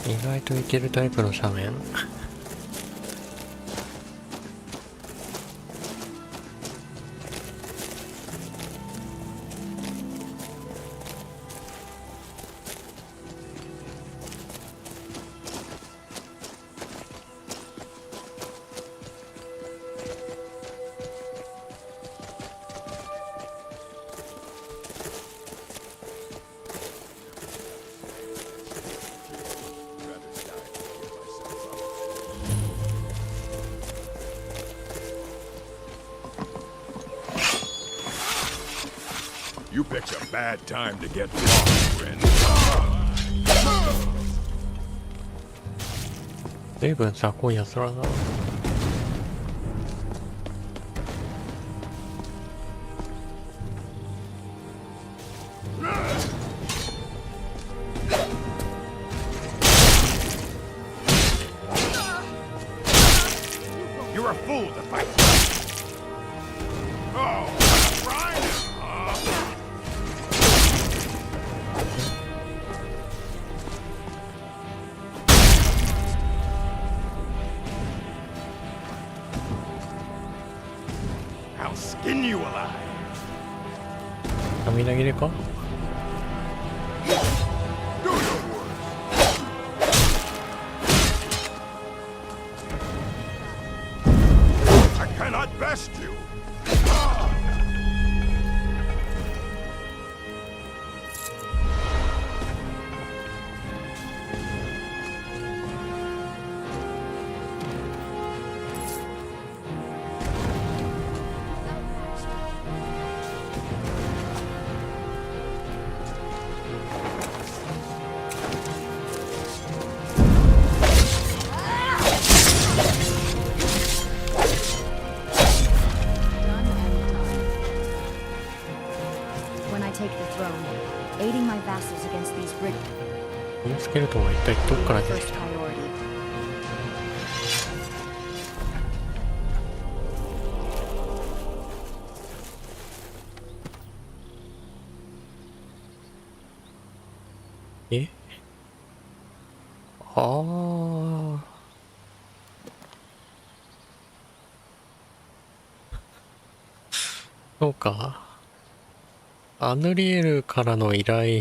意外といけるタイプの斜面。
You picked a bad time to get lost, friend.
随分雑魚いやつらだな。
You're a fool to fight. Oh, right. I'll skin you alive.
涙切れか。
I cannot best you.
When I take the throne, aiding my vassals against these brigands
このスケルトンは一体どっから出て
first
きた。
priority.
え？ああ。そうか。アヌリエルからの依頼、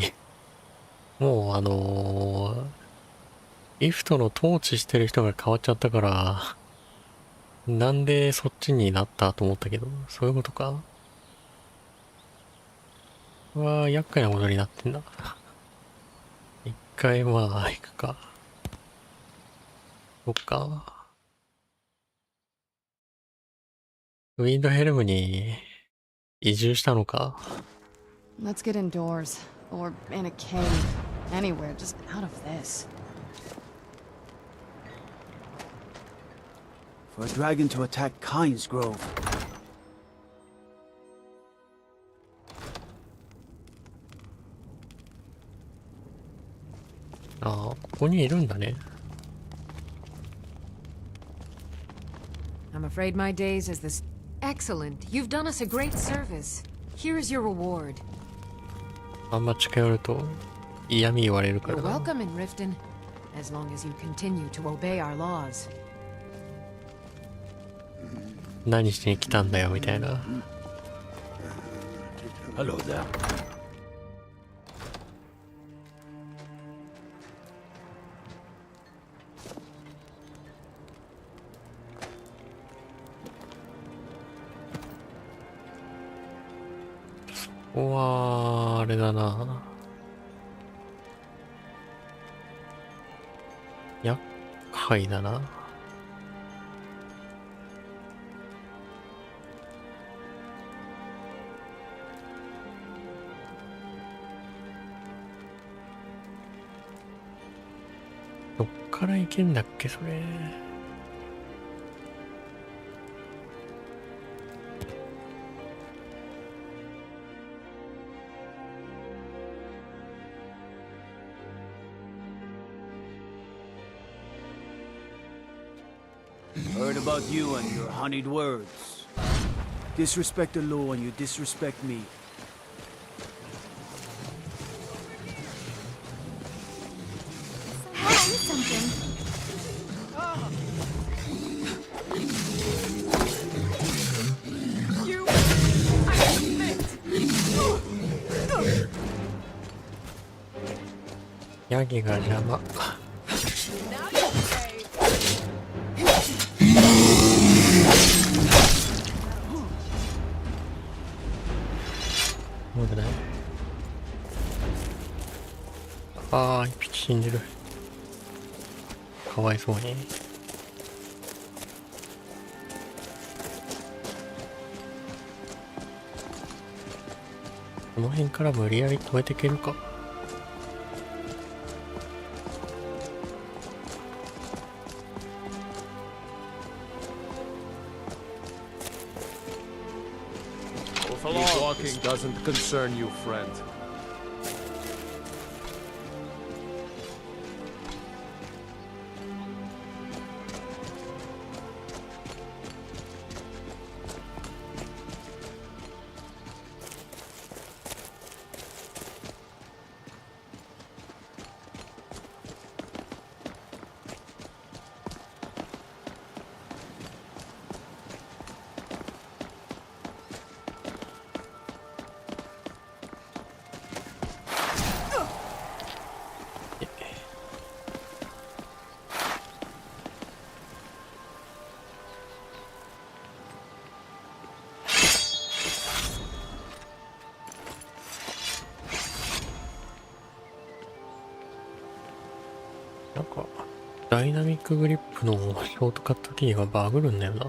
もうリフトの統治してる人が変わっちゃったから、なんでそっちになったと思ったけど、そういうことか。うわー、厄介なことになってんだ。一回まあ、行くか。そっか。ウィンドヘルムに移住したのか。
Let's get indoors. Or in a cave. Anywhere, just out of this.
For a dragon to attack Kynes Grove.
ああ、ここにいるんだね。
I'm afraid my days as this. Excellent. You've done us a great service. Here is your reward.
あんま近寄ると嫌味言われるか
You're
らな。
welcome in Riften, as long as you continue to obey our laws.
何しに来たんだよみたいな。
Hello there.
ここはあれだな。厄介だな。どっから行けんだっけそれ。
Heard about you and your honeyed words. Disrespect the law and you disrespect me.
Some something.
You... I admit!
ヤギが邪魔。そうだね。ああ、一匹死んでる。かわいそうに。この辺から無理やり越えていけるか。
Walking doesn't concern you, friend.
なんかダイナミックグリップのショートカットキーがバグるんだよな。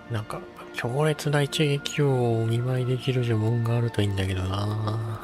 なんか強烈な一撃をお見舞いできる呪文があるといいんだけどな。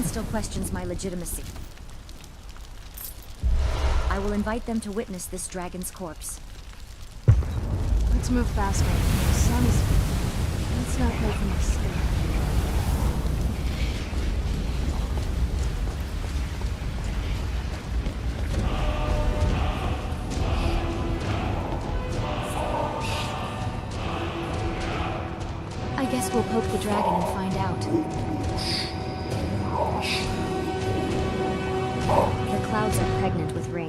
Still questions my legitimacy. I will invite them to witness this dragon's corpse.
Let's move faster. The sun is... Let's not go from this.
I guess we'll poke the dragon and find out. The clouds are pregnant with rain.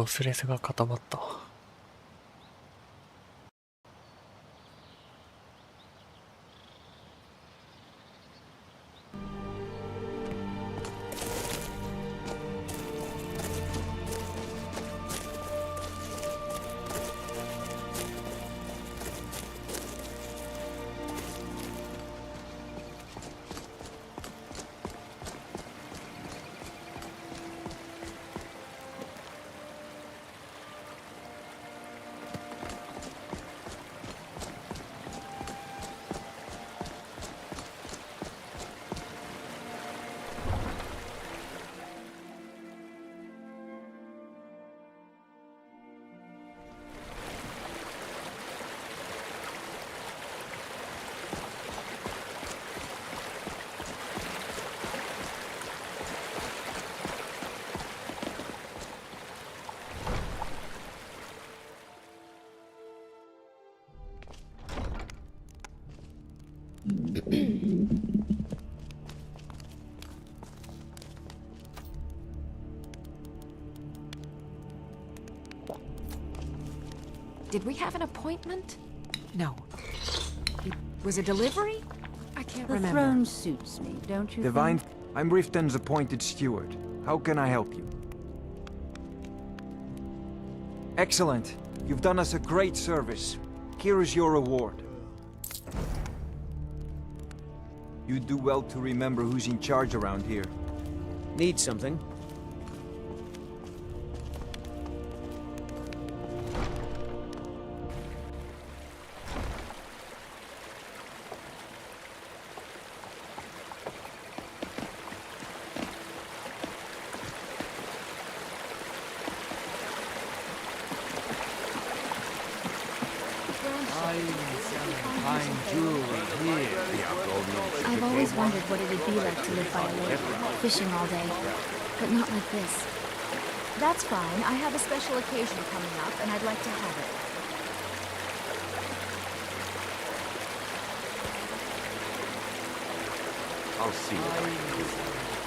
ロスレスが固まった。
Did we have an appointment? No. It was a delivery? I can't remember.
The throne suits me, don't you
Divine,
think?
I'm Riften's appointed steward. How can I help you? Excellent. You've done us a great service. Here is your reward. You do well to remember who's in charge around here.
Need something?
I've always wondered what it would be like to live by a lake, fishing all day, but not like this. That's fine. I have a special occasion coming up, and I'd like to have it.
I'll see what I can do.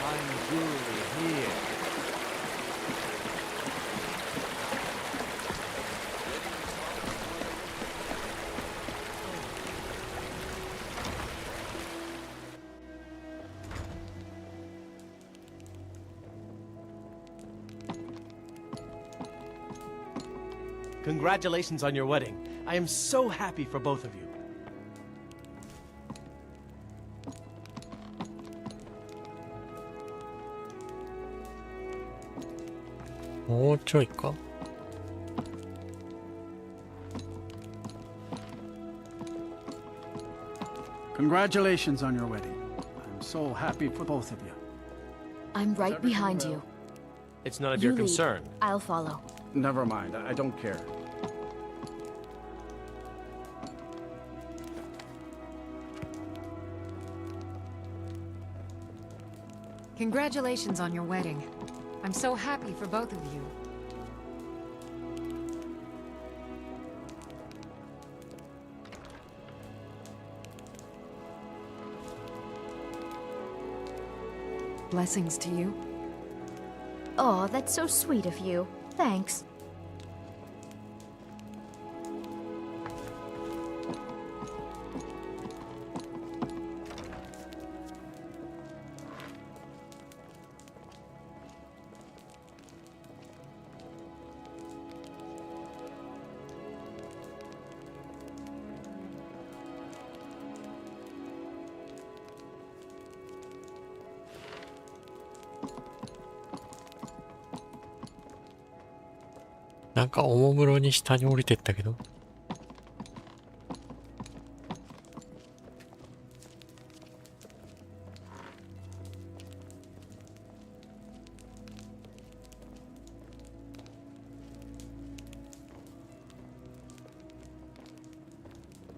Fine jewelry here.
Congratulations on your wedding. I am so happy for both of you.
もうちょいか。
Congratulations on your wedding. I'm so happy for both of you.
I'm right behind you.
It's none of
You
your
lead.
concern.
I'll follow.
Never mind, I don't care.
Congratulations on your wedding. I'm so happy for both of you. Blessings to you.
Oh, that's so sweet of you. Thanks.
なんかおもむろに下に降りてったけど。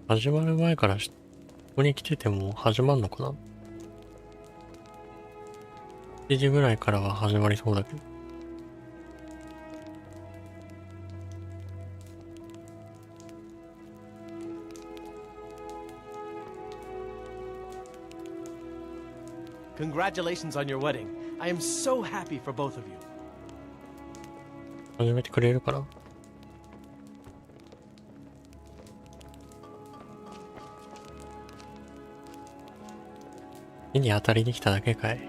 始まる前からここに来てても始まんのかな？ 7時ぐらいからは始まりそうだけど。
Congratulations on your wedding. I am so happy for both of you.
始めてくれるかな。火に当たりに来ただけかい。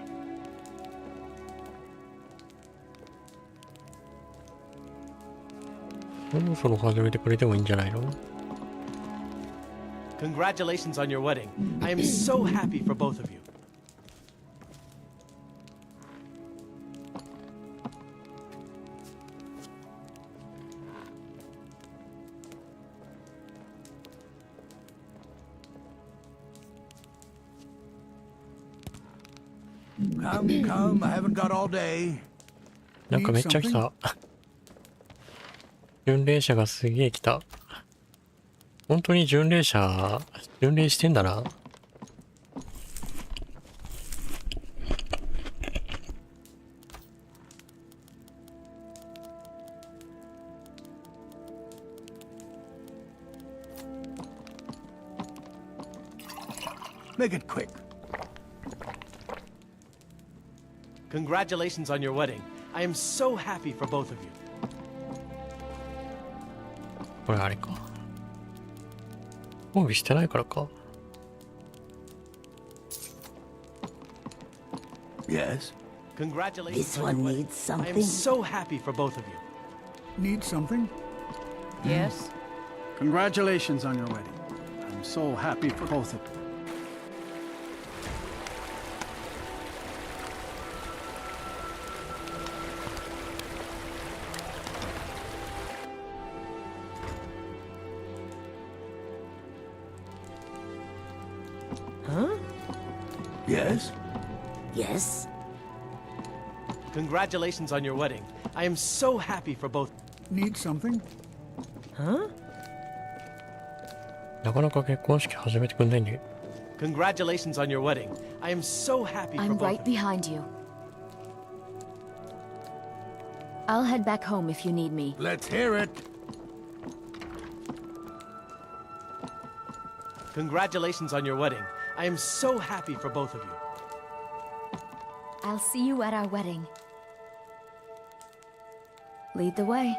そろそろ始めてくれてもいいんじゃないの？
Congratulations on your wedding. I am so happy for both of you.
Come, come, I haven't got all day.
なんかめっちゃ来た。巡礼者がすげえ来た。本当に巡礼してんだな。
Make it quick.
Congratulations on your wedding. I am so happy for both of you.
これあれか。装備してないからか。
Yes.
Congratulations on your wedding. I am so happy for both of you.
Need something?
Yes?
Congratulations on your wedding. I'm so happy for both of you.
Yes?
Yes?
Congratulations on your wedding. I am so happy for both.
Need something?
Huh?
なかなか結婚式始めてくんないんだけど。
Congratulations on your wedding. I am so happy for
I'm
both
right
of you.
behind you. I'll head back home if you need me.
Let's hear it.
Congratulations on your wedding. I am so happy for both of you.
I'll see you at our wedding. Lead the way.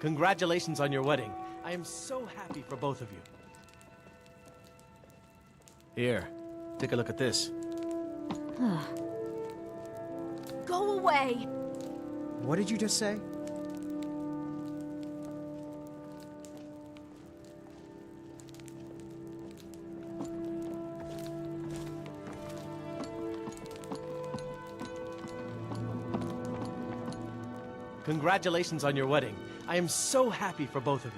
Congratulations on your wedding. I am so happy for both of you. Here, take a look at this.
Go away!
What did you just say?
Congratulations on your wedding. I am so happy for both of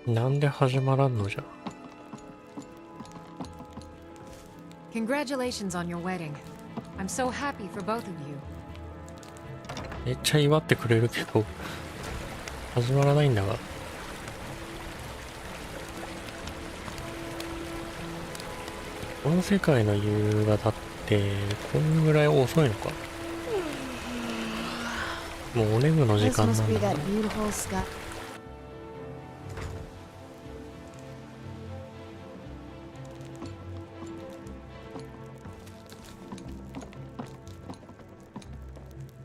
you.
なんで始まらんのじゃ。
Congratulations on your wedding. I'm so happy for both of you.
めっちゃ祝ってくれるけど、始まらないんだが。この世界の夕方ってこんぐらい遅いのか。もうお眠の時
This
間な
must
ん
be
だ
that
な。
beautiful sky.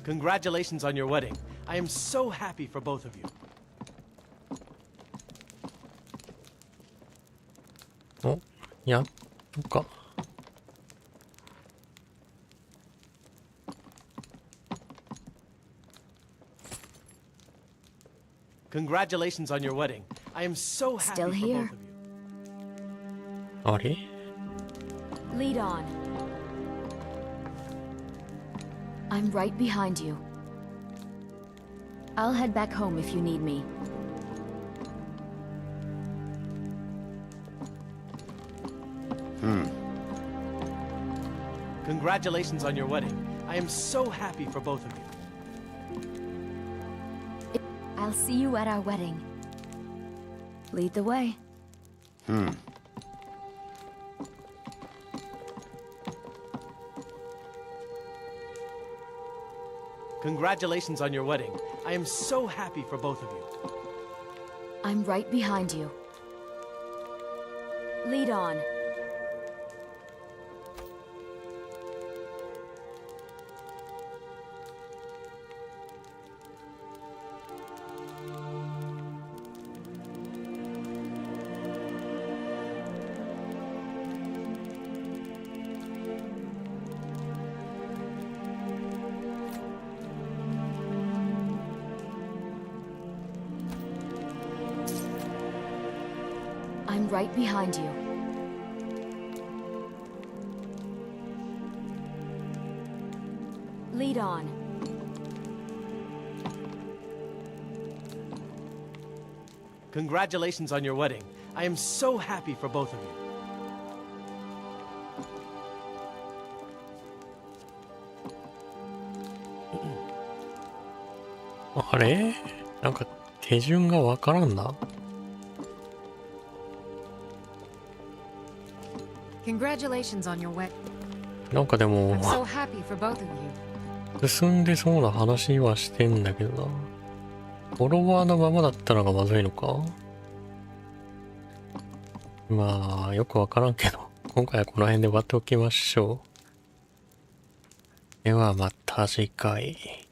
Congratulations on your wedding. I am so happy for both of you.
お、やっとか。
Congratulations on your wedding. I am so happy
Still
for
here.
both of you.
あれ
Lead on. I'm right behind you. I'll head back home if you need me.
Congratulations on your wedding. I am so happy for both of you.
I'll see you at our wedding. Lead the way.
Congratulations on your wedding. I am so happy for both of you.
I'm right behind you. Lead on. I'm right behind you. Lead on.
Congratulations on your wedding. I am so happy for both of you.
あれ？なんか手順がわからんな。
Congratulations on your wedding.
なんかでも
I'm so happy for both of you.
進んでそうな話はしてんだけどな。フォロワーのままだったのがまずいのか？まあよくわからんけど、今回はこの辺で終わっておきましょう。ではまた次回。